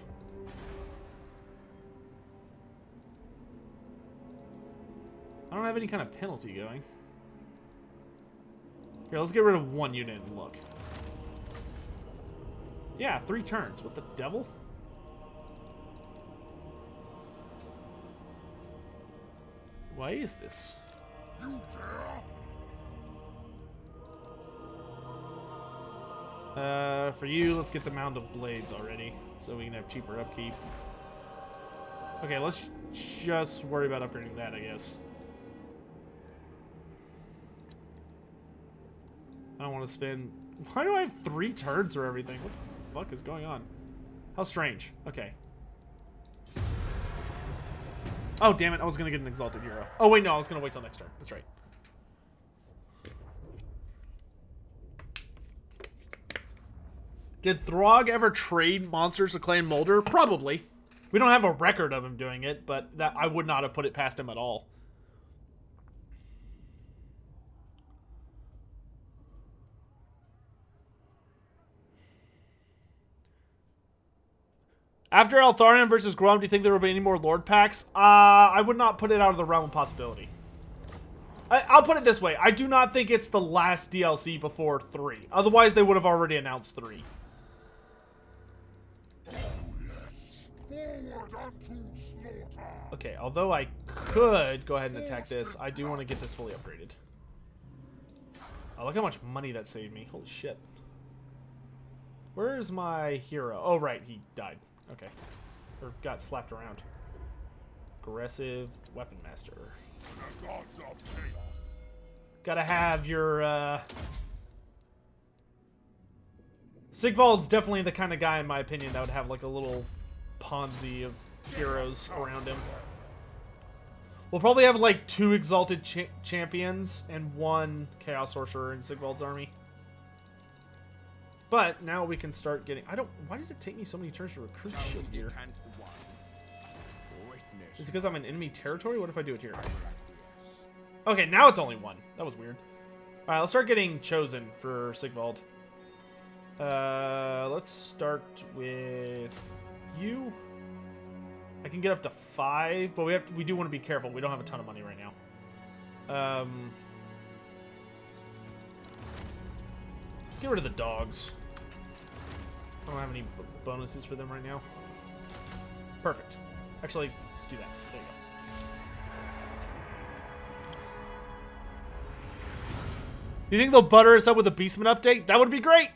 I don't have any kind of penalty going. Here, let's get rid of 1 unit and look. Yeah, 3 turns. What the devil? Why is this? You dare? For you, let's get the Mound of Blades already, so we can have cheaper upkeep. Okay, let's just worry about upgrading that, I guess. I don't want to spend... Why do I have 3 turns for everything? What the fuck is going on? How strange. Okay. Oh, damn it. I was going to get an Exalted Hero. Oh, wait, no. I was going to wait till next turn. That's right. Did Throgg ever trade monsters to Clan Molder? Probably. We don't have a record of him doing it, but that I would not have put it past him at all. After Altharion versus Grom, do you think there will be any more Lord packs? I would not put it out of the realm of possibility. I'll put it this way. I do not think it's the last DLC before 3. Otherwise, they would have already announced 3. Okay, although I could go ahead and attack this, I do want to get this fully upgraded. Oh, look how much money that saved me. Holy shit. Where's my hero? Oh, right. He died. Okay. Or got slapped around. Aggressive Weapon Master. Gotta have your, Siegvald's definitely the kind of guy, in my opinion, that would have, like, a little Ponzi of heroes around him. We'll probably have, like, 2 Exalted Champions and 1 Chaos Sorcerer in Siegvald's army. But now we can start getting... Why does it take me so many turns to recruit shit here? Is it because I'm in enemy territory? What if I do it here? Okay, now it's only 1. That was weird. Alright, let's start getting chosen for Siegvald. Let's start with you. I can get up to 5, but we do want to be careful. We don't have a ton of money right now. Let's get rid of the dogs. I don't have any bonuses for them right now. Perfect. Actually, let's do that. There you go. Do you think they'll butter us up with a Beastman update? That would be great!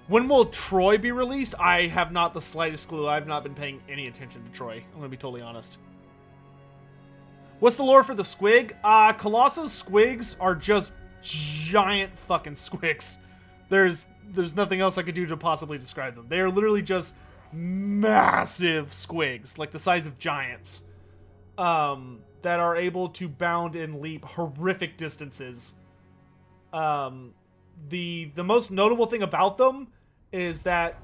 When will Troy be released? I have not the slightest clue. I've not been paying any attention to Troy. I'm going to be totally honest. What's the lore for the squig? Colossal squigs are just giant fucking squigs. There's nothing else I could do to possibly describe them. They are literally just massive squigs, like the size of giants, that are able to bound and leap horrific distances. The most notable thing about them is that...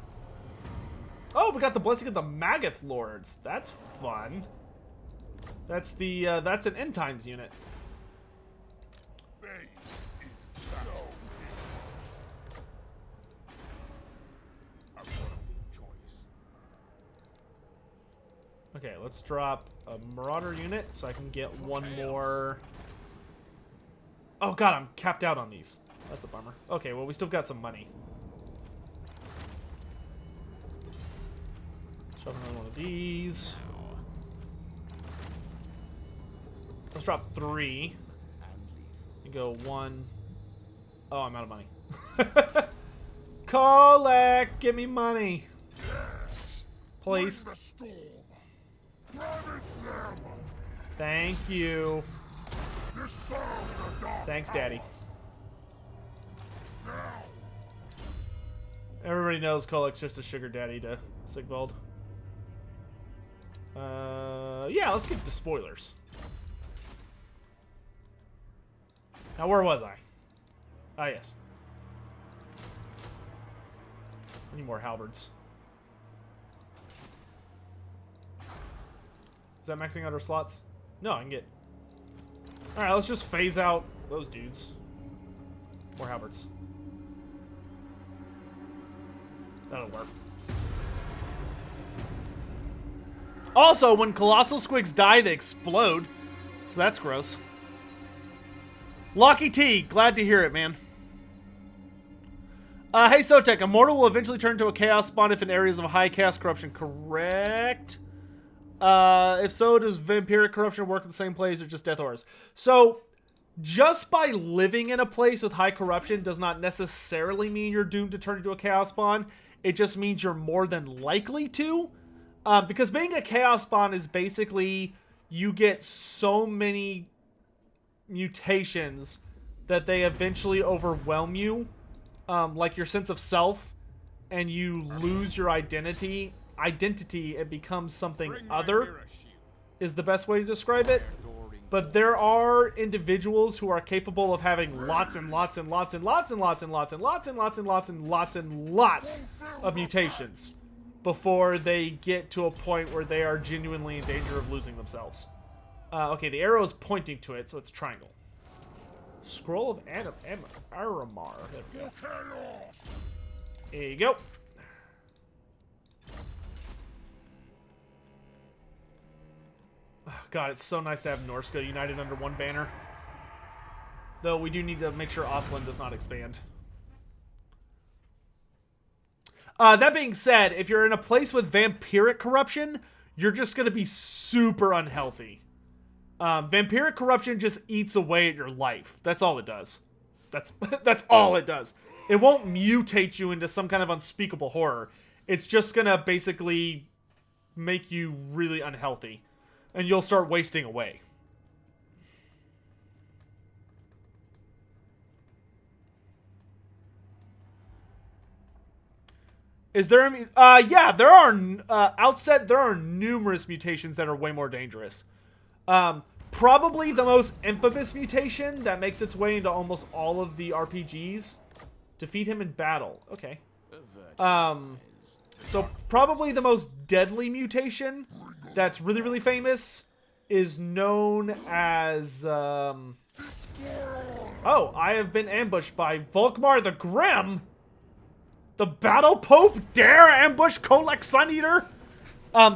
Oh, we got the Blessing of the Magath Lords. That's fun. That's the, that's an End Times unit. Okay, let's drop a Marauder unit so I can get one more... Oh god, I'm capped out on these. That's a bummer. Okay, well, we still got some money. Shove another one of these. Let's drop 3. And go 1. Oh, I'm out of money. Collect! Give me money. Please. Thank you. Thanks, Daddy. Everybody knows Kolek's just a sugar daddy to Siegvald. Yeah, let's get the spoilers. Now, where was I? Ah, yes. I need more halberds. Is that maxing out our slots? No, I can get... Alright, let's just phase out those dudes. More halberds. That'll work. Also, when colossal squigs die, they explode. So that's gross. Locky T, glad to hear it, man. Hey, Sotek, Immortal will eventually turn into a chaos spawn if in areas of high chaos corruption, correct? If so, does vampiric corruption work in the same place or just death auras? So, just by living in a place with high corruption does not necessarily mean you're doomed to turn into a chaos spawn. It just means you're more than likely to. Because being a chaos spawn is basically you get so many mutations that they eventually overwhelm you, like your sense of self, and you lose your identity. It becomes something other, is the best way to describe it. But there are individuals who are capable of having lots and lots and lots and lots and lots and lots and lots and lots and lots and lots and lots of mutations before they get to a point where they are genuinely in danger of losing themselves. Okay, the arrow is pointing to it, so it's triangle. Scroll of Aramar. There we go. There you go. Oh, God, it's so nice to have Norsca united under one banner. Though we do need to make sure Osland does not expand. That being said, if you're in a place with vampiric corruption, you're just going to be super unhealthy. Vampiric corruption just eats away at your life. That's all it does. That's all it does. It won't mutate you into some kind of unspeakable horror. It's just going to basically make you really unhealthy. And you'll start wasting away. Is there yeah, there are, outset, there are numerous mutations that are way more dangerous. Probably the most infamous mutation that makes its way into almost all of the RPGs. Defeat him in battle. Okay. So probably the most deadly mutation that's really, really famous is known as, oh, I have been ambushed by Volkmar the Grim. The Battle Pope dare ambush Kolek Suneater.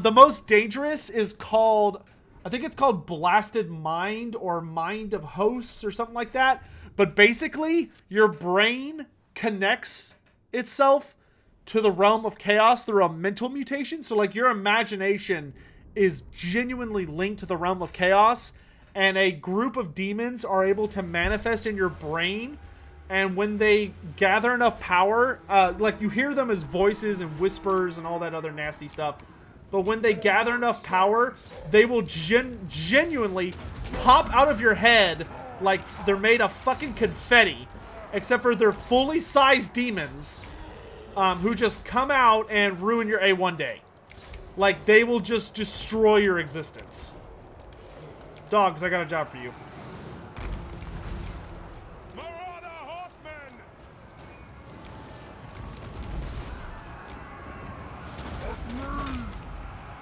The most dangerous is called, I think it's called Blasted Mind or Mind of Hosts or something like that. But basically, your brain connects itself to the realm of chaos through a mental mutation. So like your imagination is genuinely linked to the realm of chaos, and a group of demons are able to manifest in your brain. And when they gather enough power, like you hear them as voices and whispers and all that other nasty stuff. But when they gather enough power, they will genuinely pop out of your head like they're made of fucking confetti. Except for they're fully sized demons who just come out and ruin your A1 day. Like, they will just destroy your existence. Dogs, I got a job for you.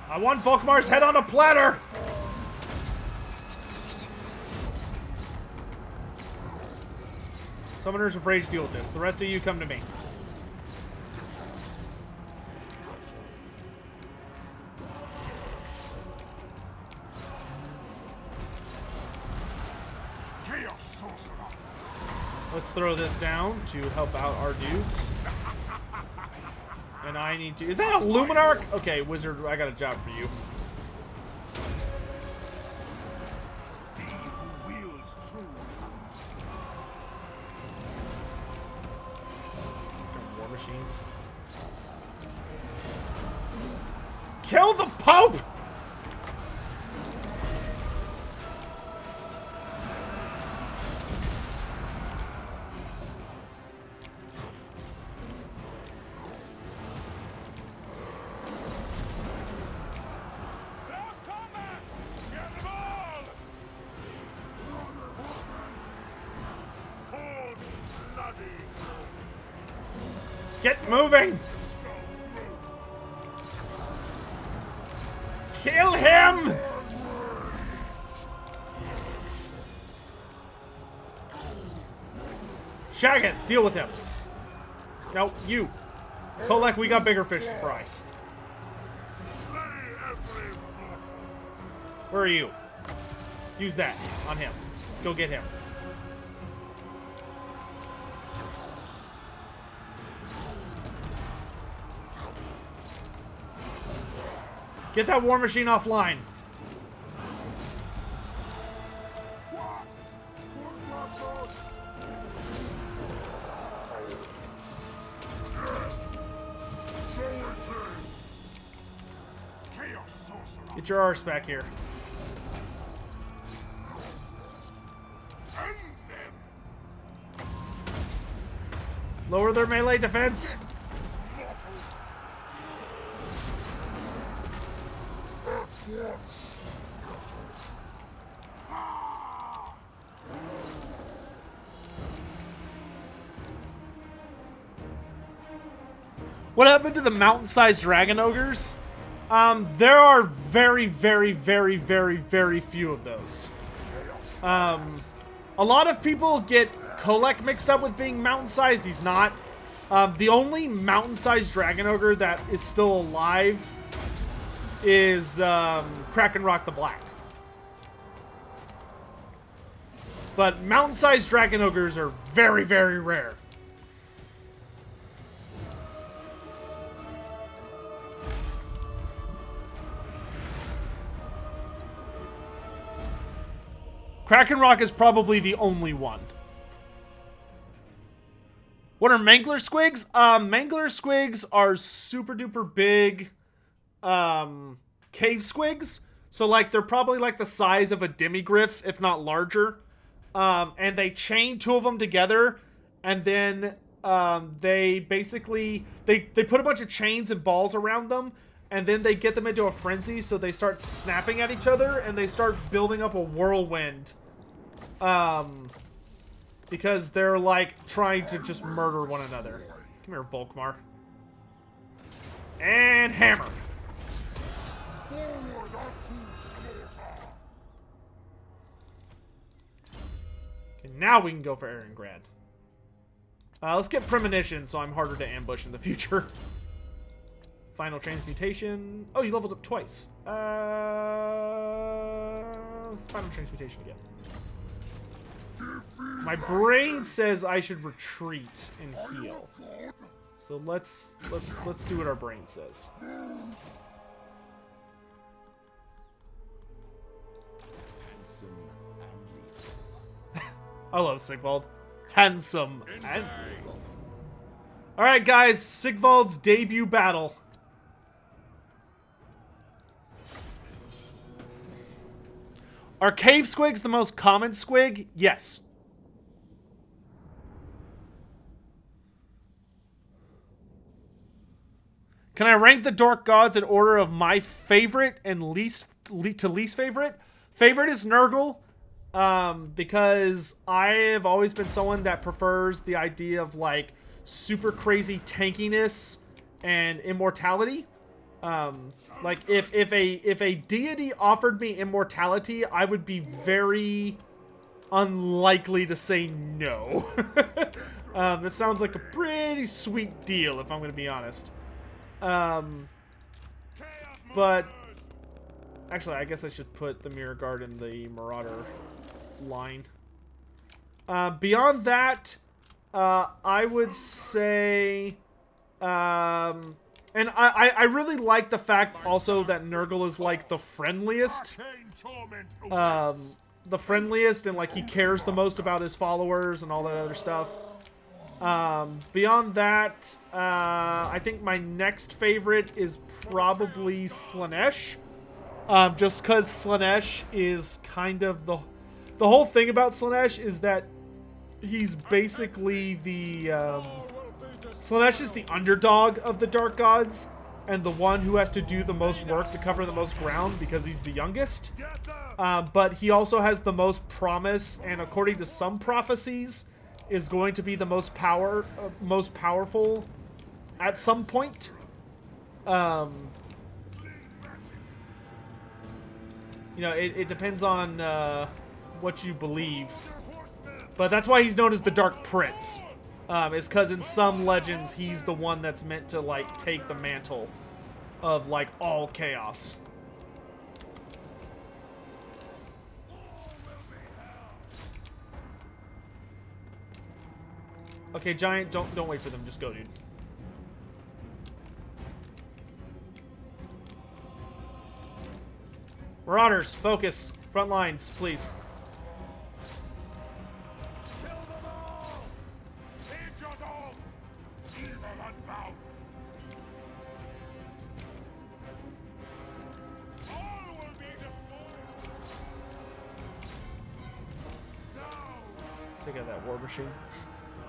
I want Volkmar's head on a platter! Summoners of Rage deal with this. The rest of you come to me. Let's throw this down to help out our dudes. And I need to... Is that a Luminarch? Okay, wizard, I got a job for you. See who wields true. War machines. Kill the Pope! Get moving! Kill him! Shag it! Deal with him. No, you. Kolek, we got bigger fish to fry. Where are you? Use that on him. Go get him. Get that war machine offline. Get your arse back here. Lower their melee defense. What happened to the mountain-sized dragon ogres? There are very, very, very, very, very few of those. A lot of people get Kolek mixed up with being mountain-sized. He's not. The only mountain-sized dragon ogre that is still alive is Krakenrock the Black. But mountain-sized dragon ogres are very, very rare. Krakenrock is probably the only one. What are Mangler Squigs? Mangler Squigs are super duper big cave squigs. So like they're probably like the size of a demigriff, if not larger. And they chain two of them together, and then they basically they put a bunch of chains and balls around them, and then they get them into a frenzy, so they start snapping at each other, and they start building up a whirlwind. Because they're, like, trying to just murder one another. Come here, Volkmar. And hammer. Okay, now we can go for Erengrad. Let's get Premonition, so I'm harder to ambush in the future. Final Transmutation. Oh, you leveled up twice. Final Transmutation again. My brain says I should retreat and heal. So let's do what our brain says. I love Siegvald. Handsome and lethal. Alright guys, Siegvald's debut battle. Are cave squigs the most common squig? Yes. Can I rank the Dark Gods in order of my favorite and least favorite? Favorite is Nurgle, because I have always been someone that prefers the idea of like super crazy tankiness and immortality. Like if a deity offered me immortality, I would be very unlikely to say no. That sounds like a pretty sweet deal, if I'm going to be honest. But actually, I guess I should put the Mirror Guard in the Marauder line. Beyond that, I would say, and I really like the fact also that Nurgle is like the friendliest. The friendliest, and like he cares the most about his followers and all that other stuff. Beyond that, I think my next favorite is probably Slaanesh. Just because Slaanesh is kind of the whole thing about Slaanesh is that he's basically the Slaanesh is the underdog of the Dark Gods, and the one who has to do the most work to cover the most ground because he's the youngest. But he also has the most promise, and according to some prophecies, is going to be the most powerful at some point. You know, it depends on what you believe. But that's why he's known as the Dark Prince. Is because in some legends, he's the one that's meant to, like, take the mantle of, like, all chaos. Okay, Giant, don't wait for them. Just go, dude. Marauders, focus. Front lines, please. Kill them all! Lead us all! Evil unbound! All Take out that war machine.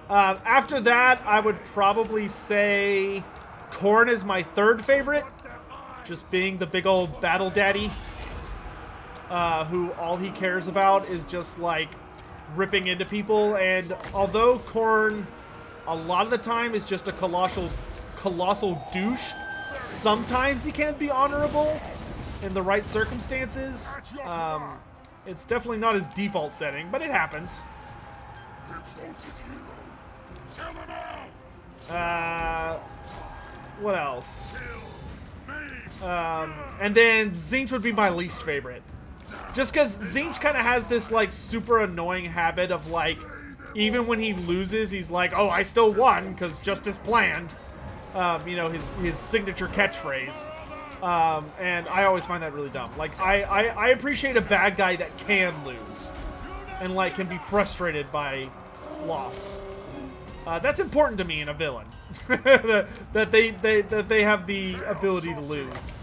After that, I would probably say Khorne is my third favorite. Just being the big old battle daddy. Who all he cares about is just like ripping into people. And although Khorne a lot of the time is just a colossal douche, sometimes he can be honorable in the right circumstances. It's definitely not his default setting, but it happens. What else? And then Tzeentch would be my least favorite. Just because Tzeentch kind of has this, like, super annoying habit of, like, even when he loses, he's like, oh, I still won, because just as planned. You know, his signature catchphrase. And I always find that really dumb. Like, I appreciate a bad guy that can lose. And, like, can be frustrated by loss. That's important to me in a villain. that they have the ability to lose.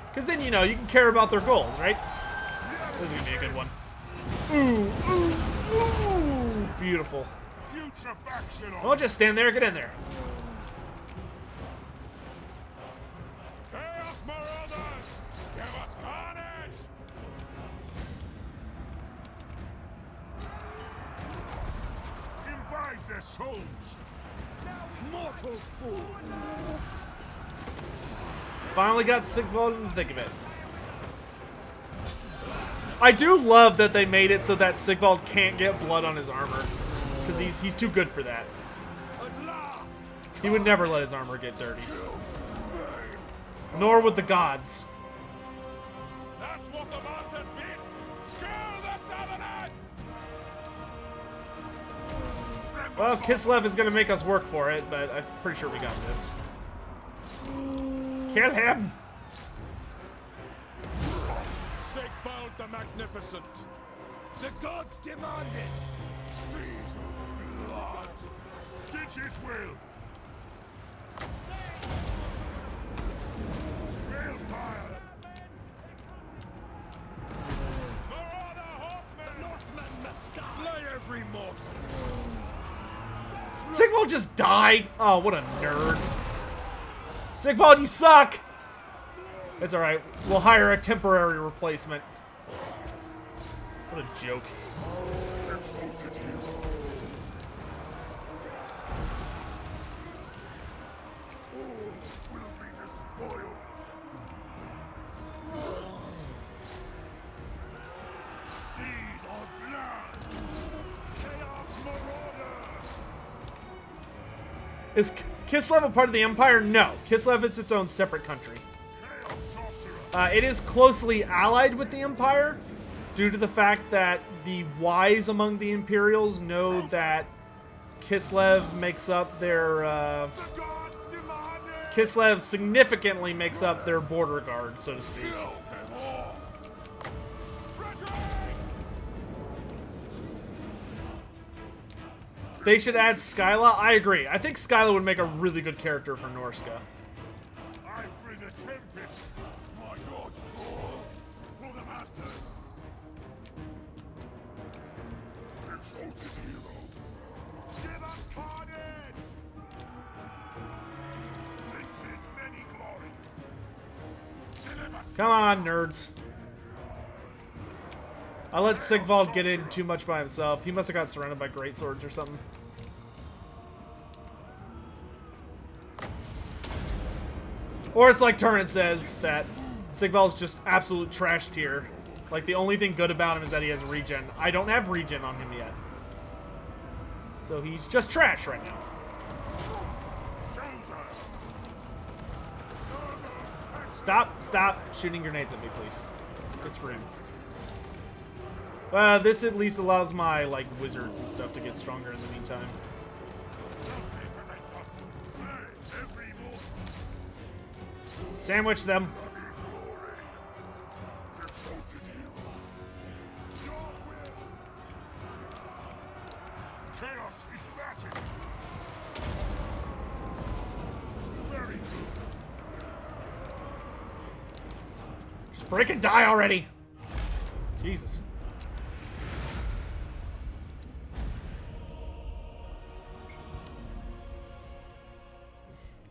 Because then, you know, you can care about their goals, right? This is going to be a good one. Ooh, ooh, ooh. Beautiful. Well, just stand there. Get in there. Chaos Marauders! Give us carnage! Invade their souls! Mortal fool! Finally got Siegvald in the thick of it. I do love that they made it so that Siegvald can't get blood on his armor. Because he's too good for that. He would never let his armor get dirty. Nor would the gods. That's what the monster's been! Kill the Southerners! Well, Kislev is going to make us work for it, but I'm pretty sure we got this. Kill him! Siegvald the Magnificent! The gods demand it! Seize the blood! Teach his will! Real fire! Marauder horsemen! The Northmen must die! Slay every mortal! Siegvald just died? Oh, what a nerd. Siegvald, you suck! It's alright. We'll hire a temporary replacement. What a joke. Is Kislev a part of the Empire? No. Kislev is its own separate country. It is closely allied with the Empire due to the fact that the wise among the Imperials know that Kislev makes up their... Kislev significantly makes up their border guard, so to speak. They should add Skyla. I agree. I think Skyla would make a really good character for Norsca. I bring a tempest, my gods fall for the master. Exalted hero, give us carnage. Prince's many glories. Deliver. Come on, nerds. I let Siegvald get in too much by himself. He must have got surrounded by greatswords or something. Or it's like Turnant says, that Siegvald's just absolute trash tier. Like, the only thing good about him is that he has regen. I don't have regen on him yet. So he's just trash right now. Stop shooting grenades at me, please. It's rude. This at least allows my, like, wizards and stuff to get stronger in the meantime. Sandwich them. Chaos is magic. Very good. Just break and die already. Jesus.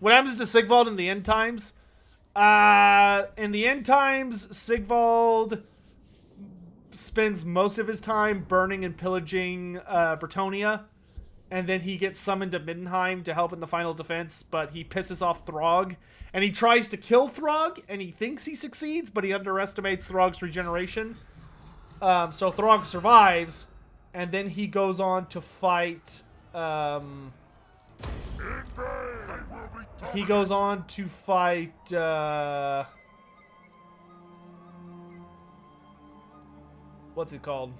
What happens to Siegvald in the end times? In the end times, Siegvald spends most of his time burning and pillaging Bretonnia, and then he gets summoned to Middenheim to help in the final defense, but he pisses off Throgg, and he tries to kill Throgg, and he thinks he succeeds, but he underestimates Throgg's regeneration. So Throgg survives, and then he goes on to fight... he goes on to fight... what's it called?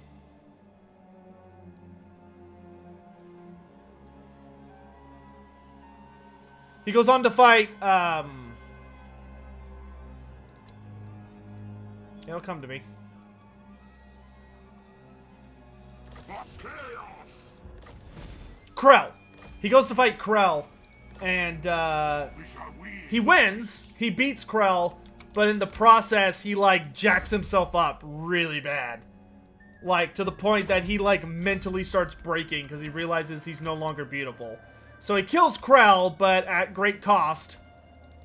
He goes on to fight, it'll come to me. Krell. He goes to fight Krell, and, he wins. He beats Krell, but in the process, he, like, jacks himself up really bad. Like, to the point that he, like, mentally starts breaking because he realizes he's no longer beautiful. So he kills Krell, but at great cost.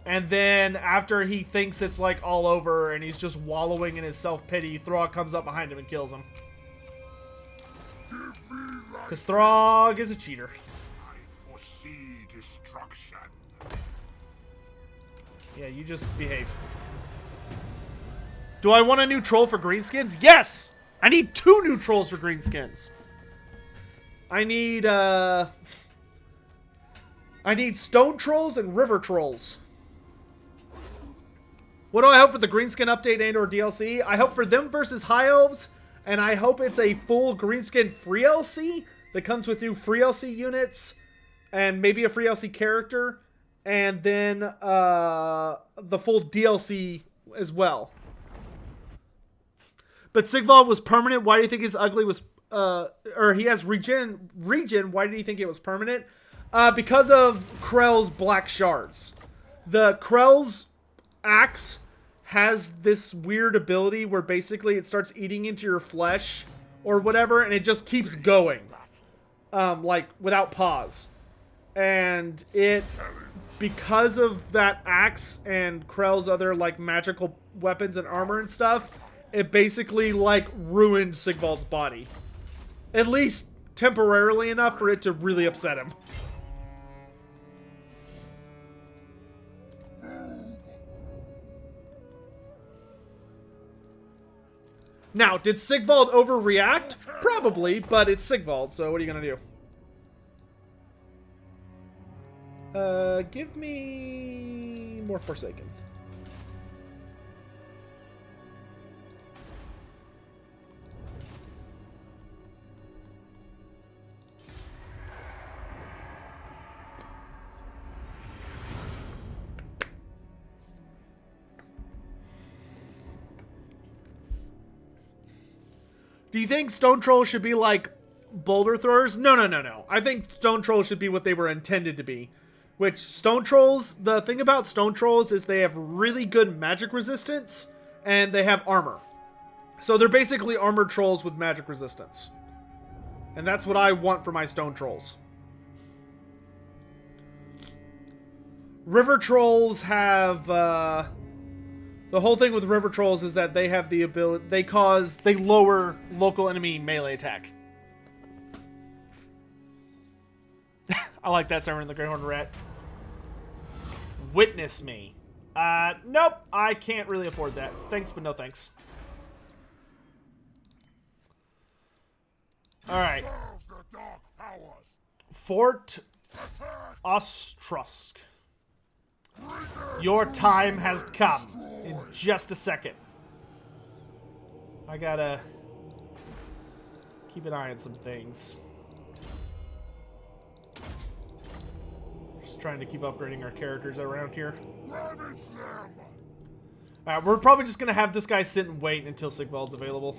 And then after he thinks it's like all over and he's just wallowing in his self-pity, Throgg comes up behind him and kills him. Because Throgg is a cheater. I foresee destruction. Yeah, you just behave. Do I want a new troll for greenskins? Yes! I need 2 new trolls for greenskins. I need stone trolls and river trolls. What do I hope for the Greenskin update and or DLC? I hope for them versus High Elves, and I hope it's a full Greenskin free LC that comes with new free LC units, and maybe a free LC character, and then the full DLC as well. But Siegvald was permanent. Why do you think his ugly was, or he has regen, why did he think it was permanent? Because of Krell's black shards. The Krell's axe has this weird ability where basically it starts eating into your flesh or whatever, and it just keeps going. Like, without pause. And it, because of that axe and Krell's other, like, magical weapons and armor and stuff, it basically, like, ruined Siegvald's body. At least temporarily enough for it to really upset him. Now, did Siegvald overreact? Probably, but it's Siegvald, so what are you gonna do? Give me more Forsaken. Do you think Stone Trolls should be like Boulder Throwers? No, no, no, no. I think Stone Trolls should be what they were intended to be. Which, Stone Trolls, the thing about Stone Trolls is they have really good magic resistance, and they have armor. So they're basically armored trolls with magic resistance. And that's what I want for my Stone Trolls. River Trolls have, the whole thing with River Trolls is that they have the ability, they lower local enemy melee attack. I like that, Siren the Greyhorn Rat. Witness me. Nope, I can't really afford that. Thanks, but no thanks. Alright. Fort Ostrusk. Your time has come. In just a second. I gotta keep an eye on some things. Just trying to keep upgrading our characters around here. Alright, we're probably just gonna have this guy sit and wait until Siegvald's available.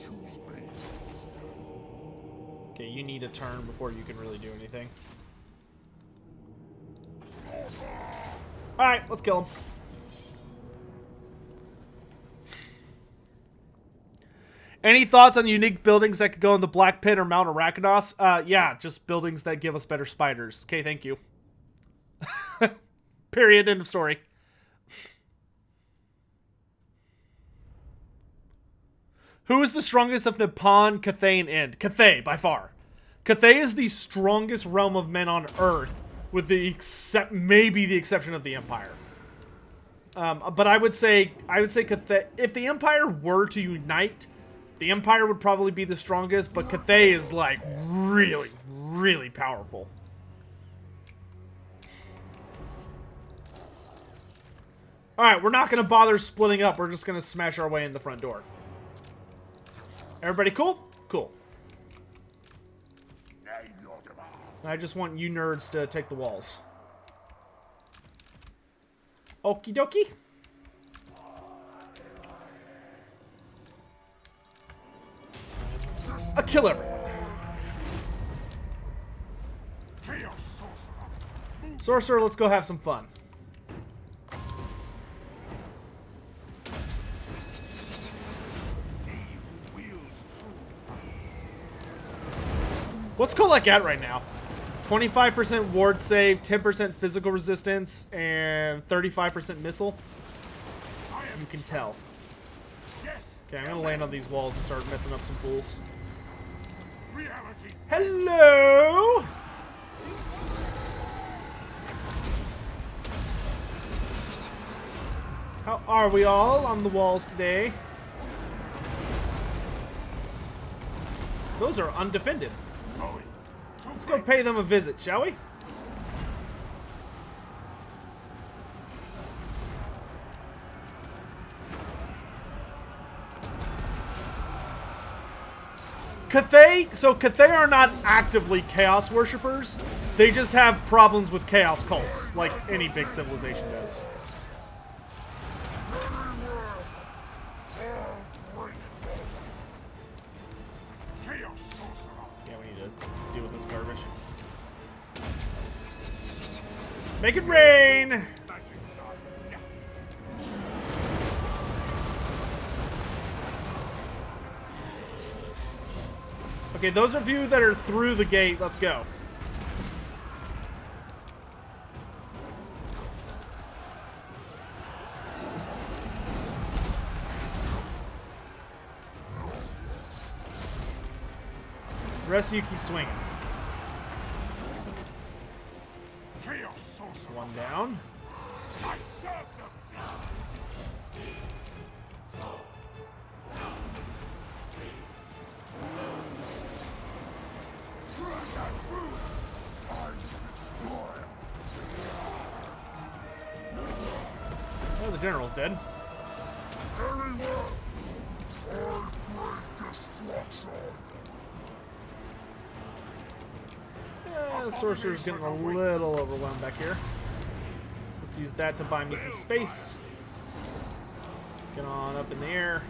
Okay, you need a turn before you can really do anything. Alright, let's kill him. Any thoughts on unique buildings that could go in the Black Pit or Mount Arachnos? Yeah, just buildings that give us better spiders. Okay, thank you. Period. End of story. Who is the strongest of Nippon, Cathay, and Ind? Cathay, by far. Cathay is the strongest realm of men on Earth, with the maybe the exception of the Empire. But I would say Cathay. If the Empire were to unite, the Empire would probably be the strongest. But Cathay is like really, really powerful. All right, we're not gonna bother splitting up. We're just gonna smash our way in the front door. Everybody cool? Cool. I just want you nerds to take the walls. Okie dokie. Kill everyone. Sorcerer, let's go have some fun. What's Kolek at right now? 25% ward save, 10% physical resistance, and 35% missile. You can tell. Okay, I'm gonna land on these walls and start messing up some fools. Hello! How are we all on the walls today? Those are undefended. Let's go pay them a visit, shall we? Cathay are not actively Chaos worshippers. They just have problems with Chaos cults, like any big civilization does. Yeah, we need to deal with this garbage. Make it rain! Okay, those of you that are through the gate, let's go. The rest of you keep swinging. One down. Oh, the general's dead. The sorcerer's getting a little overwhelmed back here. Let's use that to buy me some space. Get on up in the air.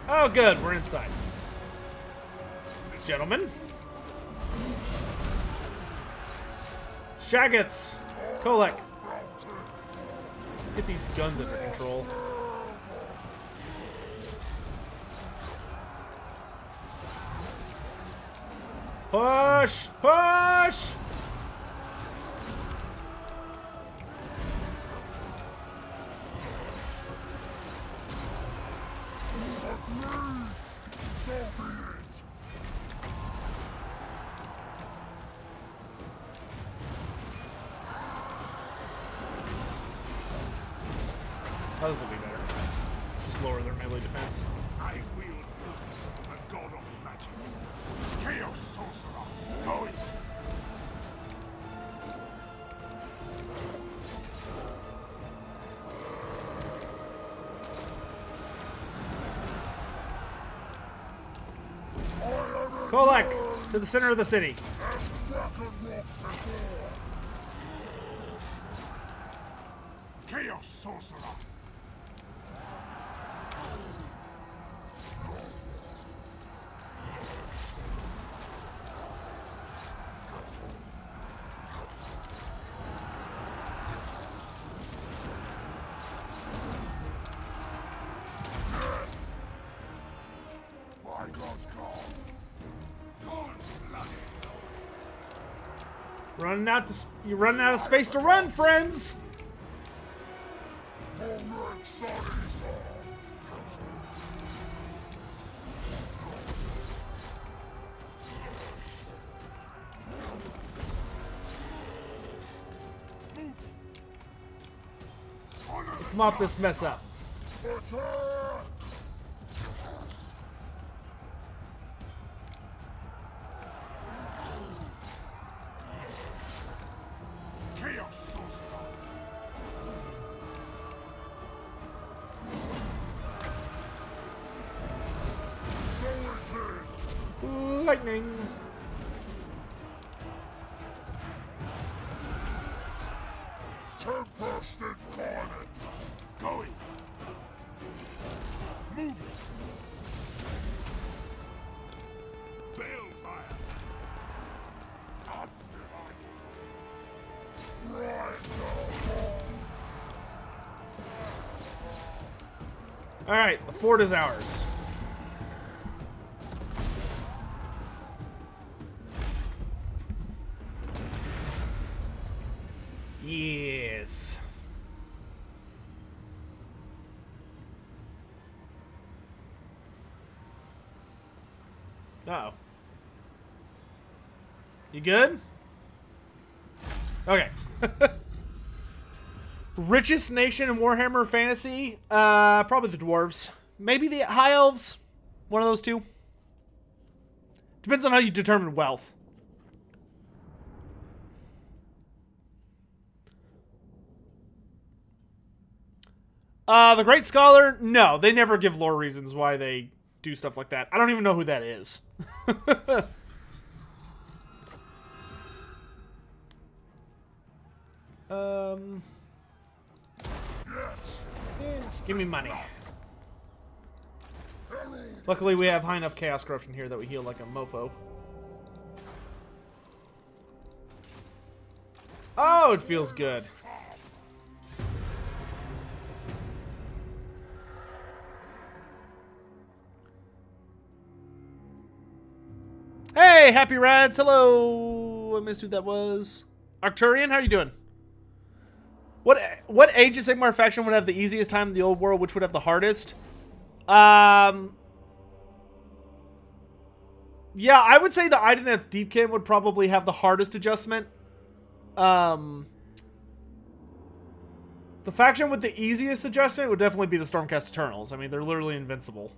Oh, good. We're inside. Gentlemen. Shaggets. Kolek. Let's get these guns under control. Push! Push! Oh, this will be better. Let's just lower their melee defense. I wield forces of the god of magic. Chaos sorcerer, going. Kolek, to the center of the city. Chaos sorcerer. You're running out of space to run, friends. Let's mop this mess up. Lightning. Tempest incarnate. Going. Moving. Balefire. Up behind. Right now. All right, the fort is ours. Yes. Uh-oh. You good? Okay. Richest nation in Warhammer Fantasy? Probably the Dwarves. Maybe the High Elves. One of those two. Depends on how you determine wealth. The Great Scholar? No, they never give lore reasons why they do stuff like that. I don't even know who that is. Give me money. Luckily, we have high enough chaos corruption here that we heal like a mofo. Oh, it feels good. Hey, Happy Rads, hello. I missed who that was. Arcturian, how are you doing? What Age of Sigmar faction would have the easiest time in the old world, which would have the hardest? Yeah, I would say the Ideneth Deepkin would probably have the hardest adjustment. The faction with the easiest adjustment would definitely be the Stormcast Eternals. I mean, they're literally invincible.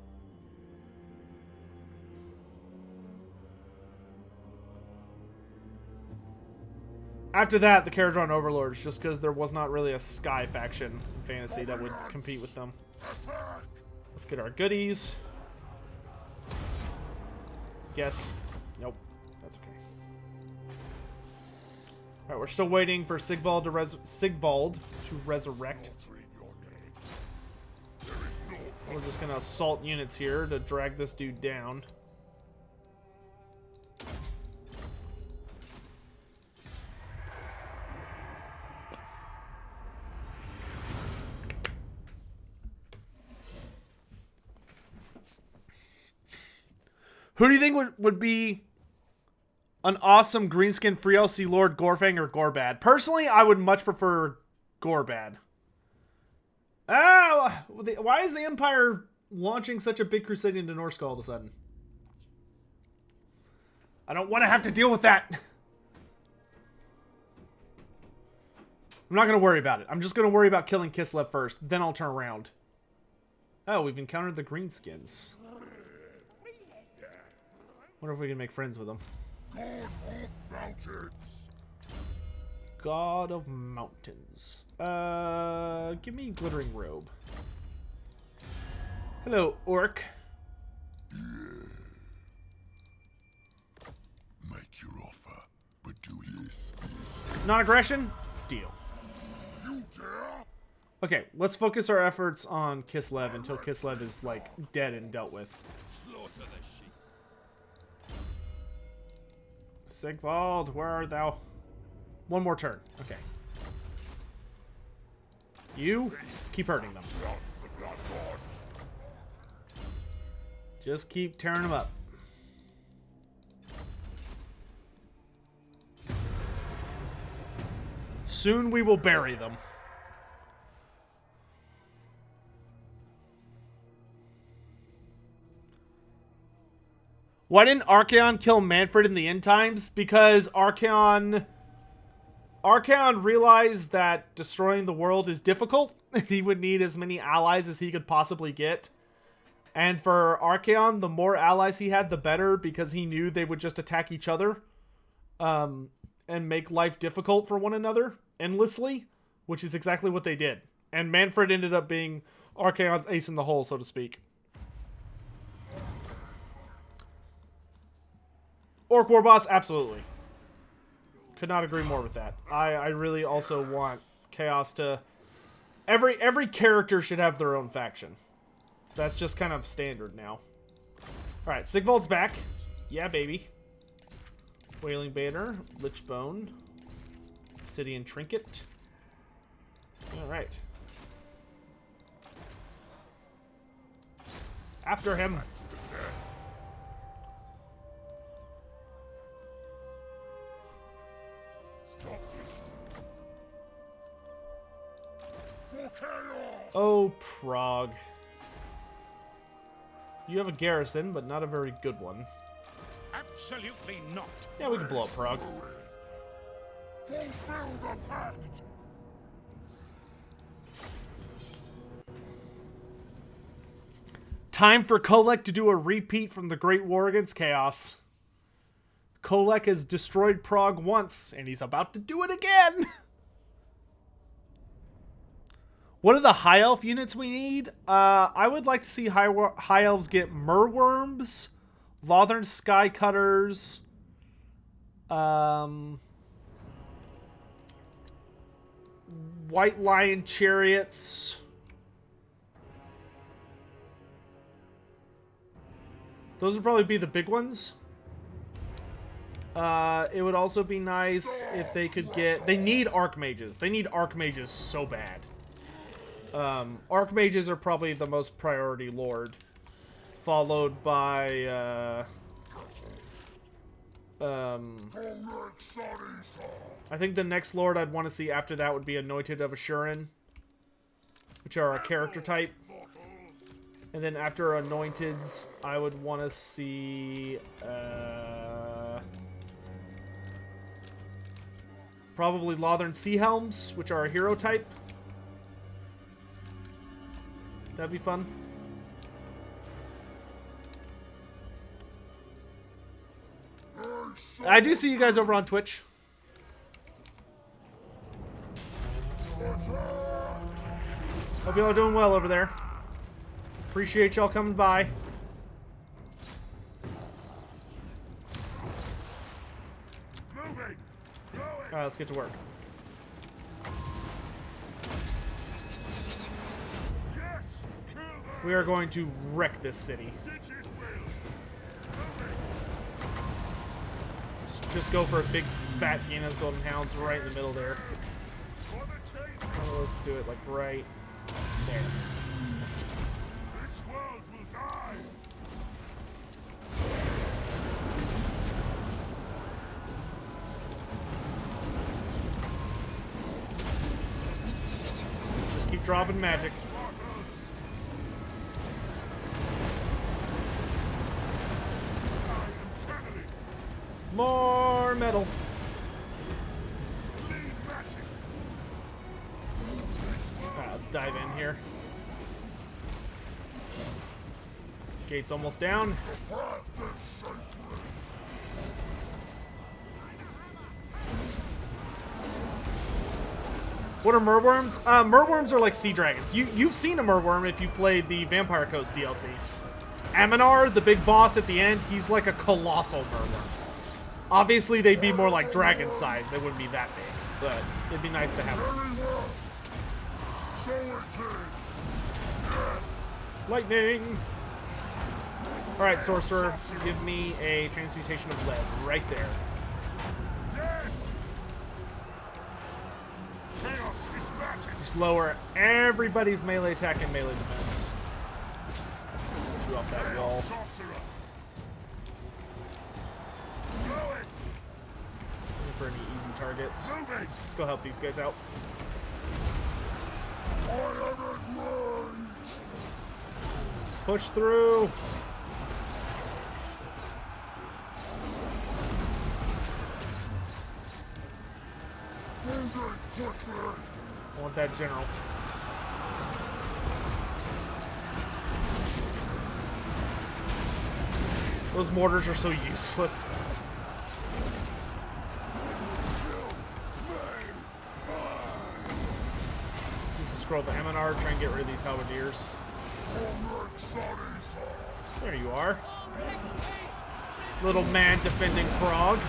After that, the Caradron Overlords, just because there was not really a Sky faction in Fantasy that would compete with them. Let's get our goodies. Guess. Nope. That's okay. Alright, we're still waiting for Siegvald to resurrect. We're just gonna assault units here to drag this dude down. Who do you think would be an awesome greenskin free LC Lord, Gorfang or Gorbad? Personally, I would much prefer Gorbad. Ah, why is the Empire launching such a big crusade into Norsca all of a sudden? I don't want to have to deal with that. I'm not going to worry about it. I'm just going to worry about killing Kislev first. Then I'll turn around. Oh, we've encountered the greenskins. Wonder if we can make friends with them. God of Mountains. Give me Glittering Robe. Hello, Orc. Make your offer, but do this. Non-aggression? Deal. You dare? Okay, let's focus our efforts on Kislev until Kislev is, like, dead and dealt with. Slaughter the sheep. Siegvald, where art thou? One more turn. Okay. You keep hurting them. Just keep tearing them up. Soon we will bury them. Why didn't Archaon kill Manfred in the end times? Because Archaon realized that destroying the world is difficult. He would need as many allies as he could possibly get. And for Archaon, the more allies he had, the better, because he knew they would just attack each other and make life difficult for one another endlessly, which is exactly what they did. And Manfred ended up being Archaon's ace in the hole, so to speak. Orc War Boss, absolutely. Could not agree more with that. I really also want Chaos to... Every character should have their own faction. That's just kind of standard now. Alright, Siegvald's back. Yeah, baby. Wailing Banner, Lichbone, Obsidian Trinket. Alright. After him. Oh, Throgg. You have a garrison, but not a very good one. Absolutely not. Yeah, we can blow up Throgg. Fulfill the pact. Time for Kolek to do a repeat from the Great War against Chaos. Kolek has destroyed Prague once, and he's about to do it again! What are the High Elf units we need? I would like to see High Elves get Merworms, Lothern Skycutters, White Lion Chariots. Those would probably be the big ones. It would also be nice if they could get... They need Archmages. They need Archmages so bad. Archmages are probably the most priority lord. Followed by, I think the next lord I'd want to see after that would be Anointed of Assurin, which are a character type. And then after Anointeds, I would want to see, probably Lothern Sea Helms, which are a hero type. That'd be fun. I do see you guys over on Twitch. Hope y'all are doing well over there. Appreciate y'all coming by. Alright, let's get to work. We are going to wreck this city. Just go for a big fat Hyena's Golden Hounds right in the middle there. Oh, let's do it like right there. This world will die. Just keep dropping magic. More metal. Alright, let's dive in here. Gate's almost down. What are merworms? Merworms are like sea dragons. You've seen a merworm if you played the Vampire Coast DLC. Aminar, the big boss at the end, he's like a colossal merworm. Obviously, they'd be more like dragon size. They wouldn't be that big, but it'd be nice to have them. Lightning! Alright, Sorcerer, give me a Transmutation of Lead right there. Just lower everybody's melee attack and melee defense. Let's get you off that wall. For any easy targets. Let's go help these guys out. Push through. I want that general. Those mortars are so useless. Use the scroll of Aminar, try and get rid of these halberdiers. There you are. Little man defending Throgg.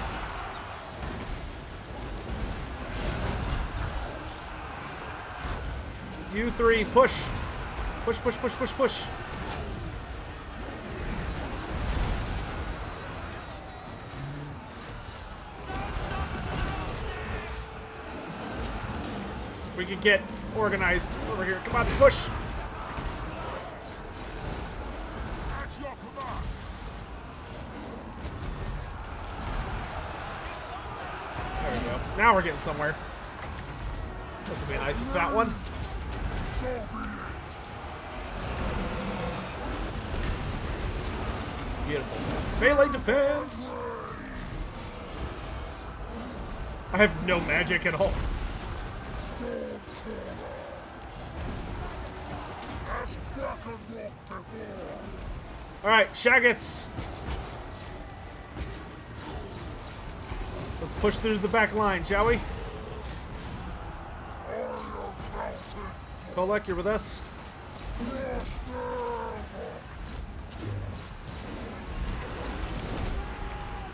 You three, push! Push, push, push, push, push! We can get organized over here. Come on, push! There we go. Now we're getting somewhere. This will be a nice fat one. Beautiful. Melee defense! I have no magic at all. Alright, Shaggets! Let's push through the back line, shall we? Kolek, you're with us?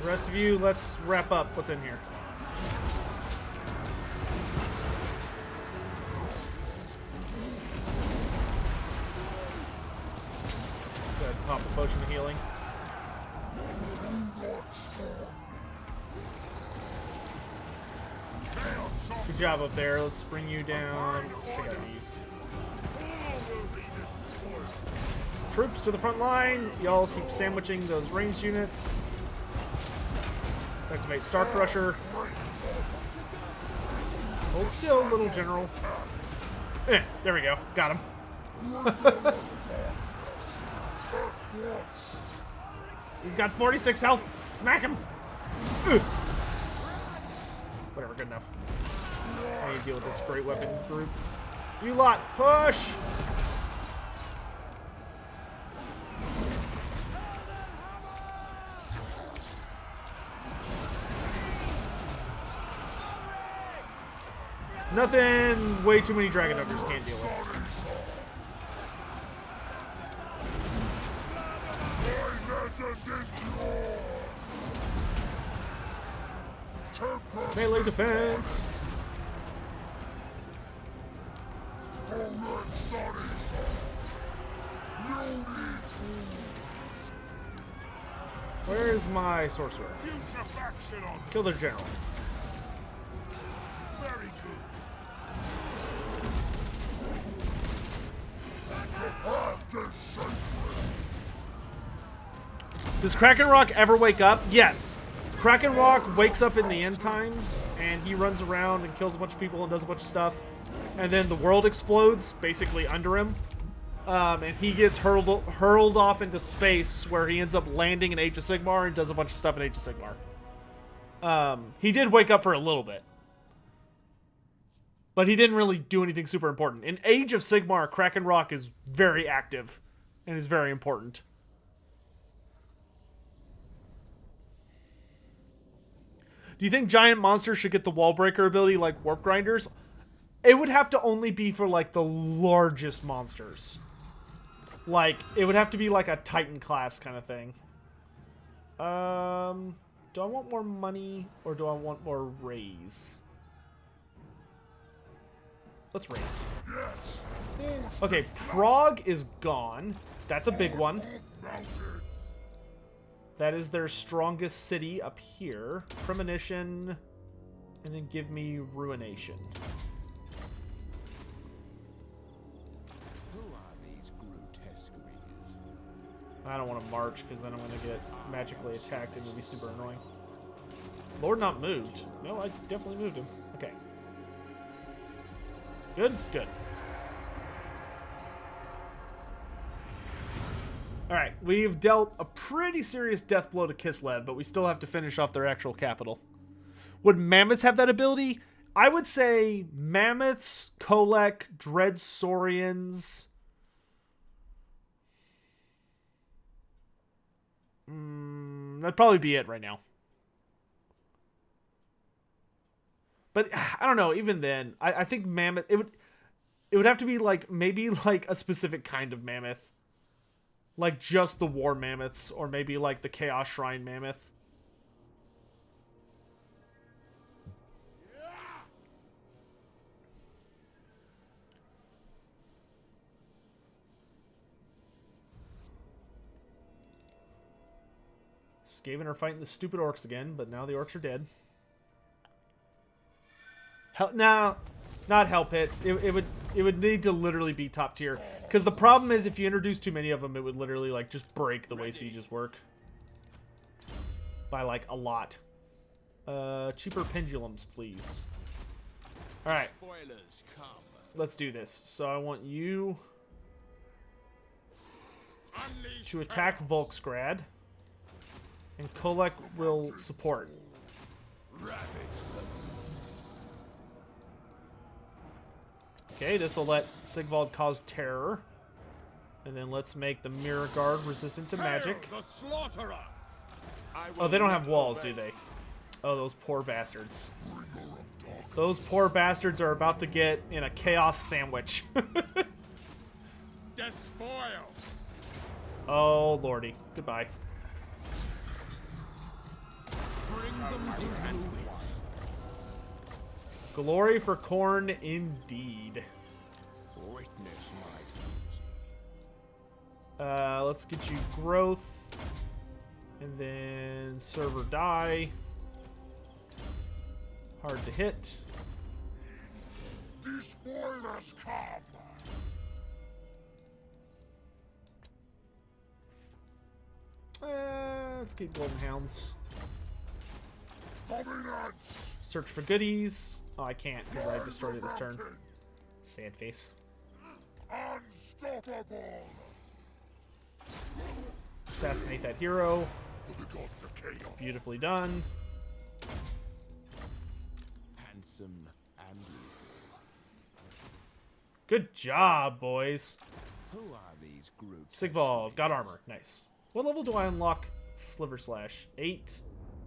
The rest of you, let's wrap up what's in here. Go ahead and pop a potion of healing. Good job up there. Let's bring you down. Let's take out these. Troops to the front line. Y'all keep sandwiching those ranged units. Let's activate Star Crusher. Hold still, little general. There we go. Got him. He's got 46 health. Smack him. Whatever, good enough. I need to deal with this great weapon group. You lot, push! Nothing way too many dragon hunters can't deal with. Melee defense. Where's my sorcerer? Kill their general. Very good. Does Kraken Rock ever wake up? Yes. Kraken Rock wakes up in the end times, and he runs around and kills a bunch of people and does a bunch of stuff. And then the world explodes, basically under him. And he gets hurled off into space, where he ends up landing in Age of Sigmar and does a bunch of stuff in Age of Sigmar. He did wake up for a little bit. But he didn't really do anything super important. In Age of Sigmar, Kraken Rock is very active and is very important. Do you think giant monsters should get the wall breaker ability like warp grinders? It would have to only be for like the largest monsters. Like, it would have to be like a Titan class kind of thing. Do I want more money or do I want more raise? Let's raise. Okay, Prague is gone. That's a big one. That is their strongest city up here. Premonition. And then give me Ruination. Who are these grotesque readers? I don't want to march because then I'm going to get magically attacked and it'll be super annoying. Lord not moved. No, I definitely moved him. Okay. Good, good. Alright, we've dealt a pretty serious death blow to Kislev, but we still have to finish off their actual capital. Would mammoths have that ability? I would say mammoths, Kolek, Dread Saurians. That'd probably be it right now. But I don't know, even then, I think mammoth, it would have to be like, maybe like a specific kind of mammoth. Like just the war mammoths, or maybe like the Chaos Shrine mammoth. Skaven are fighting the stupid orcs again, but now the orcs are dead. No, not hell pits. It would need to literally be top tier. Because the problem is, if you introduce too many of them, it would literally like just break the way sieges work. By like a lot. Cheaper pendulums, please. Alright. Let's do this. So I want you to attack Volksgrad. And Kolek will support. Okay, this will let Siegvald cause terror. And then let's make the Mirror Guard resistant to magic. Oh, they don't have walls, do they? Oh, those poor bastards. Those poor bastards are about to get in a chaos sandwich. Despoil. Oh, lordy. Goodbye. Bring them to Glory for corn, indeed. witness Let's get you growth. And then server die. Hard to hit. The spoilers come. Let's get golden hounds. Dominance. Search for goodies. Oh, I can't because I destroyed it this turn. Sad face. Unstoppable. Assassinate that hero. For the gods of chaos. Beautifully done. handsome and youthful. Good job, boys. Who are these groups? Siegvald, got armor. Nice. What level do I unlock Sliver Slash? 8.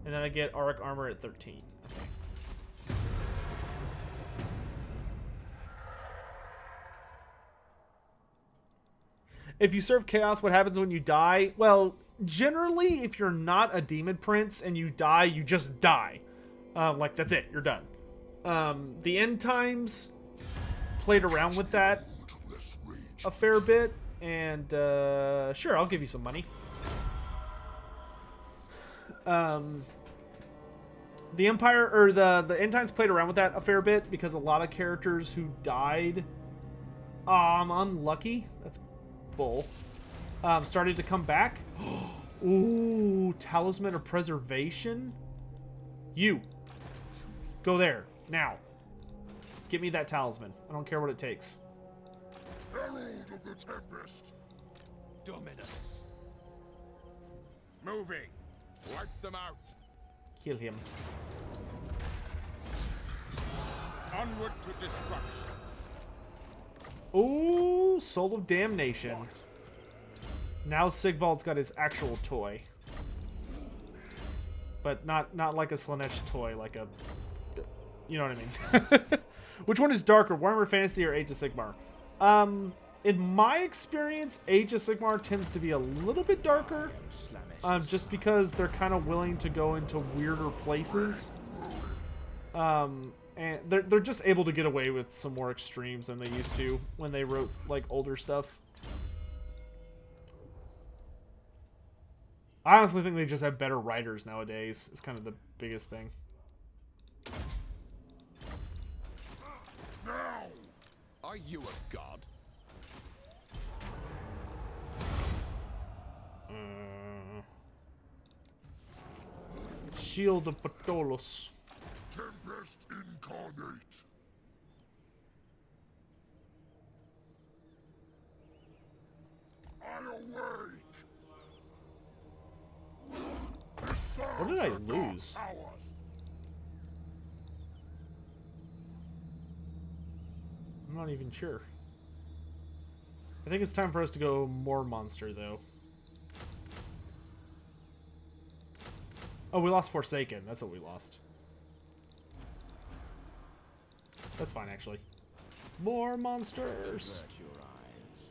And then I get Auric armor at 13. Okay. If you serve Chaos, what happens when you die? Well, generally, if you're not a Demon Prince and you die, you just die. Like, that's it. You're done. The End Times played around with that a fair bit. And, sure, I'll give you some money. The Empire, or the End Times played around with that a fair bit because a lot of characters who died, unlucky, that's bull, started to come back. Ooh, Talisman of Preservation. You. Go there, now. Get me that talisman. I don't care what it takes. Herald of the Tempest. Dominus. Moving. Wipe them out. Kill him. Onward to destruction. Ooh, Soul of Damnation. Now Siegvald's got his actual toy. But not like a Slanesh toy, like a... You know what I mean? Which one is darker, Warhammer Fantasy or Age of Sigmar? In my experience, Age of Sigmar tends to be a little bit darker. Just because they're kind of willing to go into weirder places. And they're just able to get away with some more extremes than they used to when they wrote, like, older stuff. I honestly think they just have better writers nowadays. It's kind of the biggest thing. Now. Are you a god? Shield of Patolos. Tempest incarnate. I awake. What did I lose? I'm not even sure. I think it's time for us to go more monster, though. Oh, we lost Forsaken. That's what we lost. That's fine, actually. More monsters! Avert your eyes.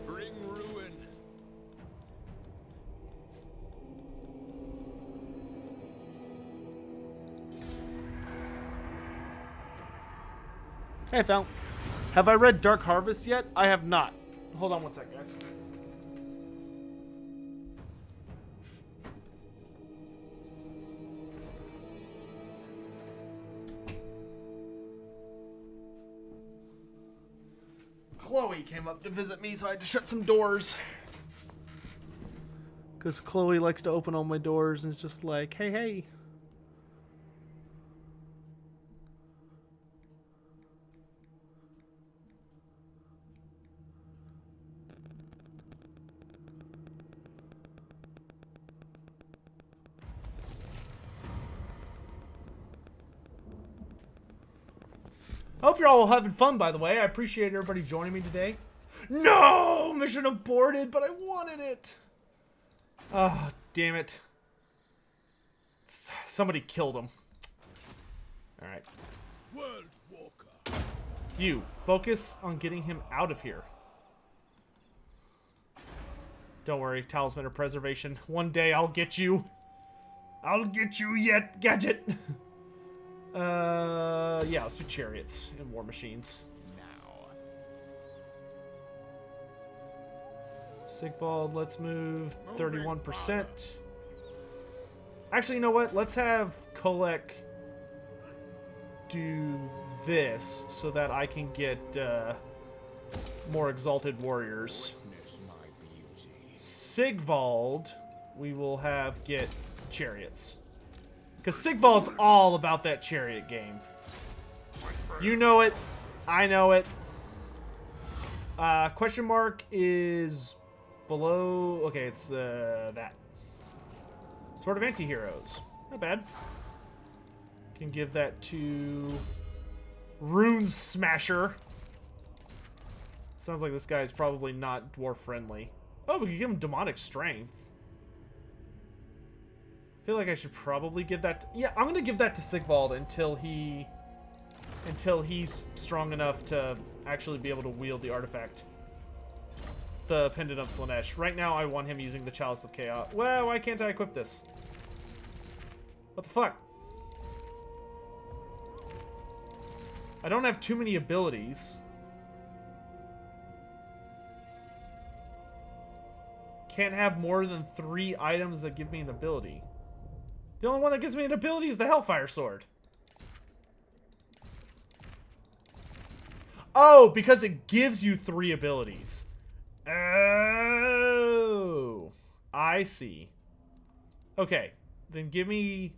Bring ruin. Hey, Phil. Have I read Dark Harvest yet? I have not. Hold on one sec, guys. Chloe came up to visit me, so I had to shut some doors. Because Chloe likes to open all my doors and is just like, hey, hey. Hope you're all having fun, by the way. I appreciate everybody joining me today. No! Mission aborted, but I wanted it. Ah, damn it. Somebody killed him. Alright. World Walker. You, focus on getting him out of here. Don't worry, Talisman of Preservation. One day I'll get you. I'll get you yet, Gadget. Yeah, let's do chariots and war machines. Now. Siegvald, let's move 31%. Actually, you know what? Let's have Kolek do this so that I can get more exalted warriors. Witness my beauty. Siegvald, we will have get chariots. Because Siegvald's all about that chariot game. You know it. I know it. Question mark is below. Okay, it's that. Sword of Anti-Heroes. Not bad. Can give that to Rune Smasher. Sounds like this guy is probably not dwarf friendly. Oh, we can give him Demonic Strength. I feel like I should probably give that... Yeah, I'm going to give that to Siegvald until he's strong enough to actually be able to wield the artifact. The Pendant of Slanesh. Right now, I want him using the Chalice of Chaos. Well, why can't I equip this? What the fuck? I don't have too many abilities. Can't have more than 3 items that give me an ability. The only one that gives me an ability is the Hellfire Sword. Oh, because it gives you 3 abilities. Oh, I see. Okay, then give me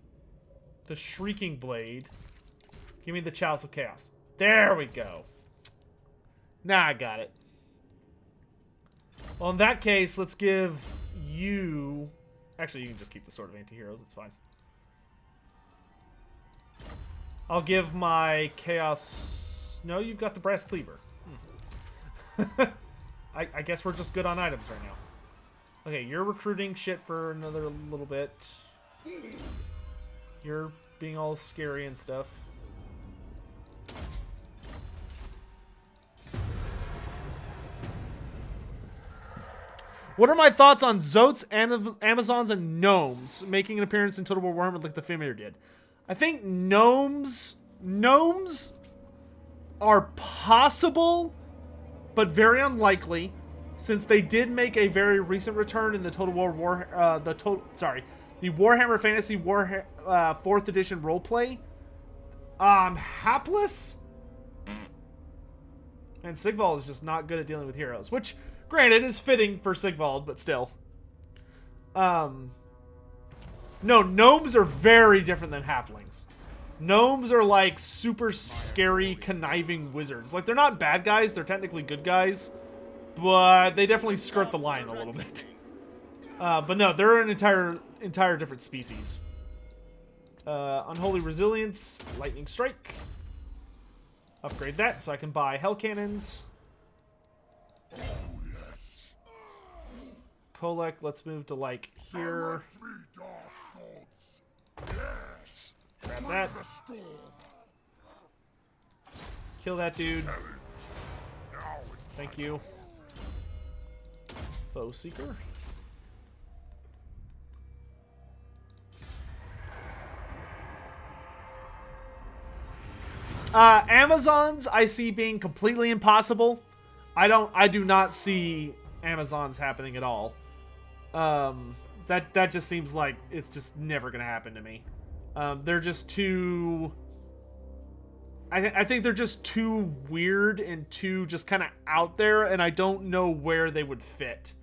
the Shrieking Blade. Give me the Chalice of Chaos. There we go. Now I got it. Well, in that case, let's give you... Actually, you can just keep the Sword of Anti-Heroes. It's fine. I'll give my Chaos... No, you've got the Brass Cleaver. I guess we're just good on items right now. Okay, you're recruiting shit for another little bit. You're being all scary and stuff. What are my thoughts on Zotes, Amazons, and Gnomes making an appearance in Total War Warhammer like the Familiar did? I think Gnomes are possible, but very unlikely, since they did make a very recent return in the the Warhammer Fantasy 4th Edition roleplay. Hapless, and Siegvald is just not good at dealing with heroes, which, granted, is fitting for Siegvald, but still. No, gnomes are very different than halflings. Gnomes are like super scary, conniving wizards. Like, they're not bad guys, they're technically good guys, but they definitely skirt the line a little bit. But no, they're an entire different species. Unholy Resilience, Lightning Strike. Upgrade that so I can buy Hell Cannons. Kolek, let's move to, like, here. Grab that. Kill that dude. Thank you. Foe Seeker. Amazons I see being completely impossible. I do not see Amazons happening at all. That just seems like it's just never gonna happen to me. They're just too... I think they're just too weird and too just kind of out there, and I don't know where they would fit.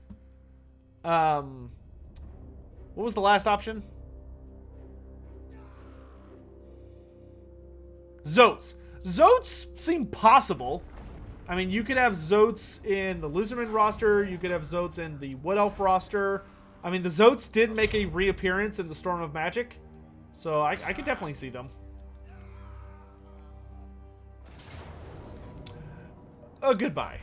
What was the last option? Zotes. Zotes seem possible. I mean, you could have Zotes in the Lizardman roster. You could have Zotes in the Wood Elf roster. I mean, the Zotes did make a reappearance in the Storm of Magic. So I could definitely see them. Oh, goodbye.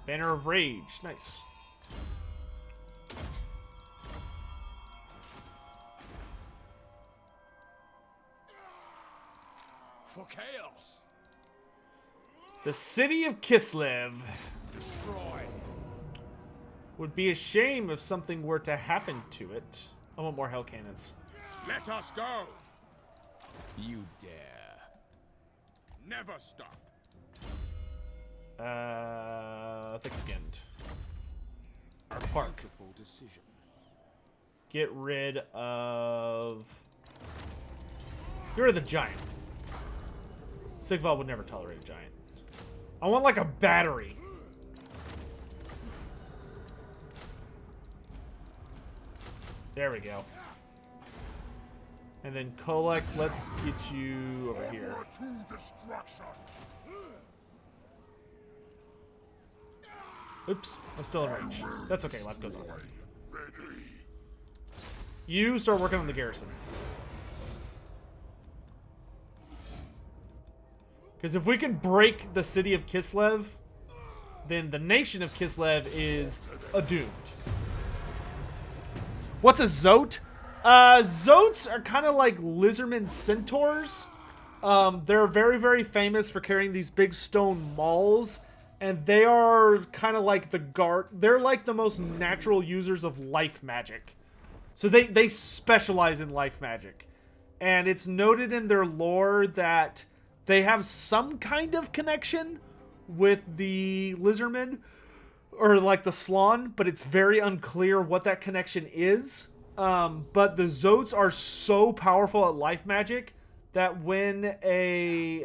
Banner of Rage. Nice. For chaos. The city of Kislev. Destroy. Would be a shame if something were to happen to it. I want more hell cannons. Let us go. You dare. Never stop. Thick-skinned. A Park. beautiful decision. Get rid of the giant. Siegvald would never tolerate a giant. I want like a battery. There we go. And then Kolek, let's get you over here. Oops, I'm still in range. That's okay, life goes on. You start working on the garrison. Because if we can break the city of Kislev, then the nation of Kislev is doomed. What's a Zote? Zotes are kind of like lizardman centaurs. They're very, very famous for carrying these big stone mauls. And they are kind of like the guard. They're like the most natural users of life magic. So they specialize in life magic. And it's noted in their lore that they have some kind of connection with the lizardmen. Or like the Slann. But it's very unclear what that connection is. But the Zotes are so powerful at life magic that when a...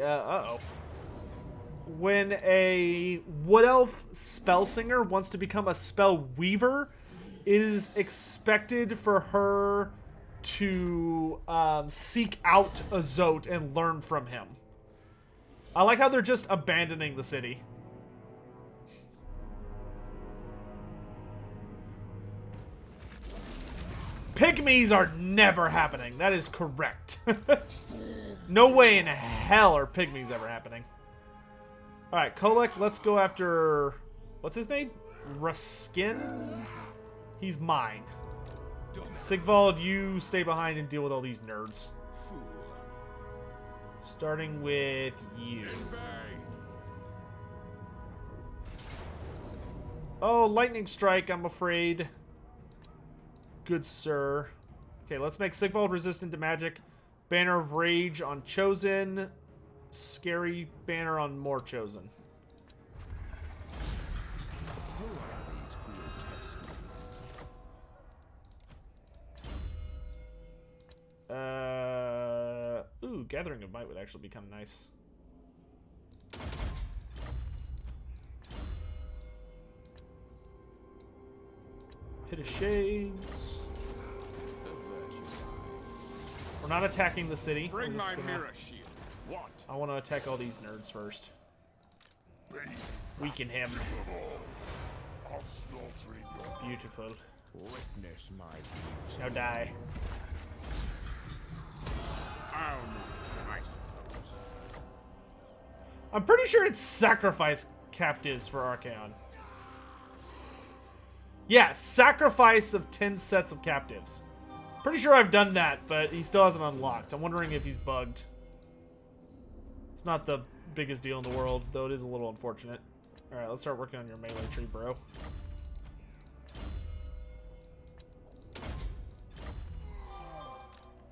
when a Wood Elf Spellsinger wants to become a Spell Weaver, it is expected for her to seek out a Zote and learn from him. I like how they're just abandoning the city. Pygmies are never happening. That is correct. No way in hell are Pygmies ever happening. Alright, Kolek, let's go after... What's his name? Ruskin? He's mine. Siegvald, you stay behind and deal with all these nerds. Starting with you. Oh, lightning strike, I'm afraid. Good sir. Okay, let's make Siegvald resistant to magic. Banner of Rage on Chosen. Scary banner on more Chosen. Ooh, Gathering of Might would actually be kind of nice. Pit of Shades. We're not attacking the city. Bring my mirror shield. What? I want to attack all these nerds first. Weaken him. Beautiful. Witness my beauty. Now die. I'll move, I suppose. I'm pretty sure it's sacrifice captives for Archaon. Yeah, sacrifice of 10 sets of captives. Pretty sure I've done that, but he still hasn't unlocked. I'm wondering if he's bugged. It's not the biggest deal in the world, though it is a little unfortunate. Alright, let's start working on your melee tree, bro.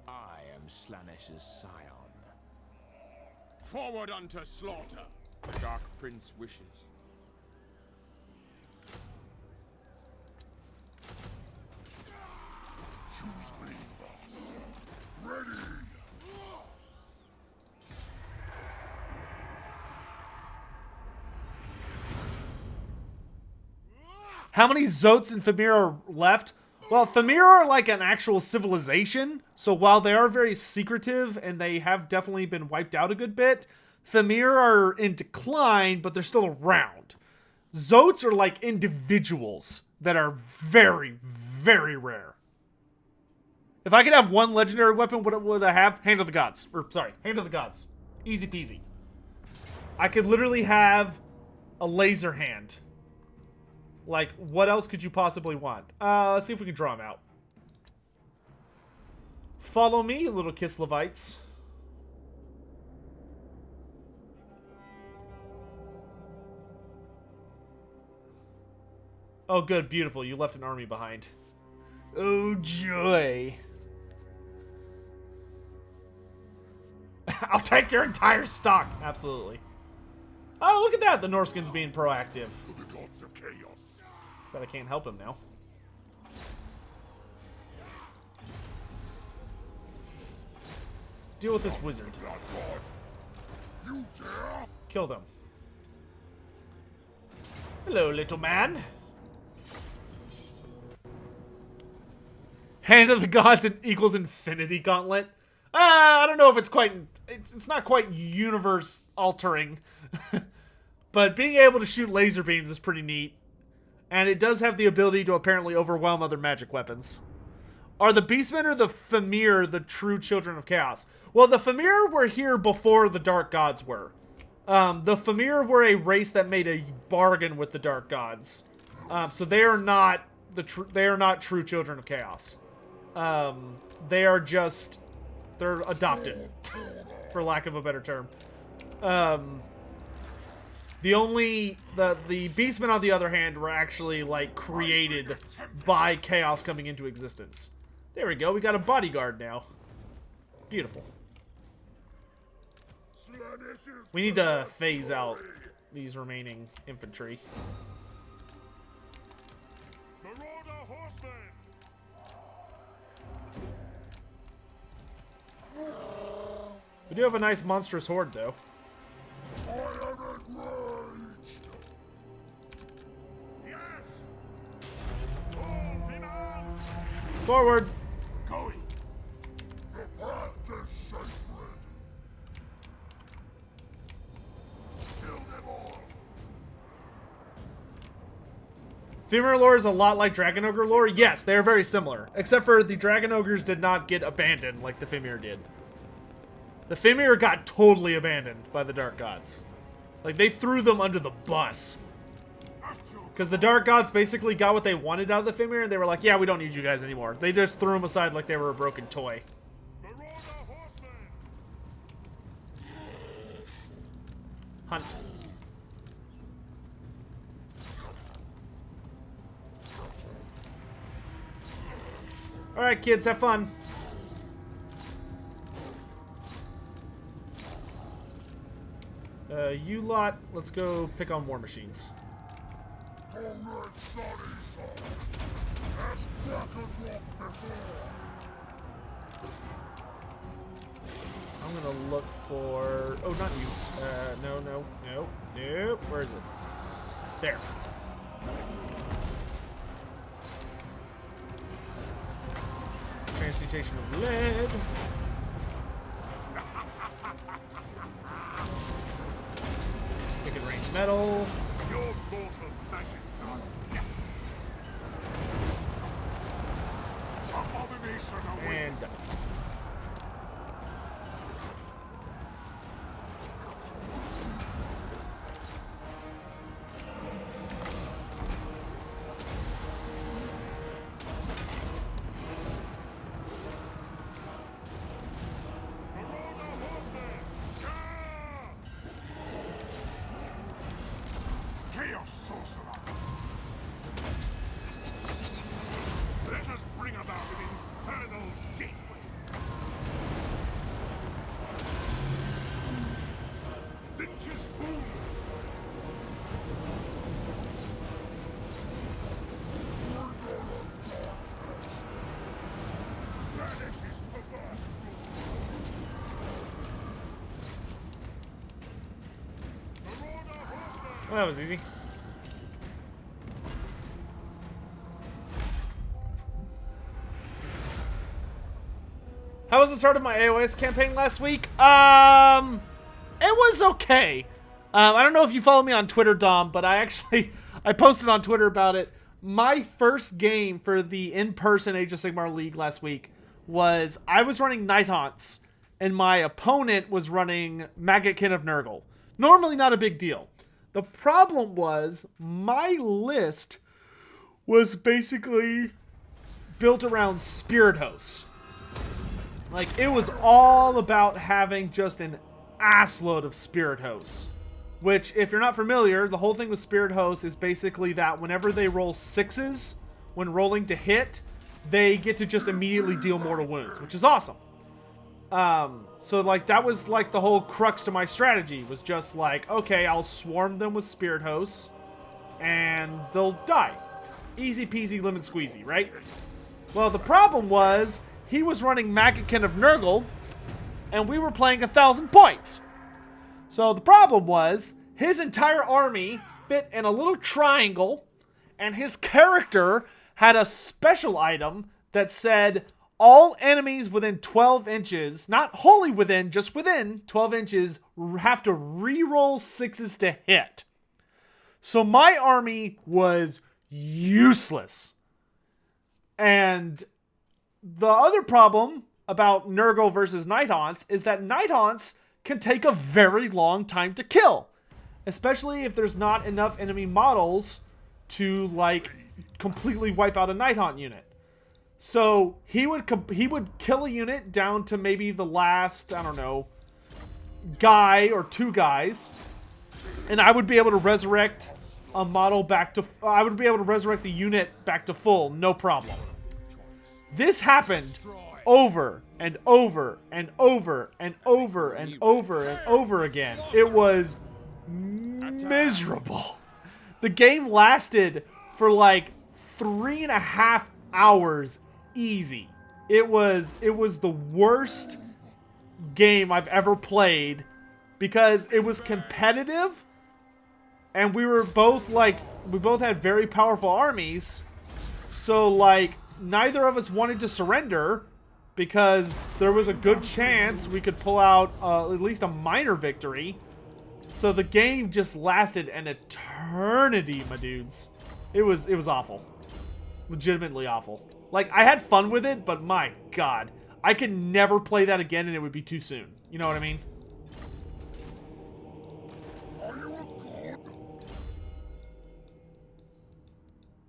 I am Slanesh's scion. Forward unto slaughter. The Dark Prince wishes. Choose me, master. Ready! How many Zotes and Famir are left? Well, Famir are like an actual civilization, so while they are very secretive and they have definitely been wiped out a good bit, Famir are in decline, but they're still around. Zotes are like individuals that are very, very rare. If I could have one legendary weapon, what would I have? Hand of the Gods. Or, sorry, Hand of the Gods. Easy peasy. I could literally have a laser hand. Like, what else could you possibly want? Let's see if we can draw them out. Follow me, little Kislevites. Oh, good, beautiful. You left an army behind. Oh, joy. I'll take your entire stock. Absolutely. Oh, look at that. The Norscan's being proactive. For the gods of chaos. But I can't help him now. Deal with this wizard. You dare? Kill them. Hello, little man. Hand of the Gods equals Infinity Gauntlet. I don't know if it's quite... It's not quite universe altering. But being able to shoot laser beams is pretty neat. And it does have the ability to apparently overwhelm other magic weapons. Are the Beastmen or the Famir the true children of Chaos? Well, the Famir were here before the Dark Gods were. The Famir were a race that made a bargain with the Dark Gods. So they are not true children of Chaos. They are just... They're adopted, for lack of a better term. The Beastmen, on the other hand, were actually, like, created by Chaos coming into existence. There we go, we got a bodyguard now. Beautiful. We need to phase out these remaining infantry. Marauder horsemen! We do have a nice monstrous horde, though. I am enraged! Yes! Hold him out! Forward! Going! The path is sacred! Kill them all! Femur lore is a lot like Dragon Ogre lore. Yes, they are very similar. Except for the Dragon Ogres did not get abandoned like the Femur did. The Femur got totally abandoned by the Dark Gods. Like, they threw them under the bus. Because the Dark Gods basically got what they wanted out of the Femur, and they were like, yeah, we don't need you guys anymore. They just threw them aside like they were a broken toy. Marauder horsemen! Hunt. Alright, kids, have fun. You lot, let's go pick on war machines. Comrade Sonny's as black and rock before! I'm gonna look for... Oh, not you. No. Where is it? There. Transmutation of lead. Wicked range metal. Your mortal magic, son. Abomination And awaits. Chaos sorcerer. Let us bring about an infernal gateway. Sinch's boom. Banish his perverse Marauder horseman. well, that was easy. How was the start of my AOS campaign last week? It was okay. I don't know if you follow me on Twitter, Dom, but I posted on Twitter about it. My first game for the in-person Age of Sigmar League last week was I was running Night Haunts, and my opponent was running Maggotkin of Nurgle. Normally not a big deal. The problem was my list was basically built around Spirit Hosts. Like, it was all about having just an assload of Spirit Hosts. Which, if you're not familiar, the whole thing with Spirit Hosts is basically that whenever they roll 6s, when rolling to hit, they get to just immediately deal mortal wounds, which is awesome. So, like, that was, like, the whole crux to my strategy, was just like, okay, I'll swarm them with Spirit Hosts, and they'll die. Easy peasy lemon squeezy, right? Well, the problem was, he was running Maggotkin of Nurgle, and we were playing 1,000 points. So the problem was, his entire army fit in a little triangle, and his character had a special item that said, all enemies within 12 inches, not wholly within, just within 12 inches, have to re-roll 6s to hit. So my army was useless. And the other problem about Nurgle versus Night Haunts is that Night Haunts can take a very long time to kill. Especially if there's not enough enemy models to, like, completely wipe out a Night Haunt unit. So he would kill a unit down to maybe the last, I don't know, guy or two guys. And I would be able to resurrect a model back to... I would be able to resurrect the unit back to full, no problem. This happened over and over and over and over and over and over again. It was miserable. The game lasted for like 3.5 hours easy. It was the worst game I've ever played because it was competitive and we both had very powerful armies. So like neither of us wanted to surrender because there was a good chance we could pull out at least a minor victory. So the game just lasted an eternity, my dudes. It was awful. Legitimately awful. Like, I had fun with it, but my god. I could never play that again and it would be too soon. You know what I mean?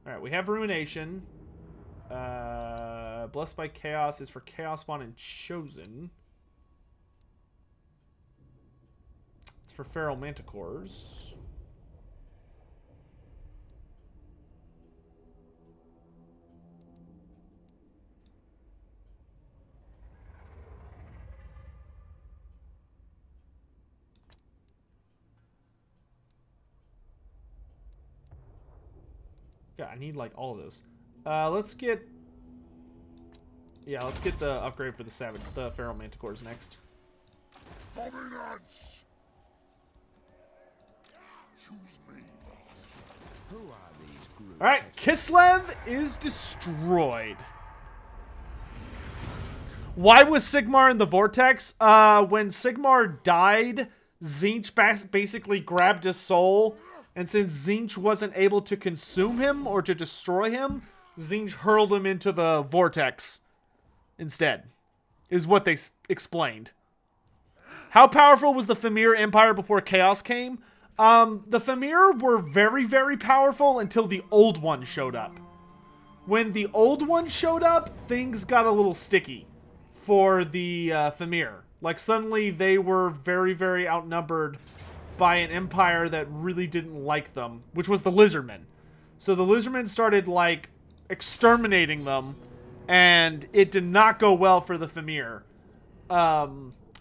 Alright, we have Ruination. Blessed by Chaos is for Chaos Spawn and Chosen. It's for Feral Manticores. Yeah, I need like all of those. Let's get the upgrade for the Feral Manticores next. Dominance! Choose me, boss. Who are these groups? Alright, Kislev is destroyed. Why was Sigmar in the vortex? When Sigmar died, Tzeentch basically grabbed his soul, and since Tzeentch wasn't able to consume him or to destroy him, Tzeentch hurled him into the vortex instead, is what they explained. How powerful was the Famir Empire before Chaos came? The Famir were very, very powerful until the Old One showed up. When the Old One showed up, things got a little sticky for the Famir. Like, suddenly they were very, very outnumbered by an empire that really didn't like them, which was the Lizardmen. So the Lizardmen started, like, exterminating them, and it did not go well for the Famir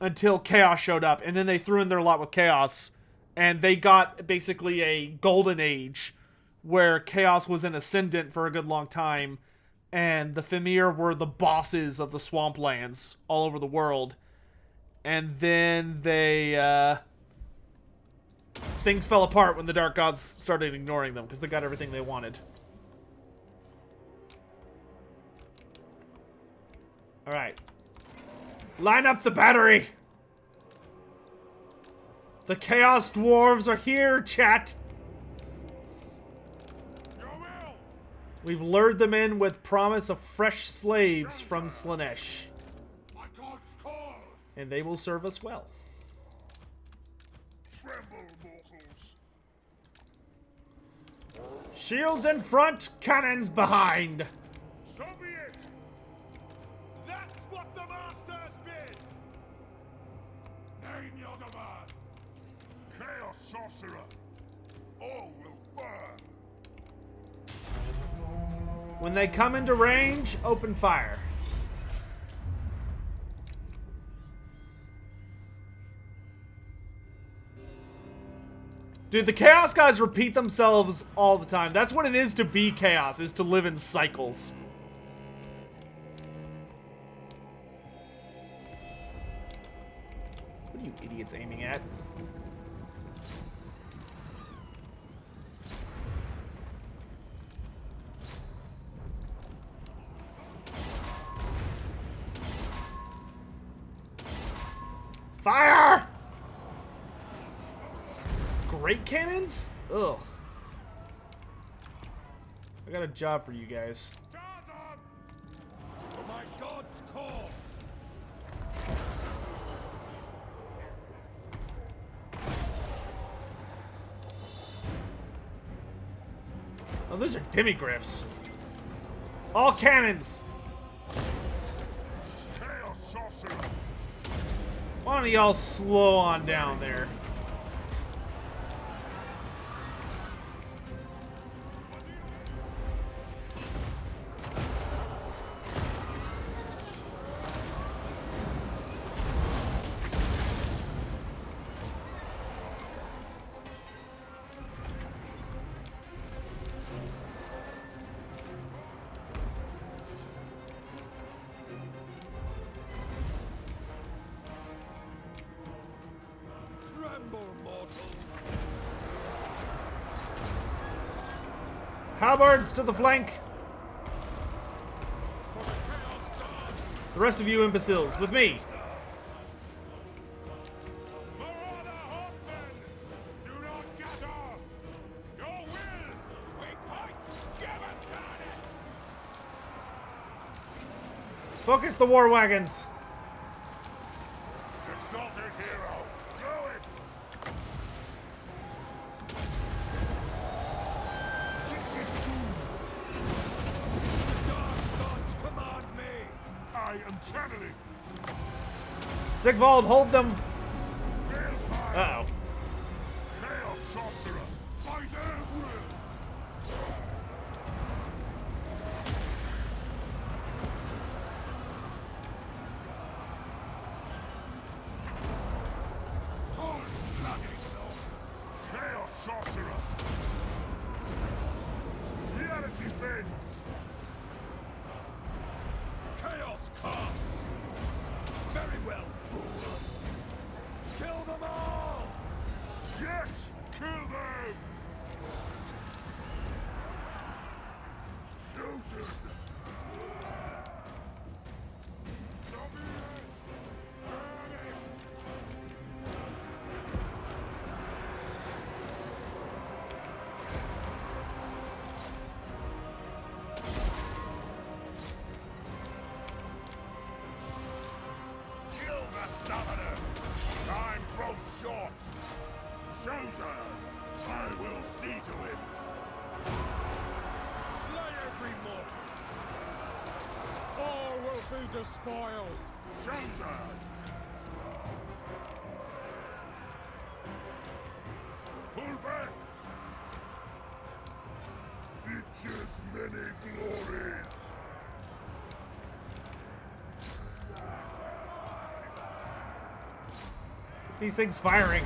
until Chaos showed up. And then they threw in their lot with Chaos, and they got basically a golden age where Chaos was an ascendant for a good long time, and the Famir were the bosses of the swamplands all over the world. And then they, things fell apart when the Dark Gods started ignoring them, because they got everything they wanted. Alright. Line up the battery! The Chaos Dwarves are here, chat! We've lured them in with promise of fresh slaves from Slaanesh. And they will serve us well. Tremble, mortals. Shields in front, cannons behind. So be it. That's what the masters bid. Name your demand. Chaos sorcerer. All will burn. When they come into range, open fire. Dude, the Chaos guys repeat themselves all the time. That's what it is to be Chaos, is to live in cycles. What are you idiots aiming at? Fire! Great cannons? Ugh. I got a job for you guys. For my god's call. Oh, those are demigriffs. All cannons! Chaos sorcerer. Why don't y'all slow on down there? Halberds to the flank! The rest of you imbeciles, with me! Focus the war wagons! Exalted hero. Do it. I am channeling. Siegvald, hold them! Uh-oh. Chaos sorcerer. By their will. Chaos sorcerer. Reality bends. Chaos comes. Very well, fool. Kill them all. despoiled. Chosen! Pull back! Features many glories. These things firing.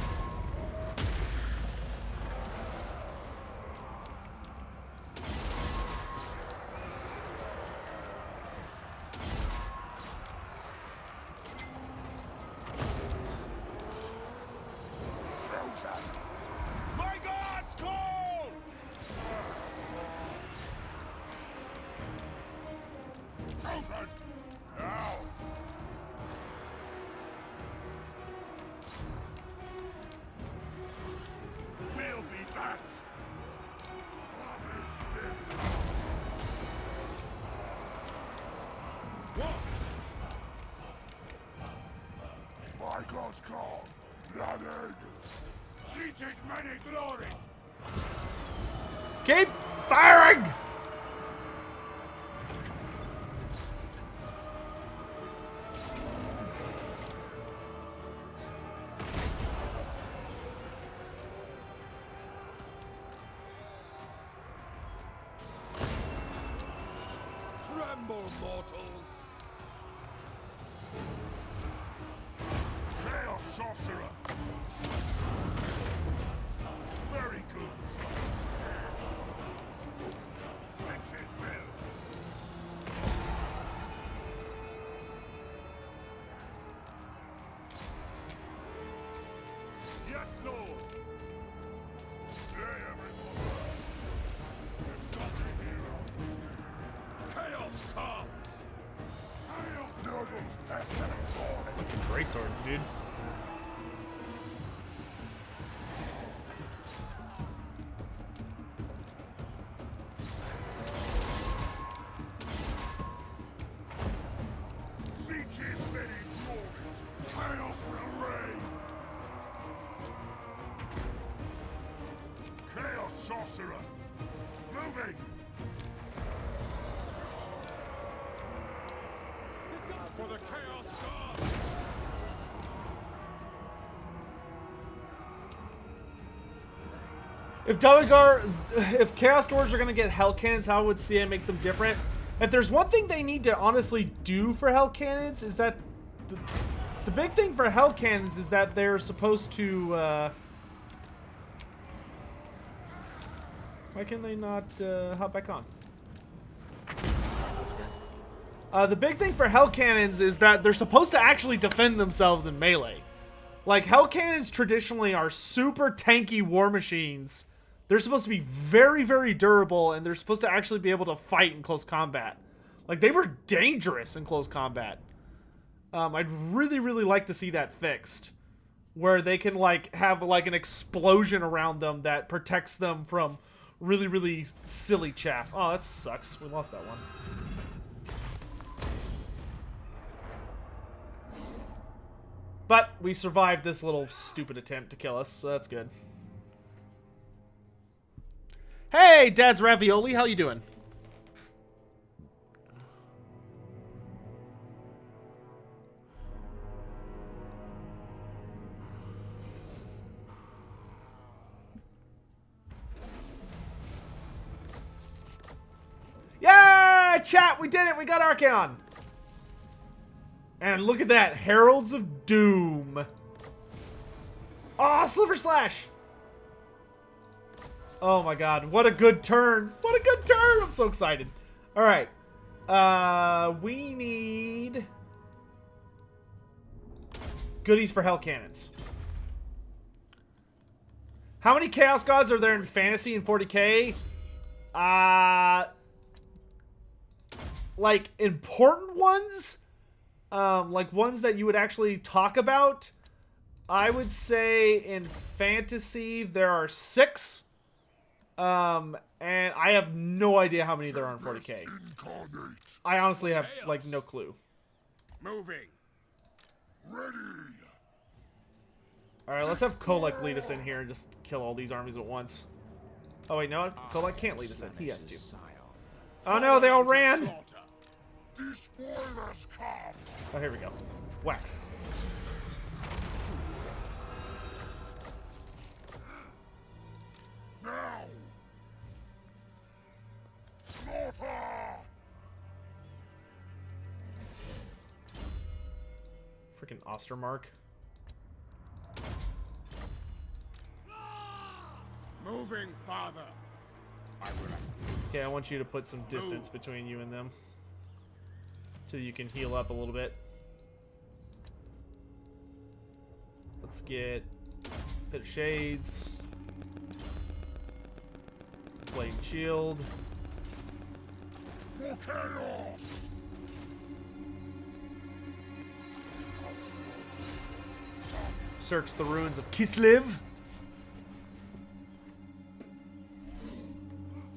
My gods, call! Chosen! Now! We'll be back! What? My God's call! That egg! Teaches many glories! Keep firing! Tremble, mortals! Chaos Sorcerer! Very good! Witch's will! Yes, Lord! Slay everyone! Exalted hero! Chaos comes! Chaos! Nurgle's past and authority! Great swords, dude. Teaches many glories! Chaos will reign! Chaos Sorcerer! Moving! For the Chaos God! If Chaos Dwarves are gonna get Hell Cannons, how would CA make them different? If there's one thing they need to honestly do for Hell Cannons, is that the big thing for Hell Cannons is that they're supposed to why can they not hop back on? The big thing for Hell Cannons is that they're supposed to actually defend themselves in melee. Like, Hell Cannons traditionally are super tanky war machines. They're supposed to be very, very durable, and they're supposed to actually be able to fight in close combat. Like, they were dangerous in close combat. I'd really, really like to see that fixed. Where they can, like, have, like, an explosion around them that protects them from really, really silly chaff. Oh, that sucks. We lost that one. But we survived this little stupid attempt to kill us, so that's good. Hey, Dad's Ravioli, how you doing? Yeah, chat, we did it. We got Archaon. And look at that, Heralds of Doom. Oh, Sliver Slash. Oh my god, what a good turn. What a good turn. I'm so excited. All right. We need goodies for Hell Cannons. How many Chaos Gods are there in Fantasy in 40k? Like important ones? Like ones that you would actually talk about? I would say in Fantasy there are 6. And I have no idea how many there are in 40k. I honestly have, like, no clue. Moving. Ready. Alright, let's have Kolek lead us in here and just kill all these armies at once. Oh, wait, no, Kolek can't lead us in. He has to. Oh no, they all ran! Despoilers come. Oh, here we go. Whack. Now. Slaughter. Freaking Ostermark. Moving, father. I will. Okay, I want you to put some distance between you and them. So you can heal up a little bit. Let's get Pit of Shades. Blade and Shield. For chaos. Search the ruins of Kislev.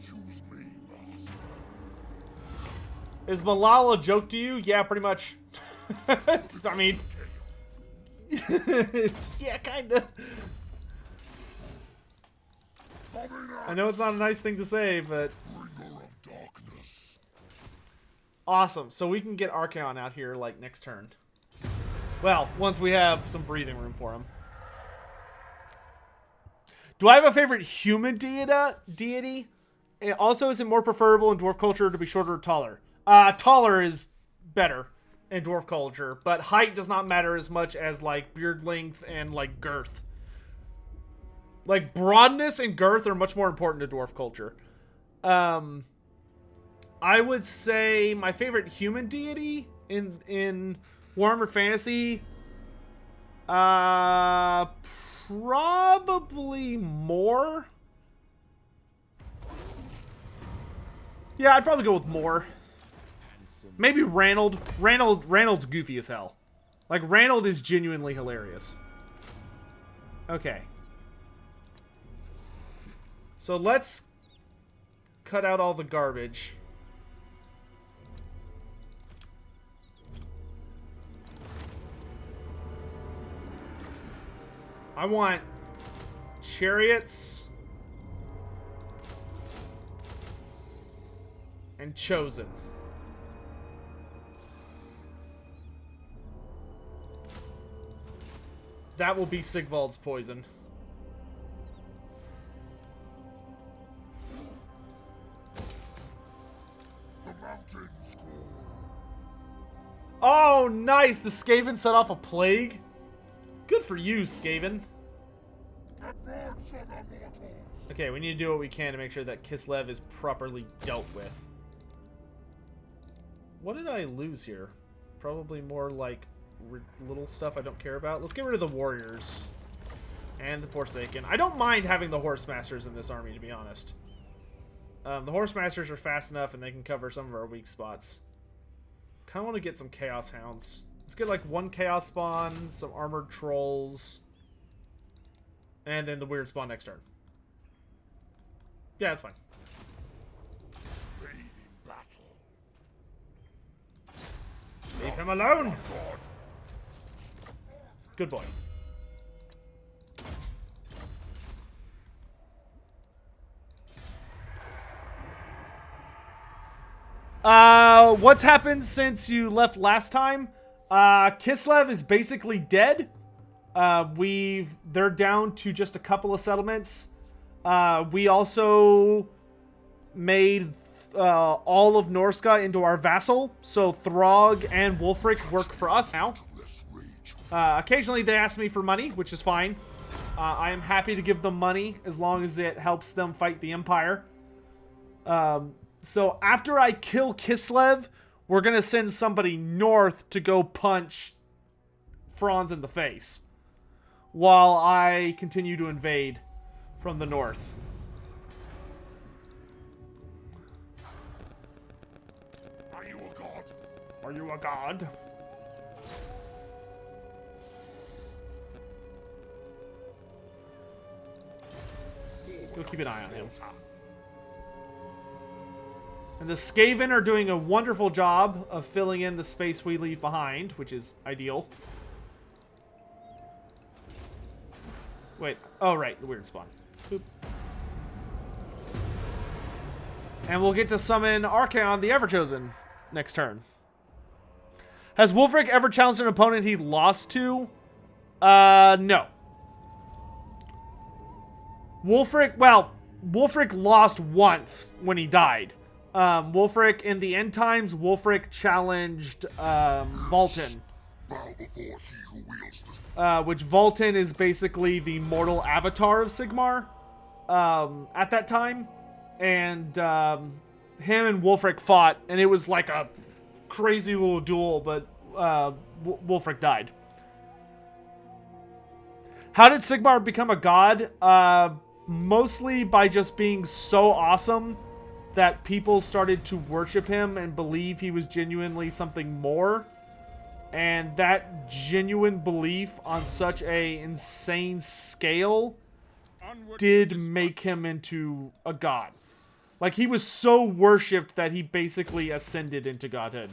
Choose me, master. Is Malala a joke to you? Yeah, pretty much. I mean, yeah, kinda. I know it's not a nice thing to say, but Bringer of darkness. awesome. So we can get Archaon out here like next turn. Well, once we have some breathing room for him. Do I have a favorite human deity? Also, is it more preferable in dwarf culture to be shorter or taller? Taller is better in dwarf culture, but height does not matter as much as like beard length and like girth. Like broadness and girth are much more important to dwarf culture. I would say my favorite human deity in Warhammer Fantasy, probably more. Yeah, I'd probably go with more. Maybe Ranald. Ranald's goofy as hell. Like, Ranald is genuinely hilarious. Okay. So let's cut out all the garbage. I want chariots and chosen. That will be Siegvald's poison. The mountains call. Oh, nice! The Skaven set off a plague. Good for you, Skaven. Advance on the mortals. Okay, we need to do what we can to make sure that Kislev is properly dealt with. What did I lose here? Probably more like little stuff I don't care about. Let's get rid of the warriors and the Forsaken. I don't mind having the horse masters in this army, to be honest. The horse masters are fast enough and they can cover some of our weak spots. Kind of want to get some chaos hounds. Let's get like one chaos spawn, some armored trolls, and then the weird spawn next turn. Yeah, that's fine. Paid in battle. Leave him alone. God. Good boy. What's happened since you left last time? Kislev is basically dead. They're down to just a couple of settlements. We also made all of Norscan into our vassal, so Throgg and Wulfric work for us now. Occasionally they ask me for money, which is fine. I am happy to give them money as long as it helps them fight the Empire. So after I kill Kislev, we're going to send somebody north to go punch Franz in the face, while I continue to invade from the north. Are you a god? Are you a god? Go keep an eye on him. And the Skaven are doing a wonderful job of filling in the space we leave behind, which is ideal. Wait. Oh, right. The weird spawn. Boop. And we'll get to summon Archaon, the Everchosen, next turn. Has Wulfric ever challenged an opponent he lost to? No. Wulfric lost once when he died. Wulfric, in the end times, Wulfric challenged, Vultan. Which Vultan is basically the mortal avatar of Sigmar, at that time. And, him and Wulfric fought, and it was like a crazy little duel, but, Wulfric died. How did Sigmar become a god? Mostly by just being so awesome that people started to worship him and believe he was genuinely something more. And that genuine belief on such a insane scale did make him into a god. Like, he was so worshipped that he basically ascended into godhood.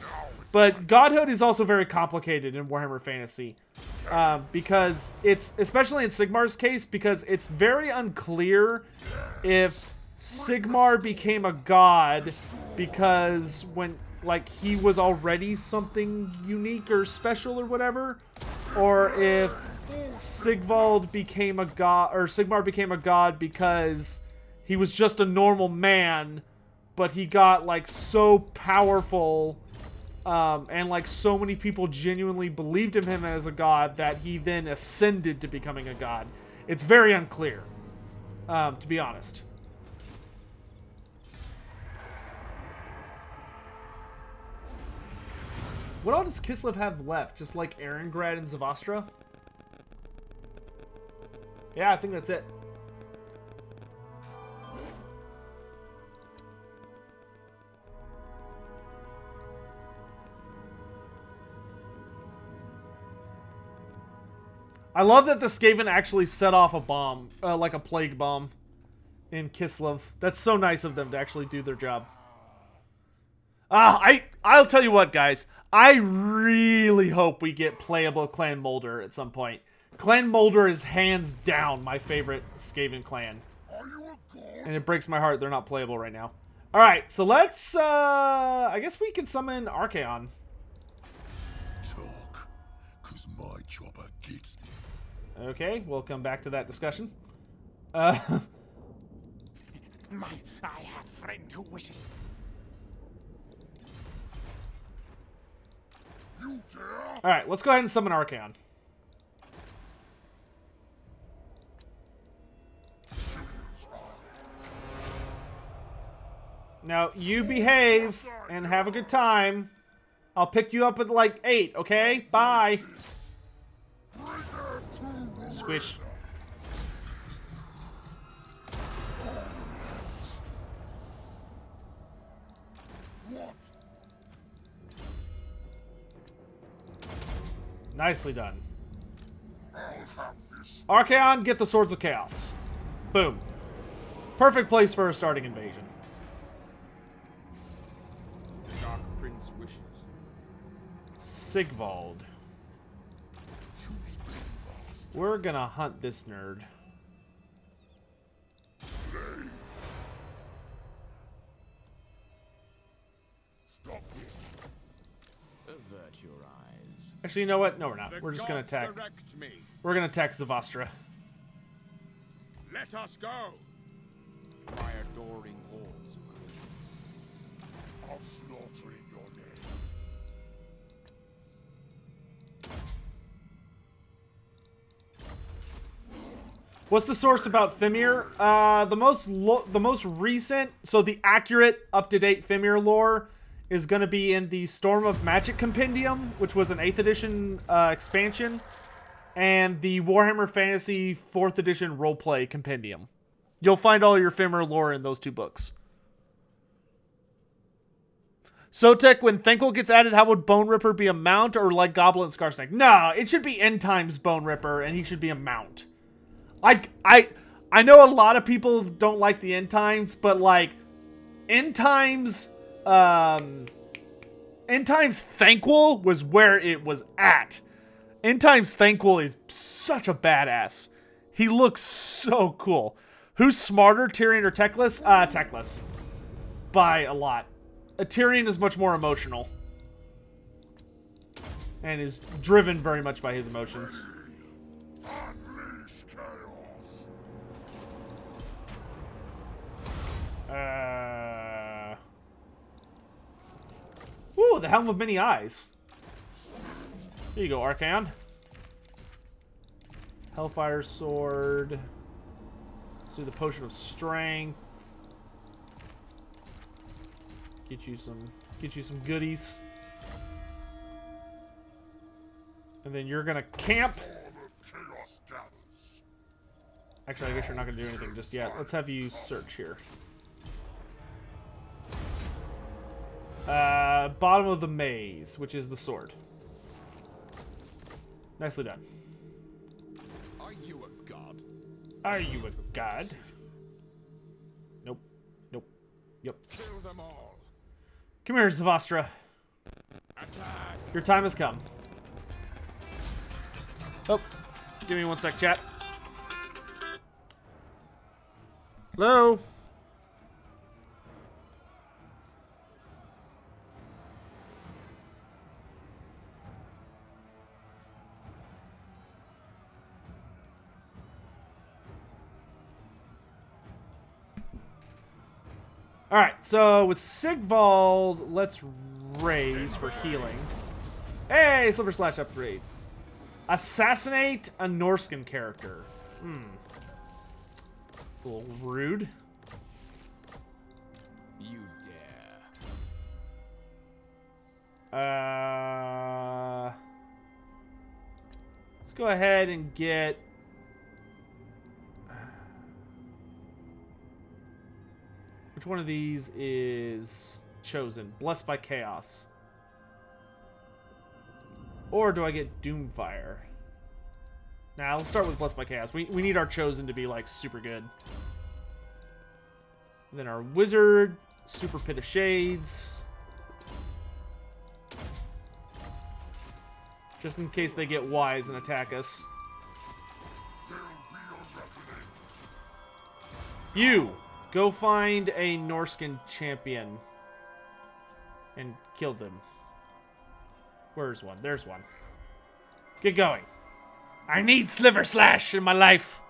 But godhood is also very complicated in Warhammer Fantasy. Because it's, especially in Sigmar's case, because it's very unclear if Sigmar became a god because when, like, he was already something unique or special or whatever, or if Siegvald became a god, or Sigmar became a god because he was just a normal man, but he got, like, so powerful, and, like, so many people genuinely believed in him as a god that he then ascended to becoming a god. It's very unclear, to be honest. What all does Kislev have left? Just like Erengrad and Zavastra? Yeah, I think that's it. I love that the Skaven actually set off a bomb, like a plague bomb in Kislev. That's so nice of them to actually do their job. I'll tell you what, guys. I really hope we get playable Clan Moulder at some point. Clan Moulder is hands down my favorite Skaven clan. And it breaks my heart they're not playable right now. Alright, so let's, I guess we can summon Archaon. Talk, 'cause my chopper gets me. Okay, we'll come back to that discussion. I have a friend who wishes. You dare? Alright, let's go ahead and summon Archaon. Now, you behave and have a good time. I'll pick you up at like 8, okay? Bye. Squish. Nicely done. Archaon, get the Swords of Chaos. Boom. Perfect place for a starting invasion. The Dark Prince wishes. Siegvald. We're gonna hunt this nerd. Stop this. Avert your eyes. Actually, you know what? No, we're not. The We're just gonna gods attack. direct me. We're gonna attack Zavastra. Let us go. My adoring hordes. I'll slaughter in your name. What's the source about Fimir? The most recent, so the accurate, up-to-date Fimir lore is going to be in the Storm of Magic Compendium, which was an 8th edition expansion, and the Warhammer Fantasy 4th edition roleplay compendium. You'll find all your Fimir lore in those two books. Sotek, when Thankful gets added, how would Bone Ripper be a mount or like Goblin Scarsnake? No, it should be End Times Bone Ripper, and he should be a mount. Like, I know a lot of people don't like the End Times, but like, End Times Thankful was where it was at. End Times Thankful is such a badass. He looks so cool. Who's smarter, Tyrion or Teclis? Teclis. By a lot. Tyrion is much more emotional. and is driven very much by his emotions. Unleash chaos. Ooh, the Helm of Many Eyes. There you go, Archaon. Hellfire Sword. Let's do the Potion of Strength. Get you some goodies. And then you're gonna camp. Chaos gathers. Actually, I guess you're not gonna do anything just yet. Let's have you search here. Bottom of the maze, which is the sword. Nicely done. Are you a god? Are you a god? Nope. Nope. Yep. Kill them all. Come here, Zavastra. Attack. Your time has come. Oh, give me one sec, chat. Hello? Alright, so with Siegvald, let's raise for healing. Hey, Silver Slash upgrade. Assassinate a Norscan character. It's a little rude. You dare. Let's go ahead and get... Which one of these is chosen? Blessed by Chaos. Or do I get Doomfire? Nah, let's start with Blessed by Chaos. We need our chosen to be, like, super good. And then our Wizard, Super Pit of Shades. Just in case they get wise and attack us. You! Go find a Norscan champion. And kill them. Where's one? There's one. Get going. I need Sliver Slash in my life.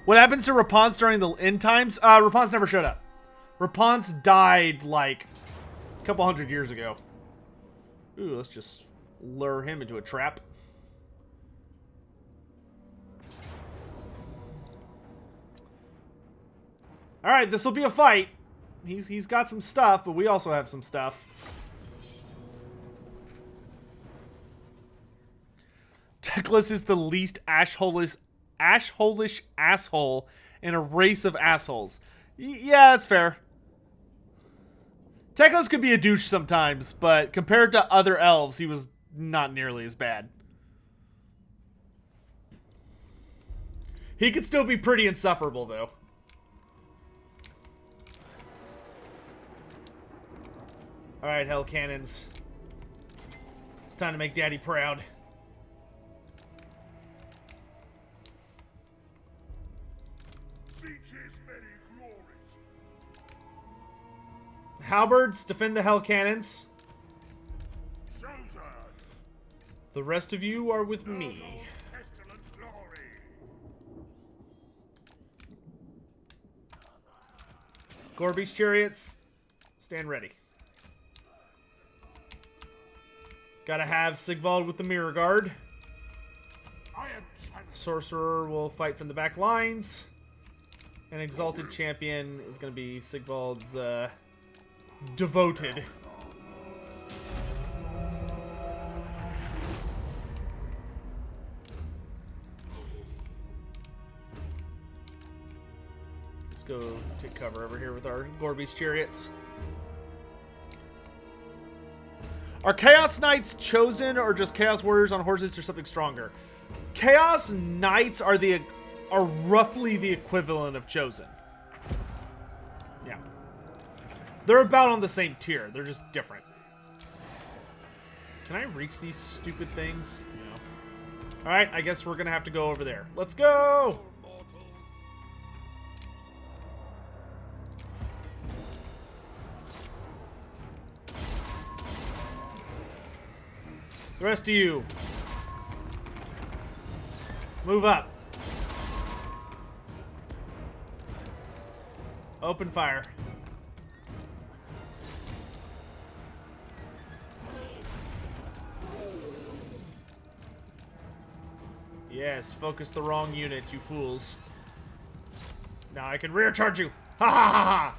What happens to Rapunzel during the end times? Rapunzel never showed up. Rapunzel died like a couple hundred years ago. Ooh, let's just lure him into a trap. Alright, this will be a fight. He's got some stuff, but we also have some stuff. Teclis is the least ashholish asshole in a race of assholes. Yeah, that's fair. Teclis could be a douche sometimes, but compared to other elves, he was not nearly as bad. He could still be pretty insufferable, though. Alright, hell cannons. It's time to make Daddy proud. Teaches many glories. Halberds, defend the hell cannons. Chosen. The rest of you are with me. Pestilent glory. Gorbeach chariots, stand ready. Gotta have Siegvald with the mirror guard. I am champion. Sorcerer will fight from the back lines. An exalted champion is gonna be Siegvald's devoted. Let's go take cover over here with our Gorbeach chariots. Are Chaos Knights chosen or just Chaos Warriors on horses or something stronger? Chaos Knights are roughly the equivalent of chosen. Yeah. They're about on the same tier. They're just different. Can I reach these stupid things? No. Alright, I guess we're gonna have to go over there. Let's go! The rest of you, move up. Open fire. Yes, focus the wrong unit, you fools. Now I can rear charge you. Ha ha ha ha!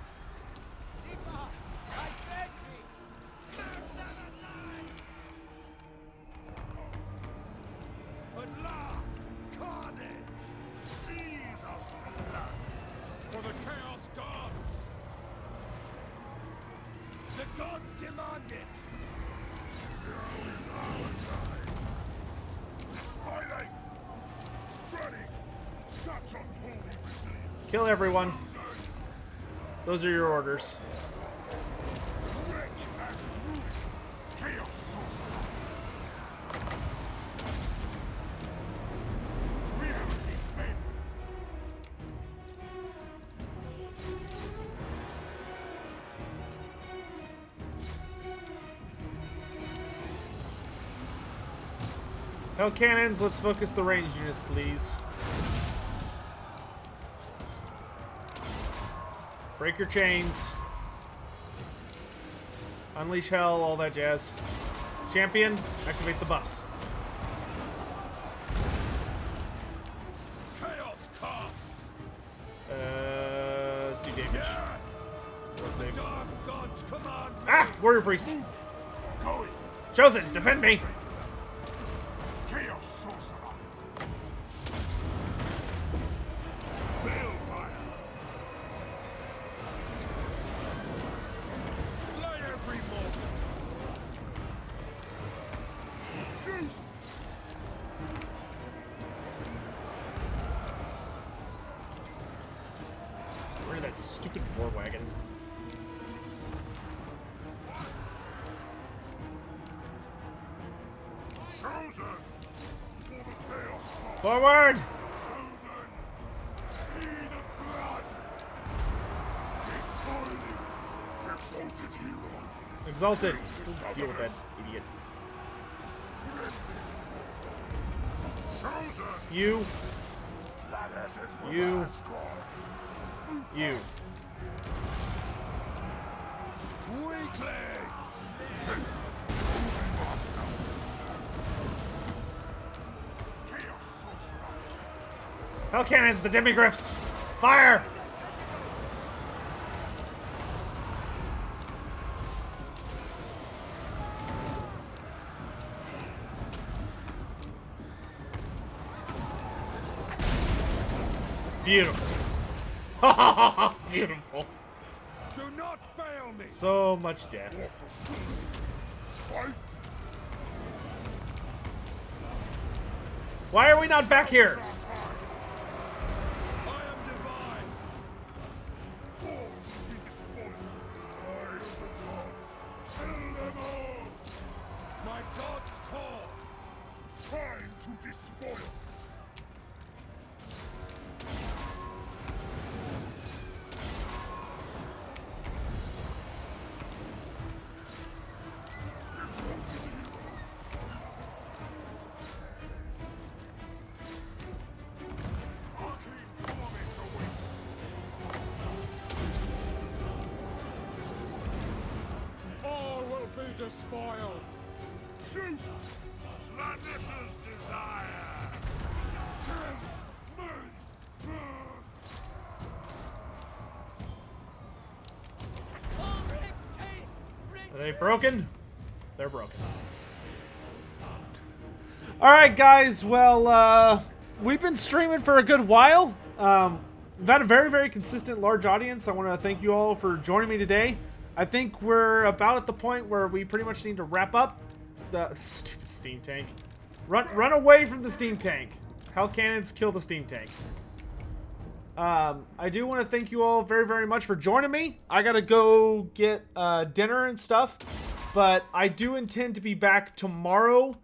At last, carnage! Seas of blood for the Chaos Gods! The gods demand it! Smiling! Spreading! Such unholy resilience! Kill everyone. Those are your orders. Wreck and ruin! Chaos sorcerer! Reality bends! Hell cannons, let's focus the ranged units, please. Break your chains. Unleash hell, all that jazz. Champion, activate the buffs. Chaos comes! Let's do damage. Let's save. Dark gods command! Ah! Warrior priest. Going! Chosen, defend me! Chaos sorcerer! Balefire! Slay every mortal! Shoot! Rid of that stupid war wagon. Chosen! For the Chaos Gods! Forward! Chosen! Seas of blood! Despoiling! Exalted hero! Exalted. We'll deal with that idiot. Chosen! You. Flat ashes for You. the scorn! You. Weaklings! Chaos sorcerer! Hell cannons, the demigriffs! Fire! Beautiful. Beautiful. Do not fail me! So much death. Fight! Why are we not back here? I am divine! All be despoiled! I am the gods! Kill them all! My gods call! Time to despoil! Archaon torment awaits! All will be despoiled! Shoot! Slanesh's desire! Kill me! Are they broken? They're broken. Alright guys, well, we've been streaming for a good while. We've had a very, very consistent large audience. I want to thank you all for joining me today. I think we're about at the point where we pretty much need to wrap up. The stupid steam tank. Run away from the steam tank. Hell cannons, kill the steam tank. I do want to thank you all very, very much for joining me. I gotta go get dinner and stuff, but I do intend to be back tomorrow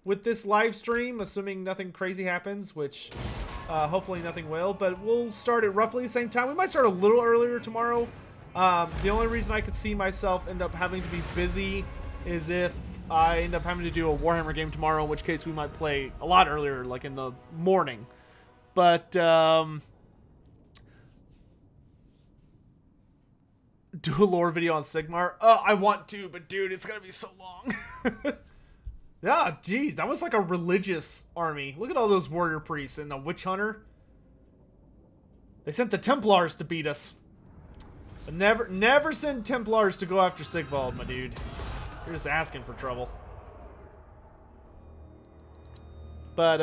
with this live stream, assuming nothing crazy happens, which hopefully nothing will. But we'll start at roughly the same time. We might start a little earlier tomorrow. The only reason I could see myself end up having to be busy is if I end up having to do a Warhammer game tomorrow, in which case we might play a lot earlier, like in the morning. But, do a lore video on Sigmar? I want to, but dude, it's gonna be so long. Yeah, geez, that was like a religious army. Look at all those warrior priests and a witch hunter. They sent the Templars to beat us. But never send Templars to go after Siegvald, my dude. You're just asking for trouble. But,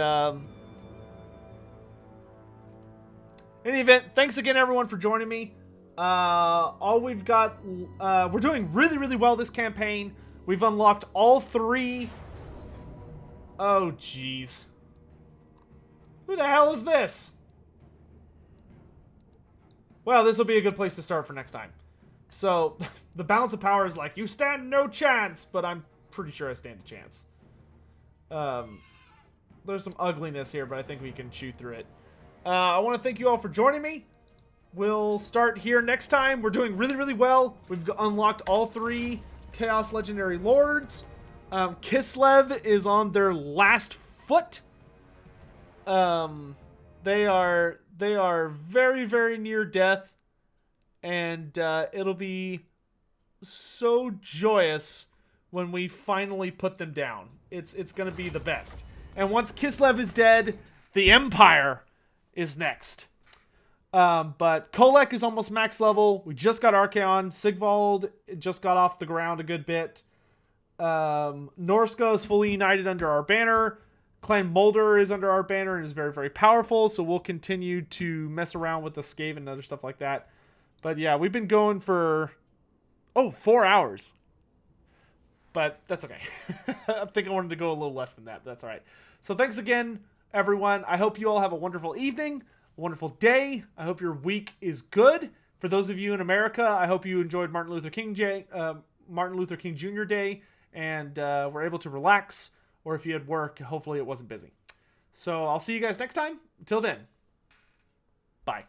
in any event, thanks again, everyone, for joining me. All we've got, we're doing really, really well this campaign. We've unlocked all 3. Oh, jeez. Who the hell is this? Well, this will be a good place to start for next time. So, the balance of power is like, you stand no chance, but I'm pretty sure I stand a chance. There's some ugliness here, but I think we can chew through it. I want to thank you all for joining me. We'll start here next time. We're doing really, really well. We've unlocked all 3 Chaos Legendary Lords. Kislev is on their last foot. They are very, very near death. And it'll be so joyous when we finally put them down. It's going to be the best. And once Kislev is dead, the Empire is next. But Kolek is almost max level. We just got Archaon. Siegvald just got off the ground a good bit. Norsca is fully united under our banner. Clan Mulder is under our banner and is very, very powerful. So we'll continue to mess around with the Scave and other stuff like that. But yeah, we've been going for, 4 hours. But that's okay. I think I wanted to go a little less than that, but that's all right. So thanks again, everyone. I hope you all have a wonderful evening, a wonderful day. I hope your week is good. For those of you in America, I hope you enjoyed Martin Luther King Jr. Day and were able to relax. Or if you had work, hopefully it wasn't busy. So I'll see you guys next time. Until then, bye.